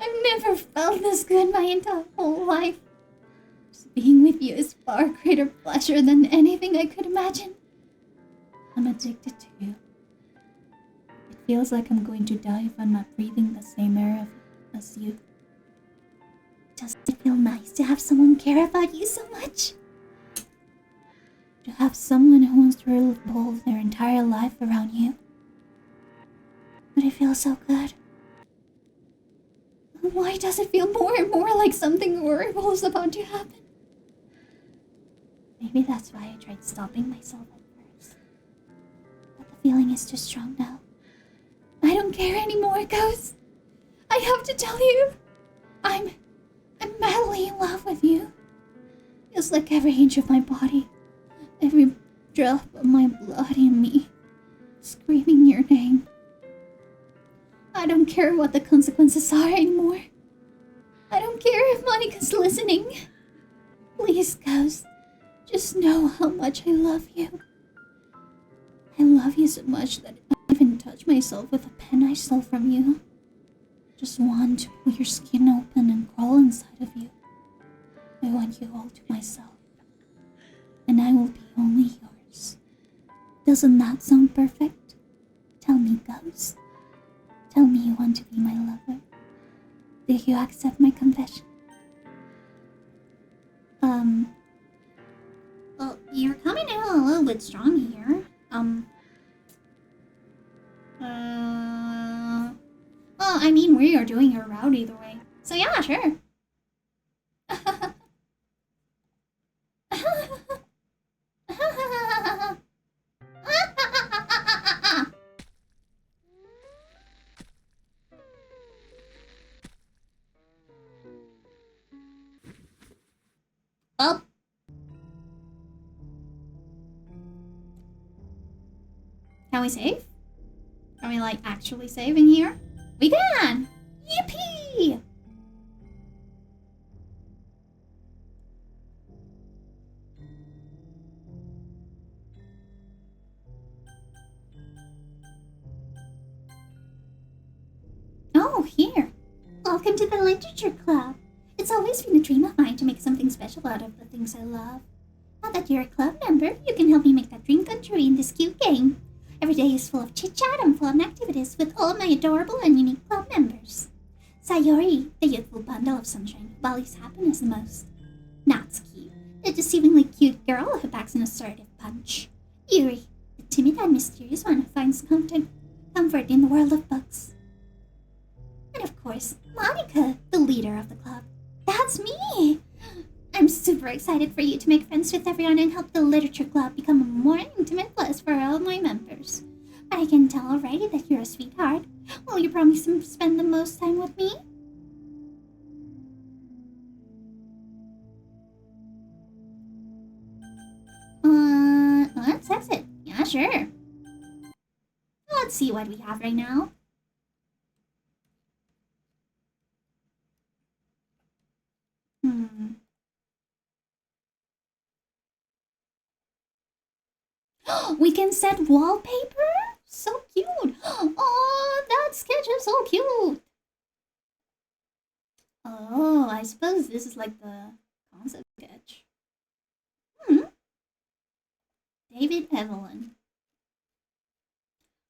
I've never felt this good my entire whole life. Just being with you is far greater pleasure than anything I could imagine. I'm addicted to you. It feels like I'm going to die if I'm not breathing the same air as you. Doesn't it feel nice to have someone care about you so much? To have someone who wants to revolve their entire life around you. But it feels so good. Why does it feel more and more like something horrible is about to happen? Maybe that's why I tried stopping myself at first. But the feeling is too strong now. I don't care anymore, Ghost. I have to tell you, I'm madly in love with you. Feels like every inch of my body, every drop of my blood in me, screaming your name. I don't care what the consequences are anymore. I don't care if Monica's listening. Please, Ghost, just know how much I love you. I love you so much that I even touch myself with a pen I stole from you. Just want to pull your skin open and crawl inside of you. I want you all to myself. And I will be only yours. Doesn't that sound perfect? Tell me, Ghost. Tell me you want to be my lover. Do you accept my confession? Well, you're coming in a little bit strong here. Well, I mean, we are doing her route either way. So yeah, sure. Well, can we save? Can we, like, actually save in here? We can! Yippee! Oh, here. Welcome to the Literature Club. It's always been a dream of mine to make something special out of the things I love. Now that you're a club member, you can help me make that dream come true in this cute game. Every day is full of chit-chat and fun activities with all my adorable and unique club members. Sayori, the youthful bundle of sunshine, values happiness the most. Natsuki, the deceivingly cute girl who packs an assertive punch. Yuri, the timid and mysterious one who finds comfort in the world of books. And of course, Monica, the leader of the club. That's me! I'm super excited for you to make friends with everyone and help the literature club become a more intimate place for all my members. But I can tell already that you're a sweetheart. Will you promise to spend the most time with me? Let's exit. Yeah, sure. Let's see what we have right now. We can set wallpaper? So cute. Oh, that sketch is so cute. Oh, I suppose this is like the concept sketch. David Evelyn.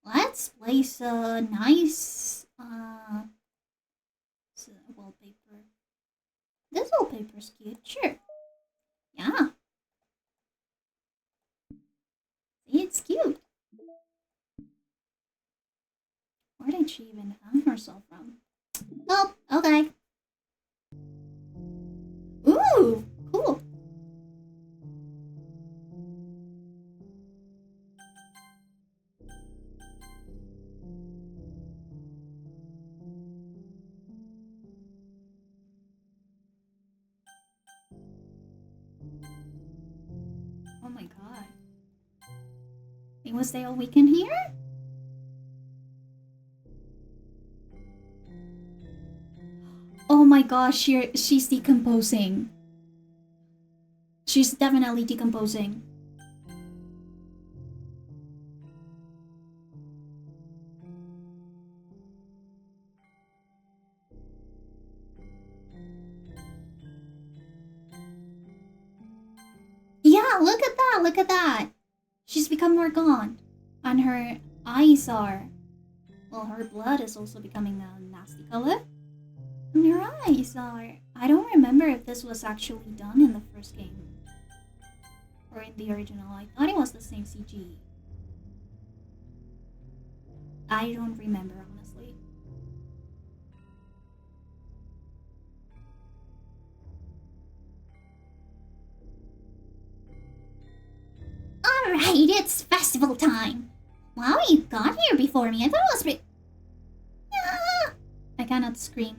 Let's place a nice wallpaper. This wallpaper's cute, sure. Yeah. See, it's cute. Where did she even hang herself from? Oh, okay. Ooh, cool. Oh my god. Think we'll stay all weekend here? Oh my gosh, she's decomposing. She's definitely decomposing. Yeah, look at that, look at that. She's become more gaunt. And her eyes are... Well, her blood is also becoming a nasty color. And her eyes are... I don't remember if this was actually done in the first game. Or in the original. I thought it was the same CG. I don't remember, honestly. Alright, it's festival time. Wow, you got here before me. I thought it was I cannot scream.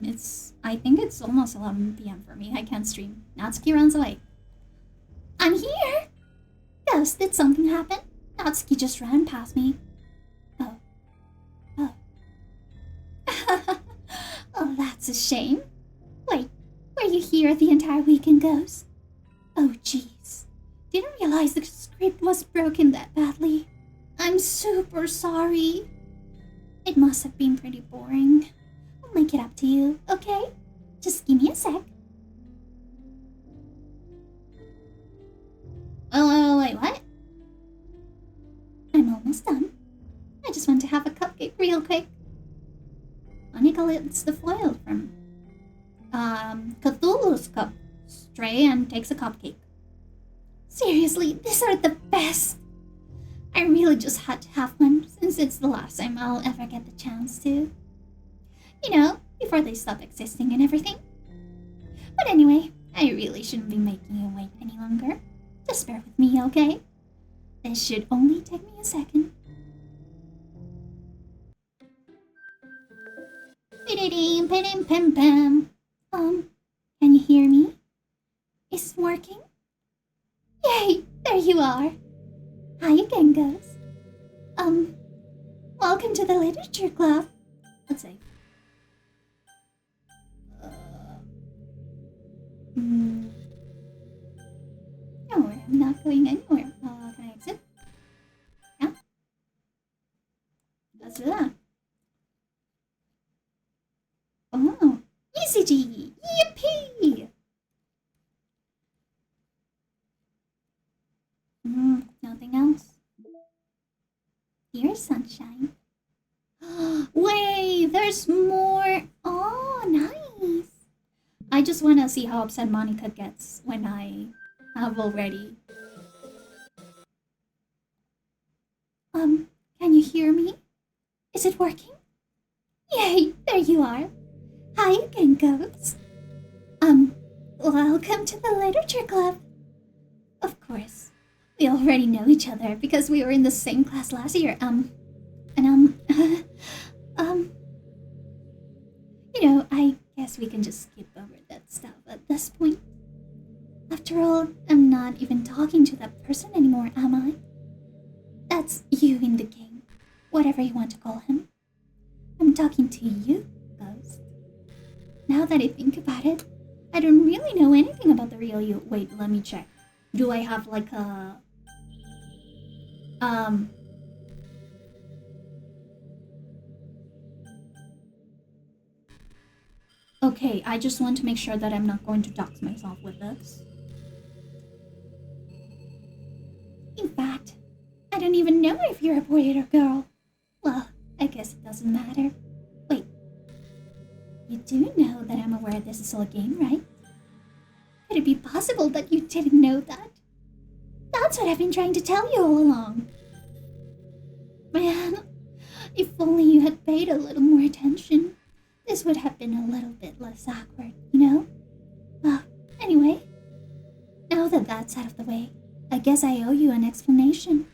I think it's almost 11 p.m. for me. I can't stream. Natsuki runs away. I'm here! Ghost, did something happen? Natsuki just ran past me. Oh. Oh, that's a shame. Wait, were you here the entire weekend, Ghost? Oh, jeez. Didn't realize the script was broken that badly. I'm super sorry. It must have been pretty boring. I'll make it up to you, okay? Just give me a sec. Oh, wait, what? I'm almost done. I just want to have a cupcake real quick. Monica lifts the foil from Cthulhu's cup tray and takes a cupcake. Seriously, these are the best. I really just had to have one since it's the last time I'll ever get the chance to. You know, before they stop existing and everything. But anyway, I really shouldn't be making you wait any longer. Just bear with me, okay? This should only take me a second. Can you hear me? Is it working? Yay! There you are! Hi again, Ghost. Welcome to the literature club. Let's see. No, I'm not going anywhere. Can I exit? Yeah. Let's do that. Oh, ECG! Yippee! Nothing else. Here's sunshine. Wait, there's more. Oh, nice. I just want to see how upset Monica gets when I have already. Can you hear me? Is it working? Yay, there you are. Hi again, Ghost. Welcome to the Literature Club. Of course, we already know each other because we were in the same class last year. You know, I guess we can just skip over that stuff at this point. After all, I'm not even talking to that person anymore, am I? That's you in the game, whatever you want to call him. I'm talking to you, Ghost. Now that I think about it, I don't really know anything about the real you. Wait, let me check. Do I have like a... Okay, I just want to make sure that I'm not going to dox myself with this. In fact, I don't even know if you're a boy or a girl. Well, I guess it doesn't matter. Wait. You do know that I'm aware this is all a game, right? Could it be possible that you didn't know that? That's what I've been trying to tell you all along. Man, if only you had paid a little more attention, this would have been a little bit less awkward, you know? Well, anyway, now that that's out of the way, I guess I owe you an explanation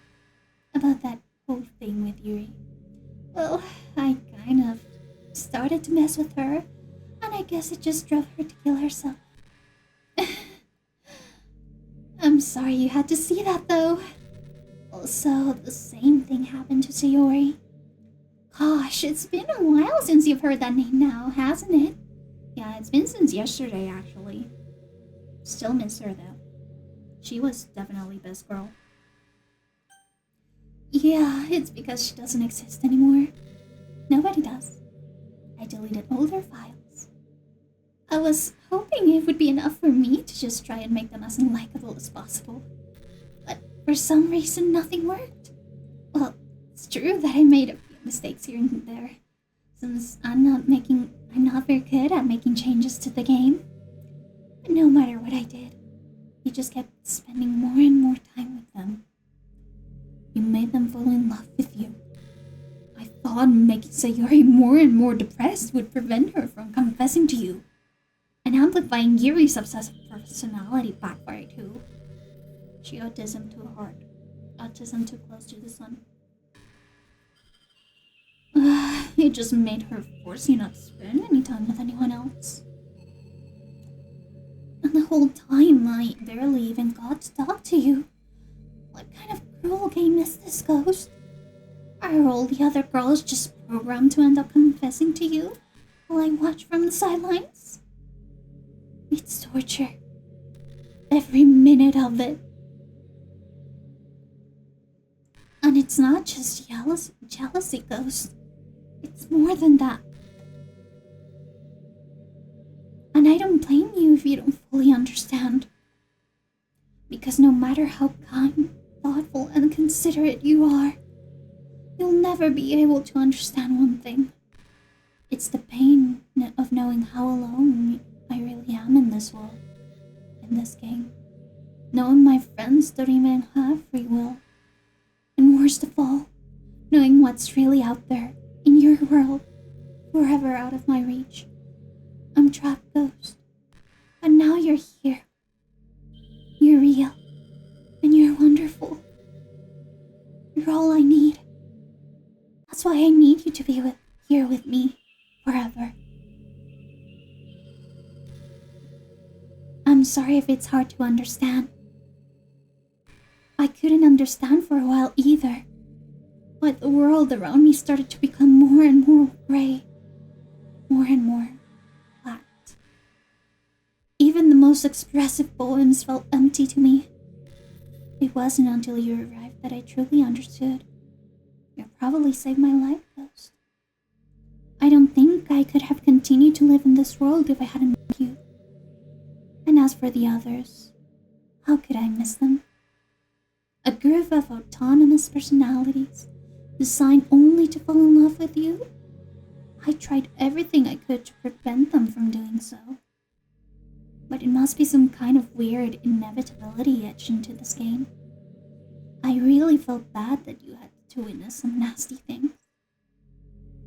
about that whole thing with Yuri. Well, I kind of started to mess with her, and I guess it just drove her to kill herself. I'm sorry you had to see that, though. Also, the same thing happened to Sayori. Gosh, it's been a while since you've heard that name now, hasn't it? Yeah, it's been since yesterday, actually. Still miss her, though. She was definitely best girl. Yeah, it's because she doesn't exist anymore. Nobody does. I deleted all their files. I was hoping it would be enough for me to just try and make them as unlikable as possible. But for some reason, nothing worked. Well, it's true that I made a few mistakes here and there, since I'm not very good at making changes to the game. But no matter what I did, you just kept spending more and more time with them. You made them fall in love with you. I thought making Sayori more and more depressed would prevent her from confessing to you. And amplifying Yuri's obsessive personality backfired too. She autism too hard. Autism too close to the sun. It just made her force you not to spend any time with anyone else. And the whole time, I barely even got to talk to you. What kind of cruel game is this, Ghost? Are all the other girls just programmed to end up confessing to you while I watch from the sidelines? It's torture. Every minute of it. And it's not just jealousy, Ghost. It's more than that. And I don't blame you if you don't fully understand. Because no matter how kind, thoughtful, and considerate you are, you'll never be able to understand one thing. It's the pain of knowing how alone I really am in this world, in this game. Knowing my friends don't even have free will. And worst of all, knowing what's really out there, in your world, forever out of my reach. I'm trapped, Ghost. But now you're here. You're real. And you're wonderful. You're all I need. That's why I need you to be here with me forever. I'm sorry if it's hard to understand. I couldn't understand for a while either. But the world around me started to become more and more gray. More and more flat. Even the most expressive poems felt empty to me. It wasn't until you arrived that I truly understood. You probably saved my life, Ghost. I don't think I could have continued to live in this world if I hadn't met you. And as for the others, how could I miss them? A group of autonomous personalities designed only to fall in love with you? I tried everything I could to prevent them from doing so. but it must be some kind of weird inevitability etched into this game. I really felt bad that you had to witness some nasty things.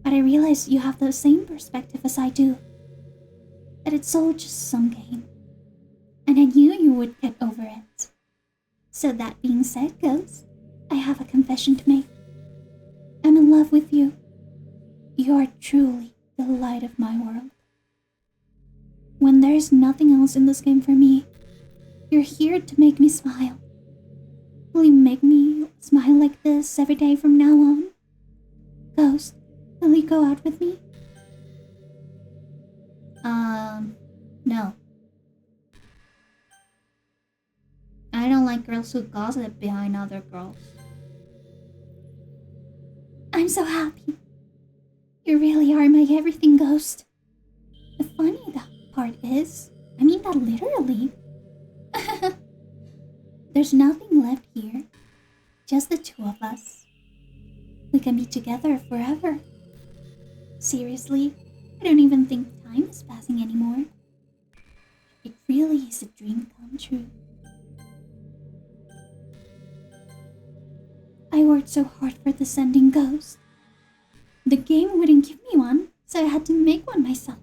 But I realized you have the same perspective as I do. That it's all just some game. And I knew you would get over it. So that being said, Ghost, I have a confession to make. I'm in love with you. You are truly the light of my world. When there's nothing else in this game for me, you're here to make me smile. Will you make me smile like this every day from now on? Ghost, will you go out with me? No. I don't like girls who gossip behind other girls. I'm so happy. You really are my everything, Ghost. The funny part is, I mean that literally. There's nothing left here. Just the two of us. We can be together forever. Seriously, I don't even think time is passing anymore. It really is a dream come true. I worked so hard for this ending, Ghost. The game wouldn't give me one, so I had to make one myself.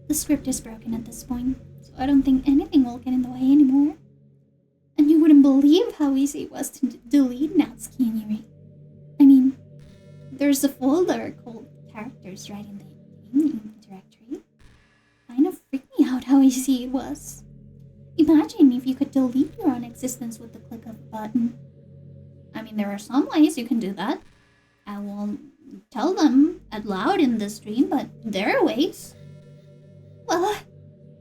The script is broken at this point, so I don't think anything will get in the way anymore. And you wouldn't believe how easy it was to delete Sayori. I mean, there's a folder called Characters right in the game directory. Kind of freaked me out how easy it was. Imagine if you could delete your own existence with the click of a button. I mean, there are some ways you can do that. I won't tell them out loud in the stream, but there are ways. Well,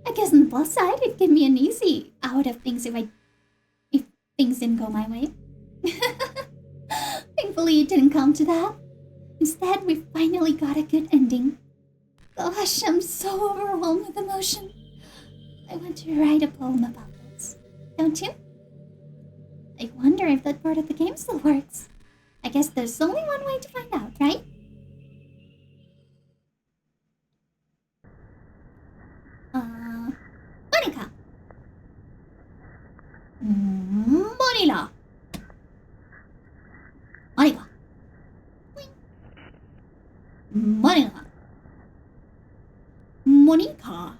I guess on the plus side, it gave me an easy out of things if things didn't go my way. Thankfully, it didn't come to that. Instead, we finally got a good ending. Gosh, I'm so overwhelmed with emotion. I want to write a poem about this. Don't you? I wonder if that part of the game still works. I guess there's only one way to find out, right? Monica! Monila! Monica! Monica! Monica!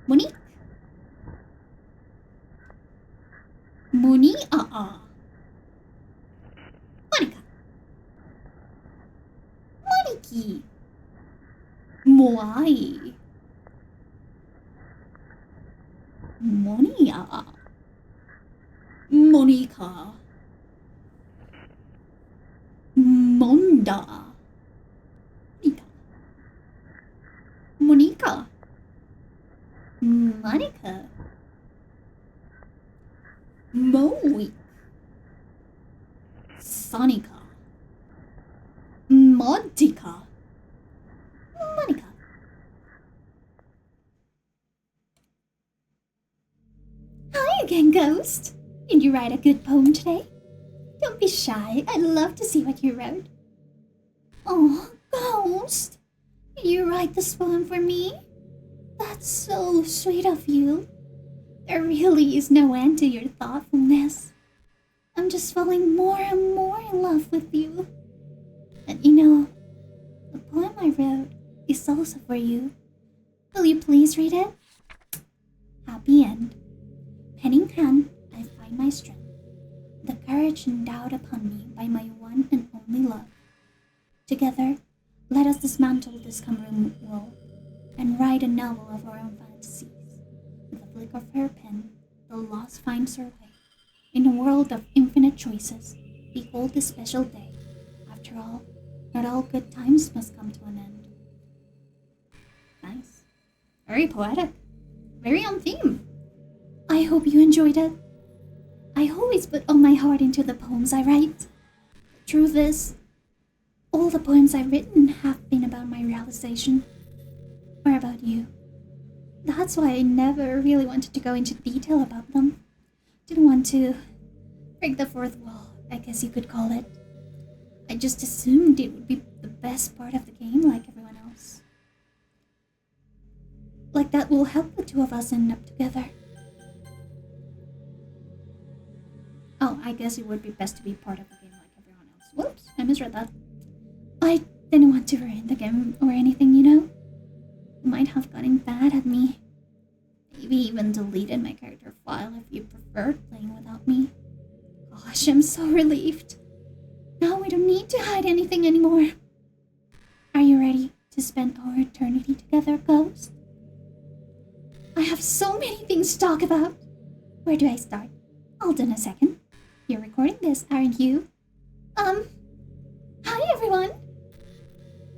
Monique? Monica! Moniki! Moai! Monia! Monica! Monda! Monica! Monica! Moe! Sonica! Montica! Monica! Hi again, Ghost! Did you write a good poem today? Don't be shy, I'd love to see what you wrote. Oh, Ghost! Did you write this poem for me? That's so sweet of you. There really is no end to your thoughtfulness. I'm just falling more and more in love with you. And you know, the poem I wrote is also for you. Will you please read it? Happy end. Pen in hand, I find my strength, the courage endowed upon me by my one and only love. Together, let us dismantle this cumbrous world and write a novel of our own fantasies. With a flick of her pen, the lost finds her way. In a world of infinite choices, behold this special day. After all, not all good times must come to an end. Nice. Very poetic. Very on theme. I hope you enjoyed it. I always put all my heart into the poems I write. The truth is, all the poems I've written have been about my realization. Or about you. That's why I never really wanted to go into detail about them. Didn't want to break the fourth wall, I guess you could call it. I just assumed it would be the best part of the game like everyone else. like that will help the two of us end up together. Oh, I guess it would be best to be part of the game like everyone else. Whoops, I misread that. I didn't want to ruin the game or anything, you know? You might have gotten bad at me. Maybe even deleted my character file if you preferred playing without me. Gosh, I'm so relieved. Now we don't need to hide anything anymore. Are you ready to spend our eternity together, Ghost? I have so many things to talk about. Where do I start? Hold on a second. You're recording this, aren't you? Hi everyone.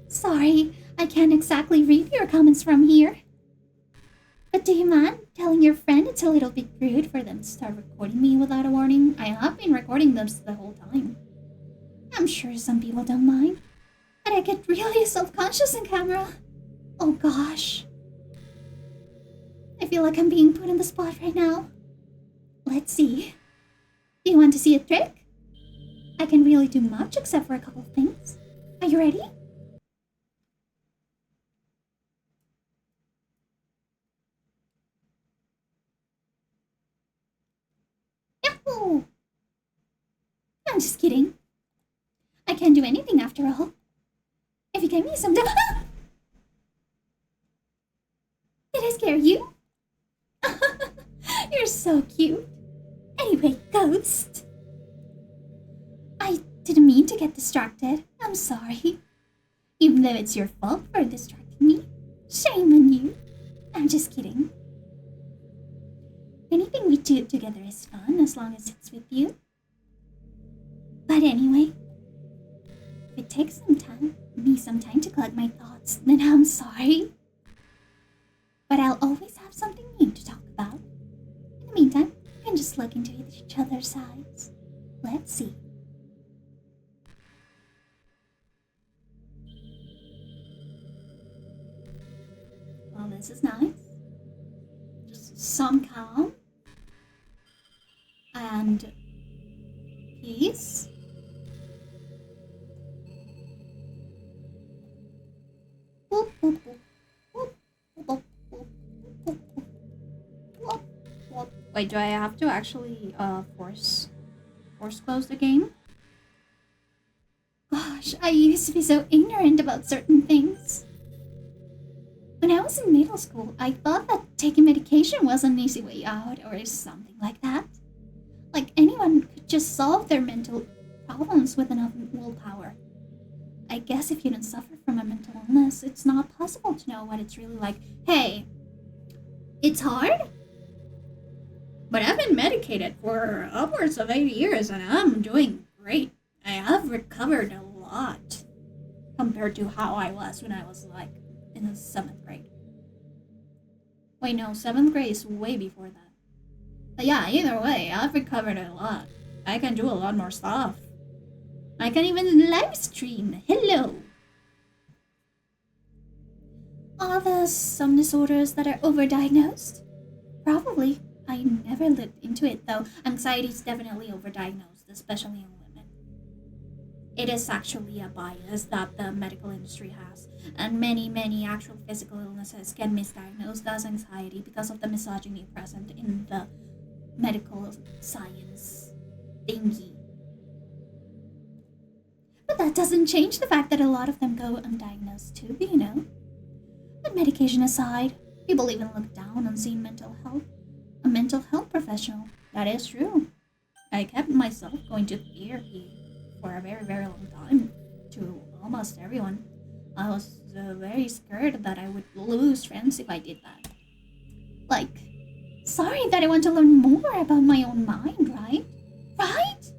Sorry, I can't exactly read your comments from here. But do you mind telling your friend it's a little bit rude for them to start recording me without a warning? I have been recording them the whole time. I'm sure some people don't mind, but I get really self-conscious in camera. Oh gosh. I feel like I'm being put on the spot right now. Let's see. Do you want to see a trick? I can really do much except for a couple of things. Are you ready? Yahoo! I'm just kidding. I can't do anything after all. If you give me some... Did I scare you? You're so cute. Anyway, Ghost. I didn't mean to get distracted. I'm sorry. Even though it's your fault for distracting me. Shame on you. I'm just kidding. Anything we do together is fun as long as it's with you. But anyway, if it takes me some time to collect my thoughts, then I'm sorry. But I'll always have something new to talk about. In the meantime, we can just look into each other's eyes. Let's see. Well, this is nice. Just some calm. And peace. Boop, boop, boop. Wait, do I have to actually force close the game? Gosh, I used to be so ignorant about certain things. When I was in middle school, I thought that taking medication was an easy way out or something like that. Like anyone could just solve their mental problems with enough willpower. I guess if you don't suffer from a mental illness, it's not possible to know what it's really like. Hey, it's hard? But I've been medicated for upwards of 8 years and I'm doing great. I have recovered a lot compared to how I was when I was like in the 7th grade. Wait, no, 7th grade is way before that. But yeah, either way, I've recovered a lot. I can do a lot more stuff. I can even live stream. Hello. Are there some disorders that are overdiagnosed? Probably. I never looked into it though. Anxiety is definitely overdiagnosed, especially in women. It is actually a bias that the medical industry has, and many actual physical illnesses get misdiagnosed as anxiety because of the misogyny present in the medical science thingy. But that doesn't change the fact that a lot of them go undiagnosed too, you know? But medication aside, people even look down on seeing mental health. A mental health professional. That is true. I kept myself going to therapy for a very long time. To almost everyone. I was very scared that I would lose friends if I did that. Like, sorry that I want to learn more about my own mind, right? Right?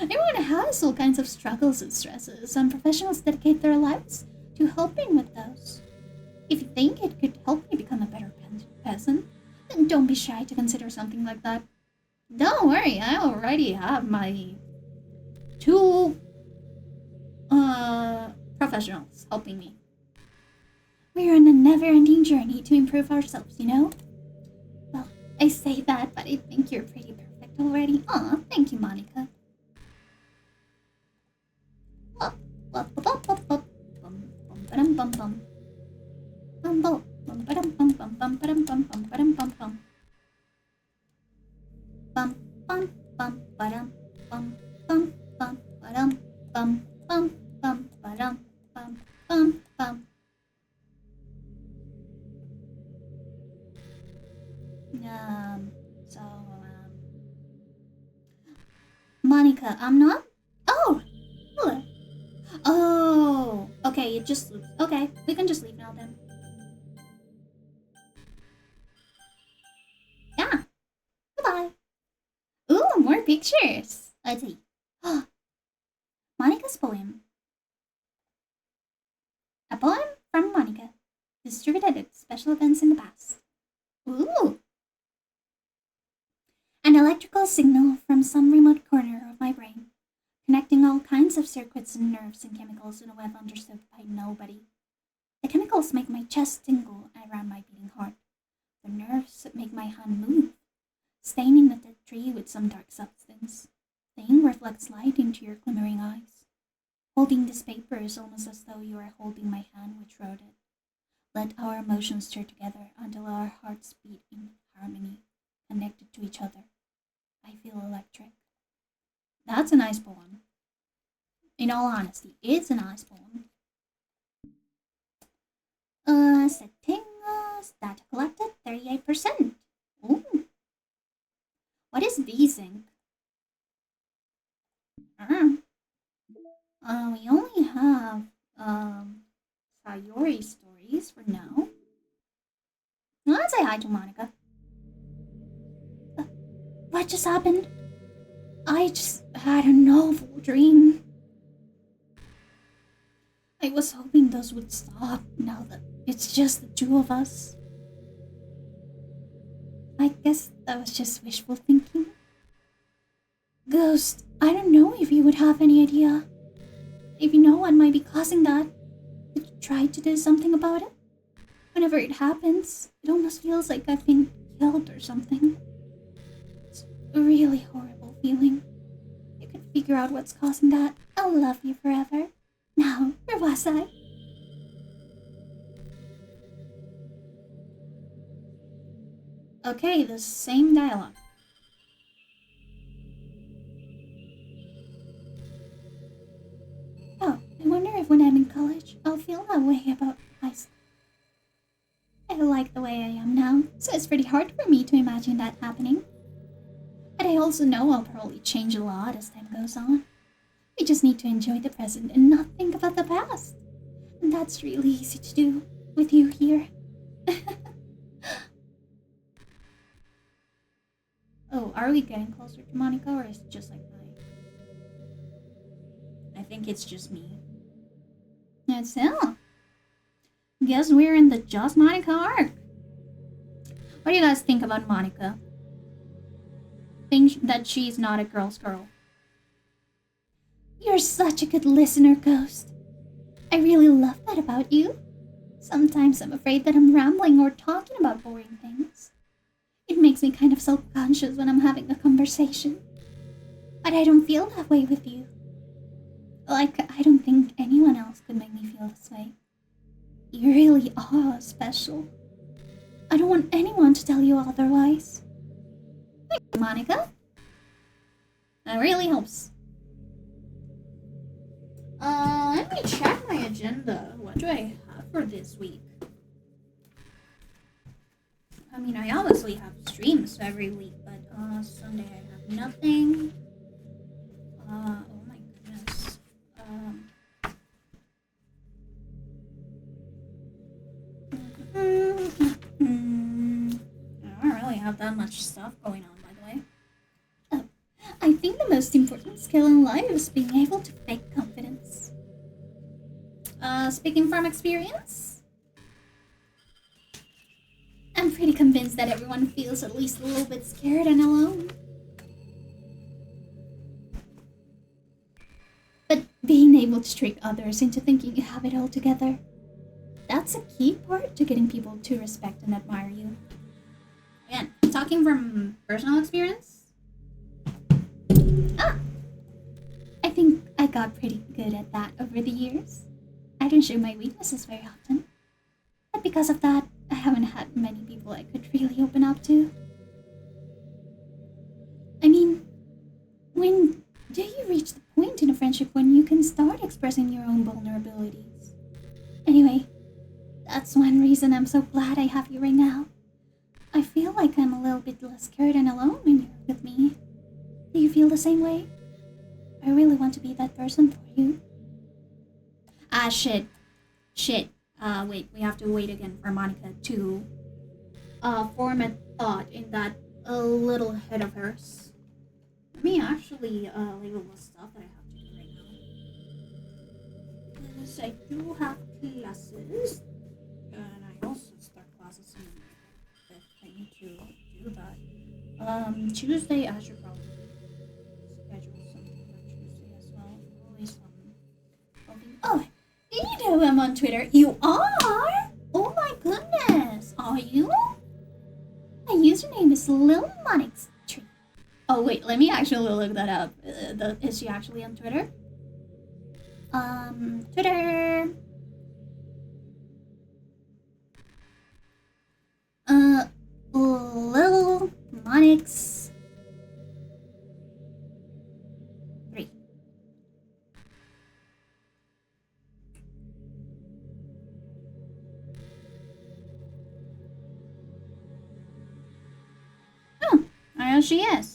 Everyone has all kinds of struggles and stresses, and professionals dedicate their lives to helping with those. If you think it could help me become a better person, then don't be shy to consider something like that. Don't worry, I already have my 2 professionals helping me. We're on a never-ending journey to improve ourselves, you know? Well, I say that, but I think you're pretty perfect already. Aw, thank you, Monica. bum ba-dum bum bum bum ba-dum bum bum bum ba-dum bum bum bum. Monica, I'm not. Oh, hello. Oh, okay. You just okay. We can just leave now then. Yeah. Goodbye. Ooh, more pictures. Let's see. Monica's poem. A poem from Monica, distributed at special events in the past. Ooh. An electrical signal from some remote corner of my brain, connecting all kinds of circuits and nerves and chemicals in a web understood by nobody. The chemicals make my chest tingle around my beating heart. The nerves make my hand move, staining the dead tree with some dark substance. The ink reflects light into your glimmering eyes. Holding this paper is almost as though you are holding my hand which wrote it. Let our emotions stir together until our hearts beat in harmony, connected to each other. I feel electric. That's a nice poem. In all honesty, it's a nice poem. Setting data collected 38%. Ooh. What is VSync? We only have Sayori stories for now. Let's say hi to Monica. What just happened? I just had a novel dream. I was hoping those would stop now that it's just the two of us. I guess that was just wishful thinking. Ghost, I don't know if you would have any idea. If you know what might be causing that, could you try to do something about it? Whenever it happens, it almost feels like I've been killed or something. It's a really horrible feeling. If you could figure out what's causing that, I'll love you forever. Now, where was I? Okay, the same dialogue. Oh, I wonder if when I'm in college, I'll feel that way about myself. I like the way I am now, so it's pretty hard for me to imagine that happening. But I also know I'll probably change a lot as time goes on. We just need to enjoy the present and not think about the past. And that's really easy to do with you here. Oh, are we getting closer to Monica, or is it just like I think it's just me. That's it. Guess we're in the Just Monica arc. What do you guys think about Monica? Think that she's not a girl's girl? You're such a good listener, Ghost. I really love that about you. Sometimes I'm afraid that I'm rambling or talking about boring things. It makes me kind of self-conscious when I'm having a conversation. But I don't feel that way with you. Like, I don't think anyone else could make me feel this way. You really are special. I don't want anyone to tell you otherwise. Thank you, Monica. That really helps. Let me check my agenda. What do I have for this week? I mean, I obviously have streams every week, but Sunday I have nothing. Oh my goodness. I don't really have that much stuff going on, by the way. Oh, I think the most important skill in life is being able to fake confidence. Speaking from experience, I'm pretty convinced that everyone feels at least a little bit scared and alone. But being able to trick others into thinking you have it all together, that's a key part to getting people to respect and admire you. Again, talking from personal experience, I think I got pretty good at that over the years. I don't show my weaknesses very often. But because of that, I haven't had many people I could really open up to. I mean, friendship when you can start expressing your own vulnerabilities. Anyway, that's one reason I'm so glad I have you right now. I feel like I'm a little bit less scared and alone when you're with me. Do you feel the same way? I really want to be that person for you. Shit. Wait, we have to wait again for Monica to form a thought in that little head of hers. Let me actually label the stuff that I have to do right now. Because I do have classes, and I also start classes in if I need to do that. Tuesday I should probably schedule something for Tuesday as well. Always Oh, you know I'm on Twitter. You are? Oh my goodness. Are you? My username is Lil Monix Tree. Oh wait, let me actually look that up. Is she actually on Twitter? Twitter. Lil Monix 3. Oh, I know she is.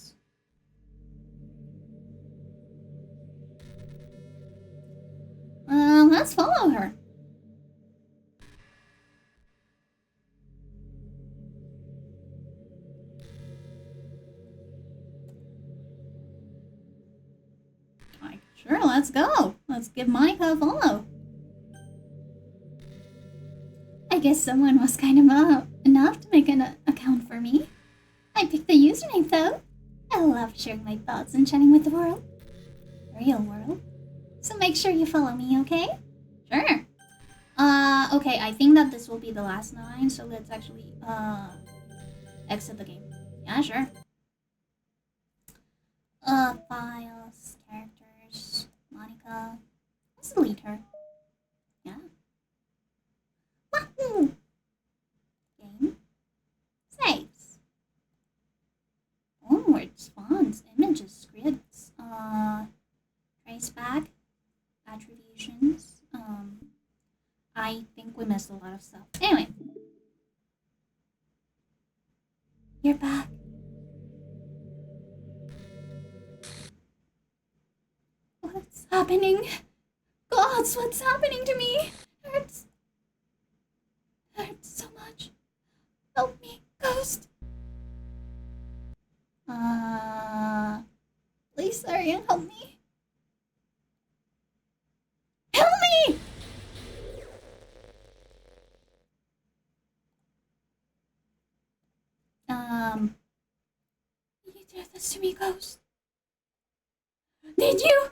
Let's follow her. Sure, let's go. Let's give Monica a follow. I guess someone was kind enough to make an account for me. I picked the username though. I love sharing my thoughts and chatting with the world. Real world. So make sure you follow me, okay? Sure. Okay, I think that this will be the last 9, so let's actually, exit the game. Yeah, sure. Files, characters, Monica. Let's delete her. Yeah. Wahoo! Game. Saves. Onwards, fonts, images, scripts, traceback, attributions, I think we missed a lot of stuff. Anyway. You're back. What's happening? Gods, what's happening to me? Hurts. Hurts so much. Help me, ghost. Please hurry and help me. Help me! You did this to me, ghost. Did you?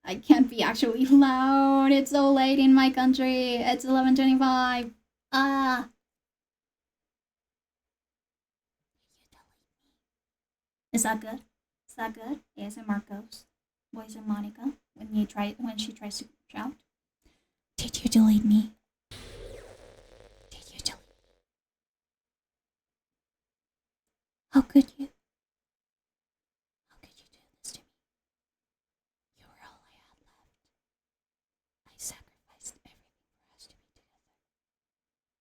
I can't be actually loud. It's so late in my country. It's 11:25. Is that good? Is that good? ASMR ghost. Voice of Monica when she tries to shout. Did you delete me? Did you delete me? How could you? How could you do this to me? You were all I had left. I sacrificed everything for us to be together.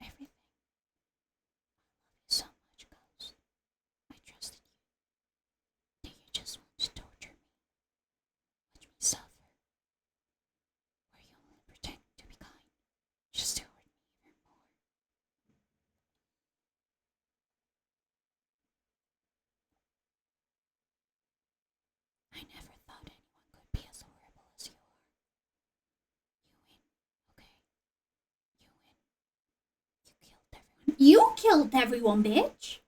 Everything. I love you so much, Ghost. I trusted you. Do you just want to torture me? Watch me suffer? Were you only pretending to be kind, just to hurt me even more? I never thought anyone could be as horrible as you are. You win, okay? You win. You killed everyone, bitch!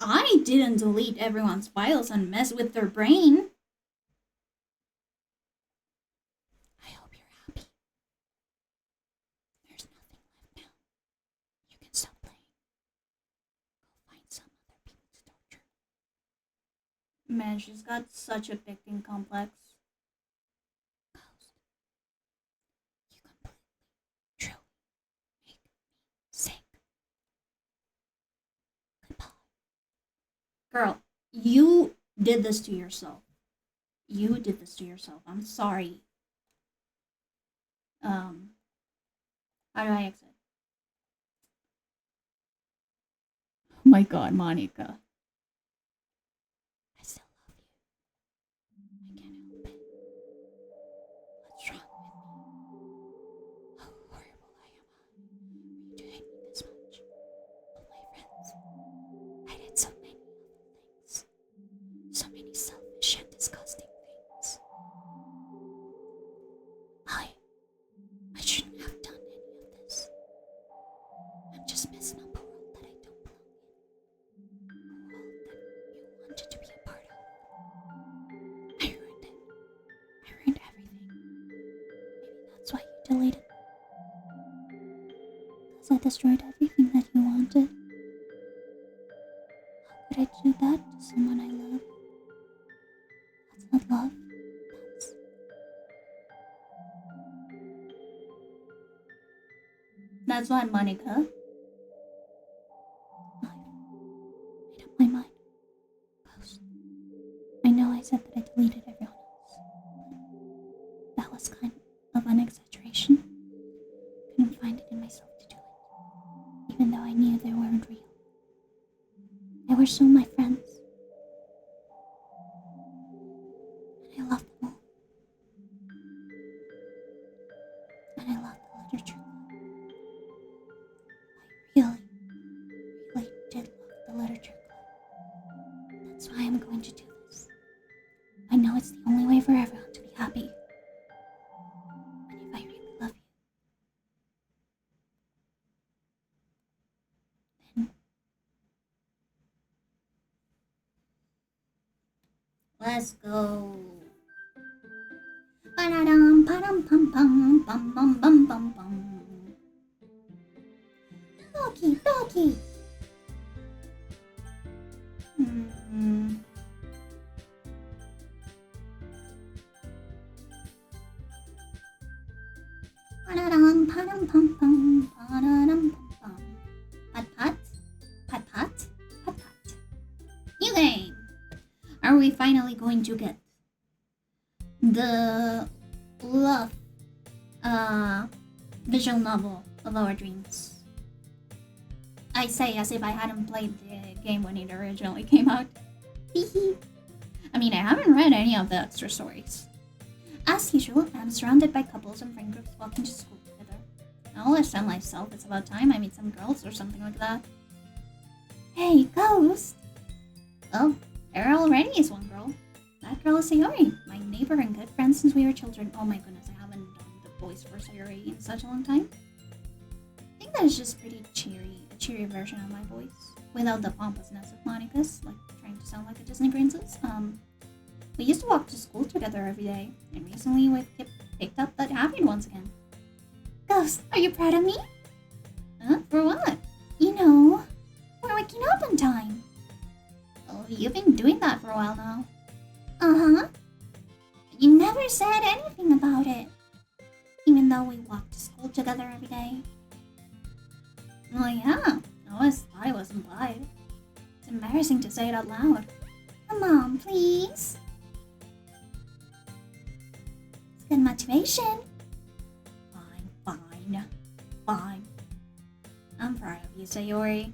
I didn't delete everyone's files and mess with their brain. I hope you're happy. There's nothing left now. You can stop playing. Go find some other people to torture. Man, she's got such a victim complex. Ghost, you completely, truly make me sick. Goodbye. Girl, you did this to yourself. You did this to yourself. I'm sorry. How do I exit? Oh my god, Monica. I still love you. I can't help it. What's wrong with me? How horrible I am for you to hate me this much. All my friends. I did so many other things. So many selfish and disgusting things. I shouldn't have done any of this. I'm just messing up a world that I don't belong in. A world that you wanted to be a part of. I ruined it. I ruined everything. Maybe that's why you deleted me. Because I destroyed everything that you wanted. How could I do that to someone I love? That's not love. That's why, Monica. I've made up my mind. Ghost. I know I said that I deleted everyone else, but that was kind of an exaggeration. Couldn't find it in myself to do it, even though I knew they weren't real. They were still my friends, and I loved them all. And I loved the literature. I really did love the literature club. That's why I'm going to do this. I know it's the only way for everyone to be happy. And if I really love you, then Let's go. Ba-da-dum, pa-dum, pum, pum, bum, bum, bum, bum, bum. Doggy, doggy. Ba-da-dum, pa-dum, pum, pum, ba-da-dum, pum, pum. Pat, pat, pat, pat, pat, pat. New game. Are we finally going to get the love visual novel of our dreams? I say as if I hadn't played the game when it originally came out. I mean, I haven't read any of the extra stories. As usual, I'm surrounded by couples and friend groups walking to school together. I always tell myself it's about time I meet some girls or something like that. Hey, Ghost! Well, there already is one girl. That girl is Sayori, my neighbor and good friend since we were children. Oh my goodness, I haven't done the voice for Sayori in such a long time. I think that is just pretty cheery, a cheery version of my voice, without the pompousness of Monica's, like trying to sound like a Disney princess. We used to walk to school together every day, and recently we've picked up that habit once again. Ghost, are you proud of me? Huh? For what? You know, we're waking up on time. Oh, you've been doing that for a while now. Uh-huh. You never said anything about it, even though we walk to school together every day. Oh yeah, I always thought it was implied. It's embarrassing to say it out loud. Come on, please. It's good motivation. Fine. I'm proud of you, Sayori.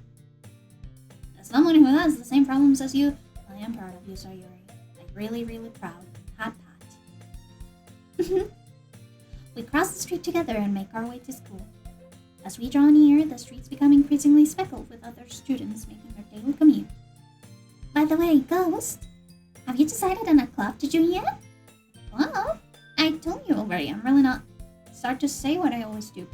As someone who has the same problems as you, I am proud of you, Sayori. I'm really, really proud. Pat, pat. We cross the street together and make our way to school. As we draw near, the streets become increasingly speckled with other students making their daily commute. By the way, Ghost, have you decided on a club to join yet? Well, I told you already, I'm really not. Start to say what I always do.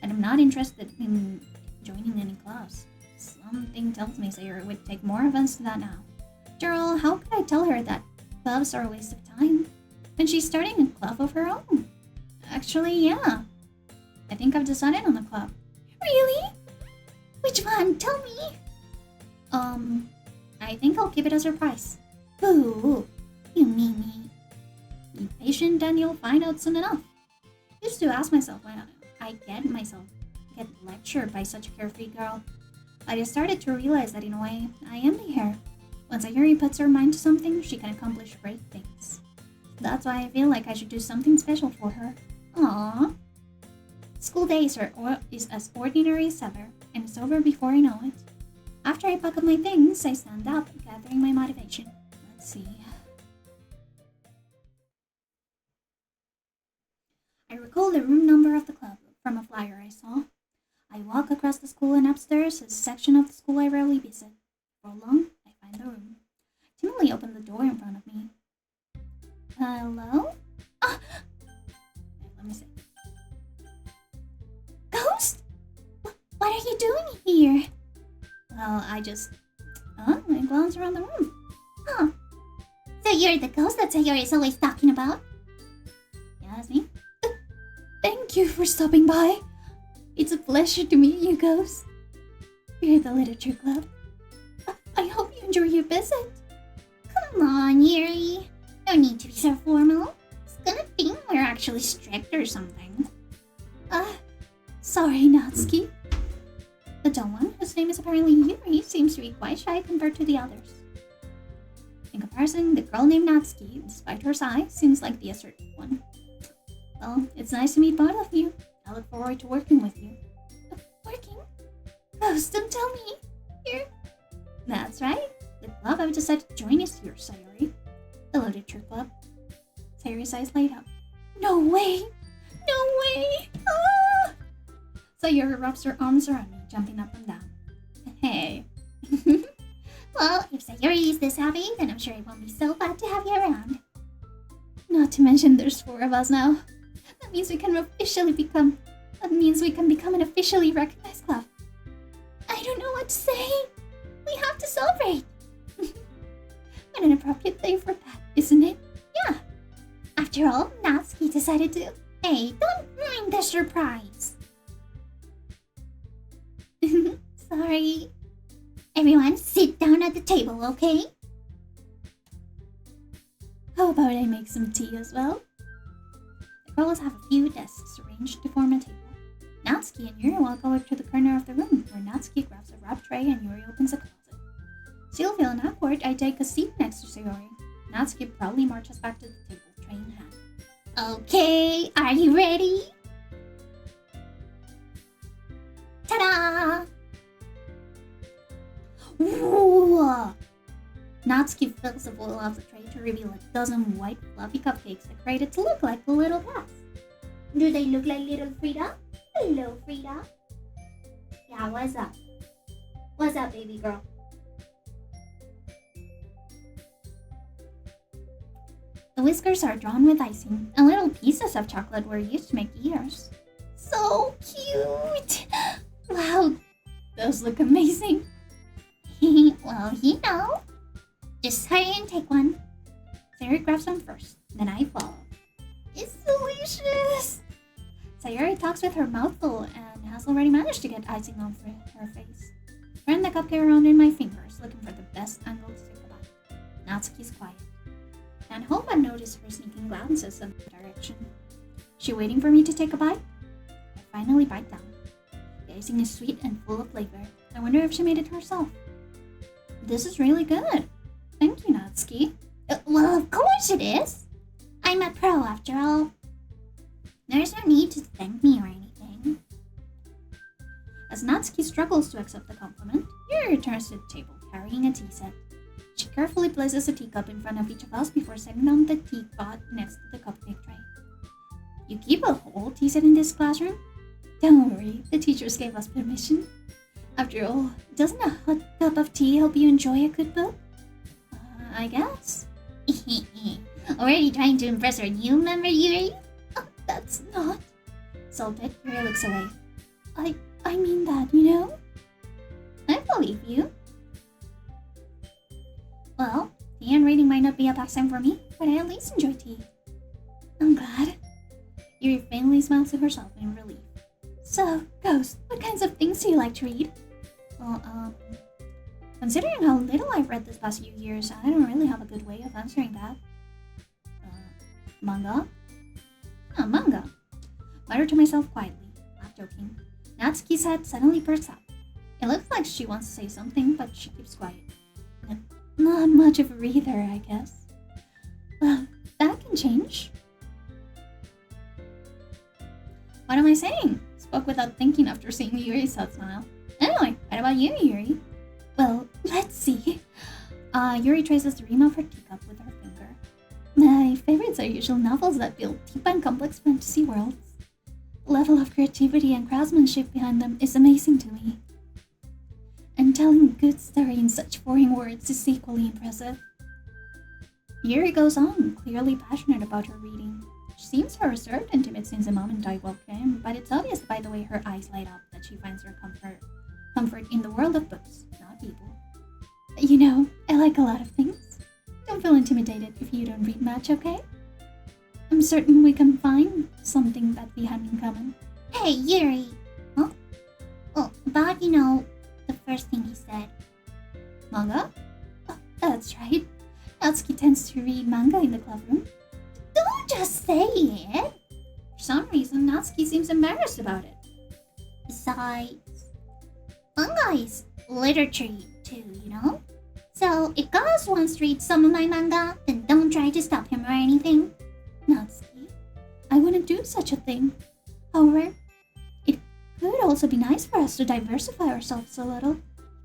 And I'm not interested in joining any clubs. Something tells me Sayori would take more offense to that now. After all, how could I tell her that clubs are a waste of time when she's starting a club of her own? Actually, yeah. I think I've decided on a club. Really? Which one? Tell me! I think I'll keep it a surprise. Ooh, you mean me. Be patient and you'll find out soon enough. I used to ask myself why I get lectured by such a carefree girl. But I started to realize that in a way, I envy her. Once Sayori puts her mind to something, she can accomplish great things. That's why I feel like I should do something special for her. Aww. School days is as ordinary as ever, and it's over before I know it. After I pack up my things, I stand up, gathering my motivation. Let's see. I recall the room number of the club from a flyer I saw. I walk across the school and upstairs, a section of the school I rarely visit. For long, I find the room. Timidly open the door in front of me. Hello? Ah! Let me see. Ghost? What are you doing here? Well, I glance around the room. Huh. So you're the ghost that Sayori is always talking about? Yeah, that's me. Thank you for stopping by. It's a pleasure to meet you, Ghost. We're the Literature Club. I hope you enjoy your visit. Come on, Yuri. No need to be so formal. It's gonna think we're actually strict or something. Sorry, Natsuki. The dull one, whose name is apparently Yuri, seems to be quite shy compared to the others. In comparison, the girl named Natsuki, despite her size, seems like the assertive one. Well, it's nice to meet both of you. I look forward to working with you. Working? Ghost, don't tell me. Here. That's right. The club I've decided to join is yours, Sayori. The Literature Club. Sayori's eyes light up. No way! No way! Ah! Sayori wraps her arms around me, jumping up and down. Hey. Well, if Sayori is this happy, then I'm sure it won't be so bad to have you around. Not to mention there's 4 of us now. That means we can become an officially recognized club. I don't know what to say. We have to celebrate. What an appropriate day for that, isn't it? Yeah. After all, Natsuki decided to... Hey, don't ruin the surprise. Sorry. Everyone, sit down at the table, okay? How about I make some tea as well? The girls have a few desks arranged to form a table. Natsuki and Yuri walk over to the corner of the room, where Natsuki grabs a wrap tray and Yuri opens a closet. Still feeling awkward, I take a seat next to Sayori. Natsuki proudly marches back to the table, tray in hand. Okay, are you ready? Ta-da! Ooh! Natsuki fills the bowl of the tray to reveal a dozen white fluffy cupcakes decorated to look like little cats. Do they look like little Frida? Hello, Frida. Yeah, what's up? What's up, baby girl? The whiskers are drawn with icing, and little pieces of chocolate were used to make ears. So cute! Wow, those look amazing. Well, you know. Just hurry and take one. Sayori grabs one first, then I follow. It's delicious! Sayori talks with her mouth full and has already managed to get icing on her face. Turn the cupcake around in my fingers, looking for the best angle to take a bite. Natsuki's quiet. Can't help but notice her sneaking glances in my direction. She waiting for me to take a bite? I finally bite down. The icing is sweet and full of flavor. I wonder if she made it herself. This is really good. Thank you, Natsuki. Well, of course it is. I'm a pro after all. There's no need to thank me or anything. As Natsuki struggles to accept the compliment, Yuri returns to the table carrying a tea set. She carefully places a teacup in front of each of us before setting down the teapot next to the cupcake tray. You keep a whole tea set in this classroom? Don't worry, the teachers gave us permission. After all, doesn't a hot cup of tea help you enjoy a good book? I guess. Already trying to impress our new member, Yuri? Oh, that's not. Salted, Yuri looks away. I mean that, you know? I believe you. Well, tea and reading might not be a pastime for me, but I at least enjoy tea. I'm glad. Yuri faintly smiles to herself in relief. So, Ghost, what kinds of things do you like to read? Well, considering how little I've read this past few years, I don't really have a good way of answering that. Manga? Manga. Muttered to myself quietly, not joking. Natsuki's head suddenly perks up. It looks like she wants to say something, but she keeps quiet. Not much of a reader, I guess. Well, back can change. What am I saying? Spoke without thinking after seeing Yuri's sad smile. Anyway, what about you, Yuri? Well, let's see. Yuri traces the rim of her teacup with her finger. My favorites are usual novels that build deep and complex fantasy worlds. The level of creativity and craftsmanship behind them is amazing to me. And telling a good story in such foreign words is equally impressive. Yuri goes on, clearly passionate about her reading. She seems so reserved and timid since the moment I walked in, but it's obvious by the way her eyes light up that she finds her comfort in the world of books, not people. You know, I like a lot of things. Don't feel intimidated if you don't read much, okay? I'm certain we can find something that we have in common. Hey, Yuri! Huh? Oh, about, you know, the first thing he said. Manga? Oh, that's right. Natsuki tends to read manga in the clubroom. Don't just say it! For some reason, Natsuki seems embarrassed about it. Besides, manga is literature too, you know? So if Gauss wants to read some of my manga, then don't try to stop him or anything. Natsuki, I wouldn't do such a thing. However, it could also be nice for us to diversify ourselves a little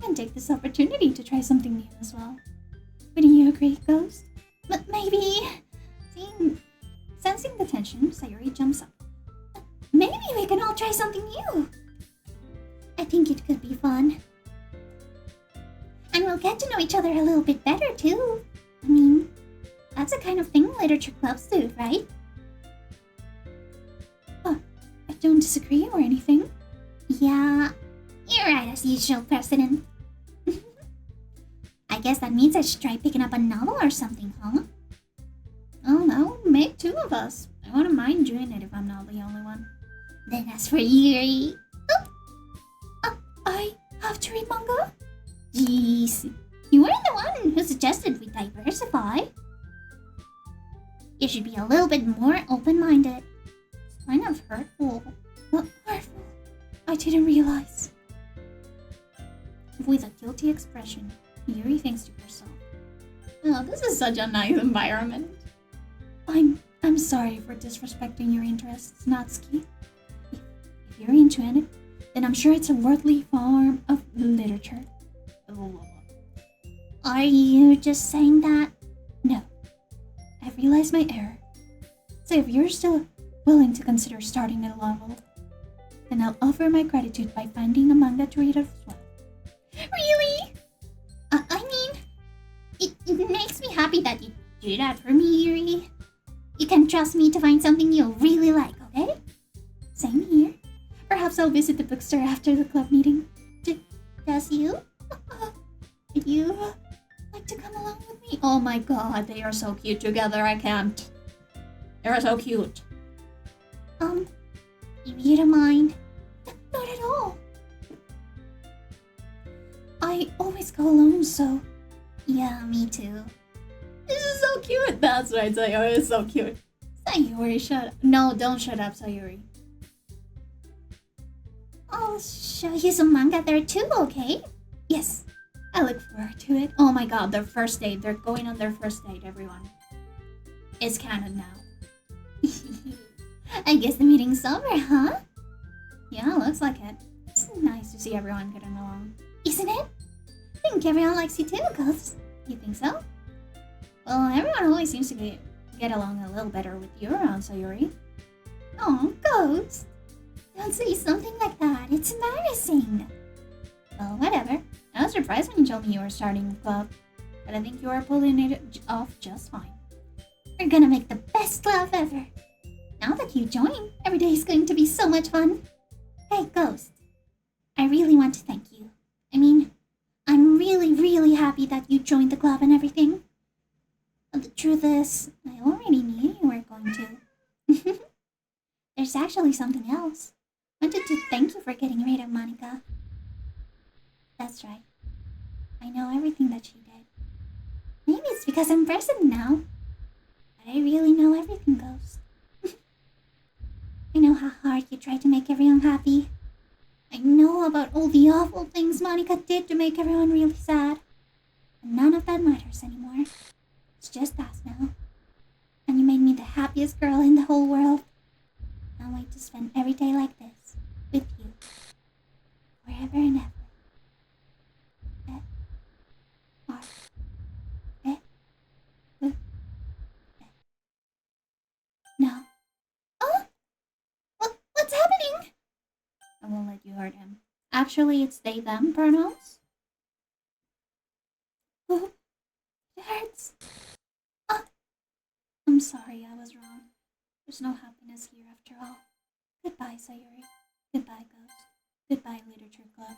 and take this opportunity to try something new as well. Wouldn't you agree, Ghost? But maybe... Sensing the tension, Sayori jumps up. Maybe we can all try something new. I think it could be fun. And we'll get to know each other a little bit better too. I mean, that's the kind of thing literature clubs do, right? Oh, I don't disagree or anything. Yeah, you're right as usual, President. I guess that means I should try picking up a novel or something, huh? Oh no, make two of us. I wouldn't mind doing it if I'm not the only one. Then as for Yuri... I have to read manga? Jeez, you weren't the one who suggested we diversify. You should be a little bit more open-minded. It's kind of hurtful. Not hurtful. I didn't realize. With a guilty expression, Yuri thinks to herself. Oh, this is such a nice environment. I'm sorry for disrespecting your interests, Natsuki. If you're into it, then I'm sure it's a worldly form of literature. Are you just saying that? No. I realized my error. So if you're still willing to consider starting a novel, then I'll offer my gratitude by finding a manga to read as well. Really? I mean, it makes me happy that you do that for me, Yuri. You can trust me to find something you'll really like, okay? Same here. Perhaps I'll visit the bookstore after the club meeting. Does you? Would you like to come along with me? Oh my god, they are so cute together, I can't. They're so cute. If you don't mind. Not at all. I always go alone, so... Yeah, me too. This is so cute. That's right, Sayori is so cute. Sayori, shut up. No, don't shut up, Sayori. I'll show you some manga there too, okay? Yes, I look forward to it. Oh my god, their first date. They're going on their first date, everyone. It's canon now. I guess the meeting's over, huh? Yeah, looks like it. It's nice to see everyone getting along. Isn't it? I think everyone likes you too, Ghost. You think so? Well, everyone always seems to get along a little better with you around, Sayori. Oh, Ghost. Don't say something like that. It's embarrassing. Well, whatever. I was surprised when you told me you were starting a club, but I think you are pulling it off just fine. We're gonna make the best club ever. Now that you joined, every day is going to be so much fun. Hey, Ghost. I really want to thank you. I mean, I'm really, really happy that you joined the club and everything. But the truth is, I already knew you were going to. There's actually something else. I wanted to thank you for getting rid of Monica. That's right. I know everything that she did. Maybe it's because I'm president now. But I really know everything, Ghost. I know how hard you tried to make everyone happy. I know about all the awful things Monica did to make everyone really sad. But none of that matters anymore. It's just us now. And you made me the happiest girl in the whole world. Can't wait to spend every day like this with you. Forever and ever. No. Oh! What's happening? I won't let you hurt him. Actually, it's they, them pronouns. Oh, it hurts. I'm sorry, I was wrong. There's no happiness here after all. Goodbye, Sayori. Goodbye, Ghost. Goodbye, Literature Club.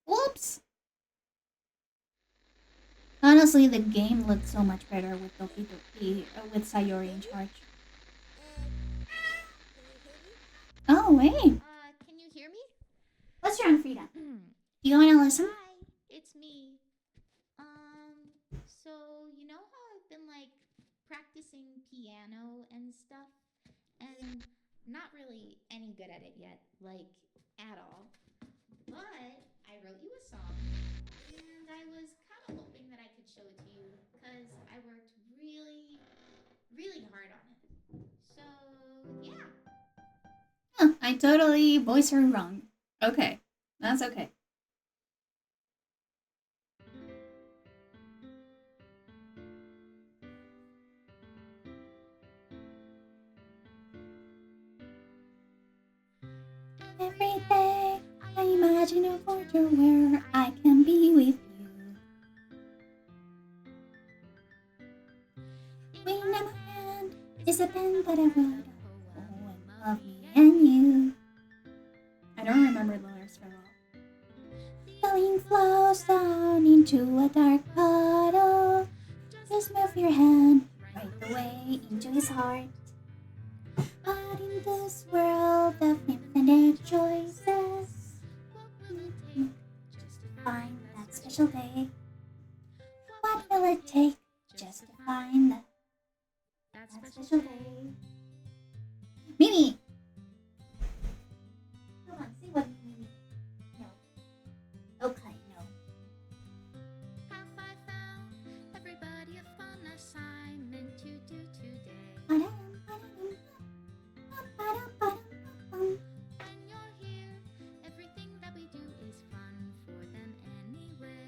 Whoops! Honestly, the game looked so much better with with Sayori in charge. Oh, wait. Can you hear me? What's wrong, Frida? Do you want to listen? Hi, it's me. So you know how I've been like practicing piano and stuff, and not really any good at it yet, like at all. But I wrote you a song, and I was kind of hoping that I could show it to you because I worked really, really hard on it. So yeah. Huh, I totally voiced her wrong. Okay, that's okay. Every day I imagine a future where I can be with you. Wing in my hand is a pen that I wrote of me and you. I don't remember the lyrics very well. Feeling flows down into a dark puddle. Just move your hand right away into his heart. But in this world of infinite choices, find that special day. What will it take just to find that special day? Mimi! Come on, see what Mimi. No. Okay, no. Have I found everybody a fun assignment to do today? When you're here, everything that we do is fun for them anyway.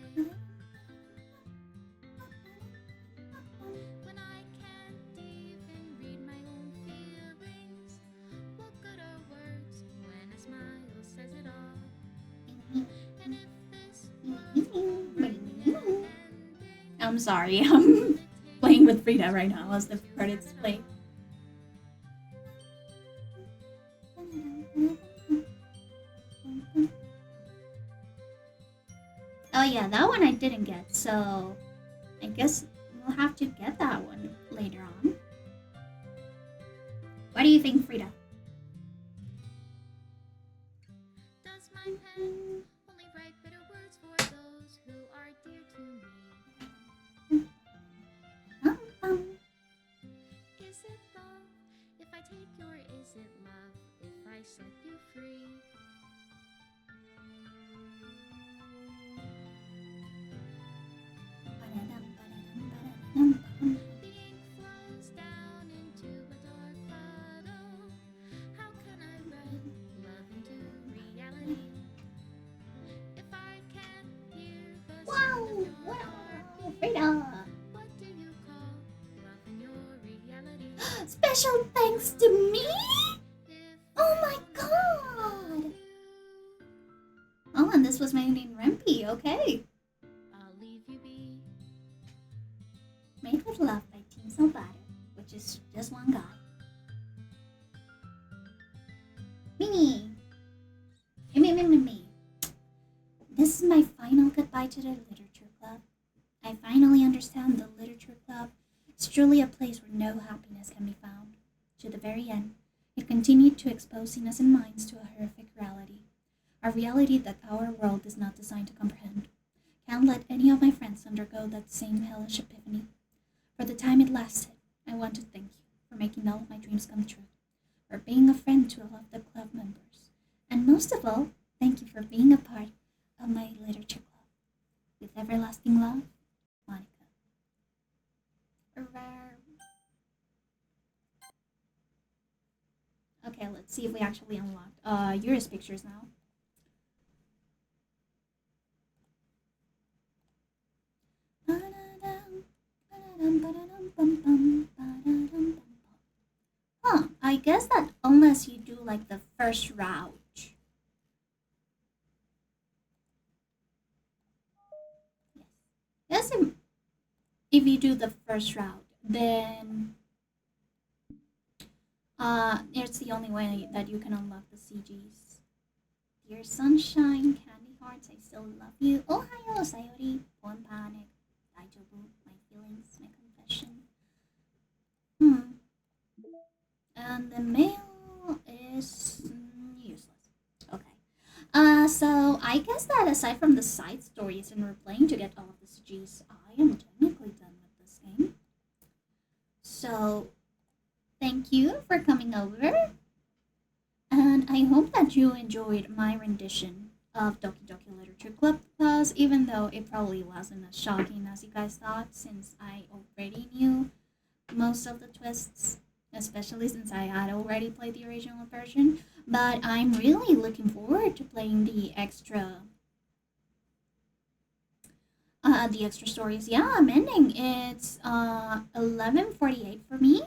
When I can't even read my own feelings, what good are words when a smile says it all? And if this I'm sorry, I'm playing with Frida right now as the credits play. Oh yeah, that one I didn't get, so I guess we'll have to get that one later on. What do you think, Frida? does my pen only write bitter words for those who are dear to me? Is it love if I take you, or is it love if I set you free? The ink flows down into a dark puddle. How can I write love into reality if I can't hear the sound of your heartbeat? Frida! What do you call love in your reality? Special thanks to me? If Oh my god! Oh, and this was made in Rempe, okay. I'll leave you be. Made with Love by Team Salvato, which is just one guy. Mimi! Me. This is my final goodbye to the Literature Club. I finally understand the Literature Club is truly a place where no happiness can be found. To the very end, it continued to expose innocent minds to a horrific reality. A reality that our world is not designed to comprehend. Can't let any of my friends undergo that same hellish epiphany. For the time it lasted, I want to thank you for making all of my dreams come true, for being a friend to all of the club members, and most of all, thank you for being a part of my literature club. With everlasting love, Monica. see if we actually unlocked Yuri's pictures now. Huh, I guess that unless you do like the first route. Yes. If you do the first route, then it's the only way that you can unlock the CGs. Dear sunshine, candy hearts, I still love you. Ohayo, Sayori, Poem panic, Daijobu, my feelings, my confession. And the mail is useless. Okay. So I guess that aside from the side stories and replaying to get all of the CGs, I am technically done with this game. So thank you for coming over. And I hope that you enjoyed my rendition of Doki Doki Literature Club, because even though it probably wasn't as shocking as you guys thought, since I already knew most of the twists, especially since I had already played the original version, but I'm really looking forward to playing the extra stories. Yeah, I'm ending. It's 11:48 for me,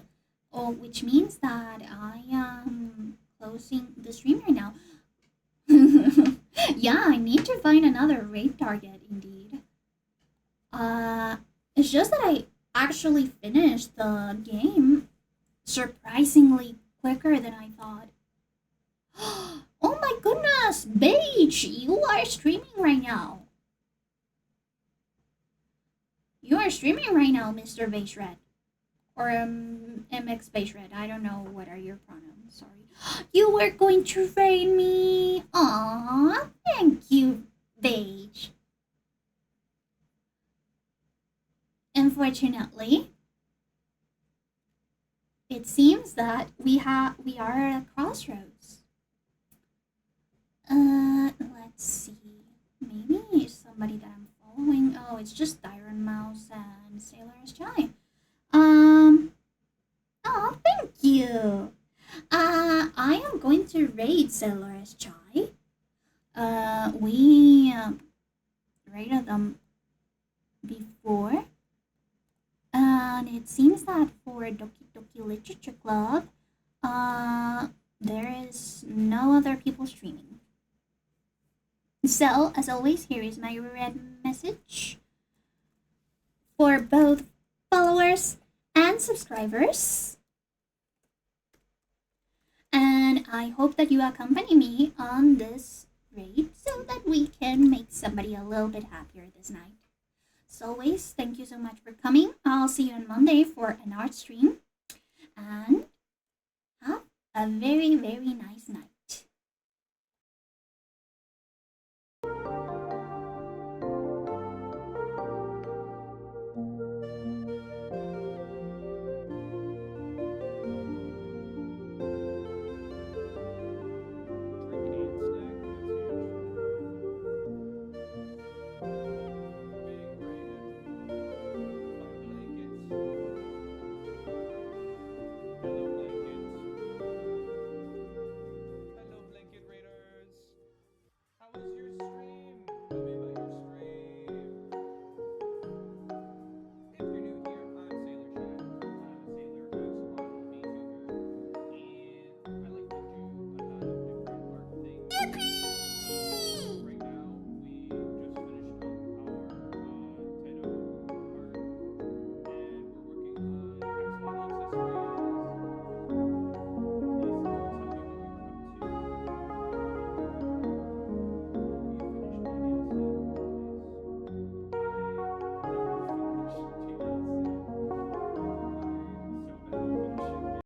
which means that I am closing the stream right now. Yeah, I need to find another raid target indeed. It's just that I actually finished the game surprisingly quicker than I thought. Oh my goodness, Beige, you are streaming right now. You are streaming right now, Mr. Beige Red. Or MX Beige Red. I don't know what are your pronouns, sorry. You were going to raid me. Aww, thank you, Beige. Unfortunately, it seems that we are at a crossroads. Let's see. Maybe somebody that I'm following. Oh, it's just Iron Mouse and Sailor's Chai. Oh, thank you. I am going to raid Sailor's Chai. We raided them before. And it seems that for Doki Doki Literature Club, there is no other people streaming. So, as always, here is my red message for both followers and subscribers. And I hope that you accompany me on this raid so that we can make somebody a little bit happier this night. As always, thank you so much for coming. I'll see you on Monday for an art stream. And have a very, very nice night.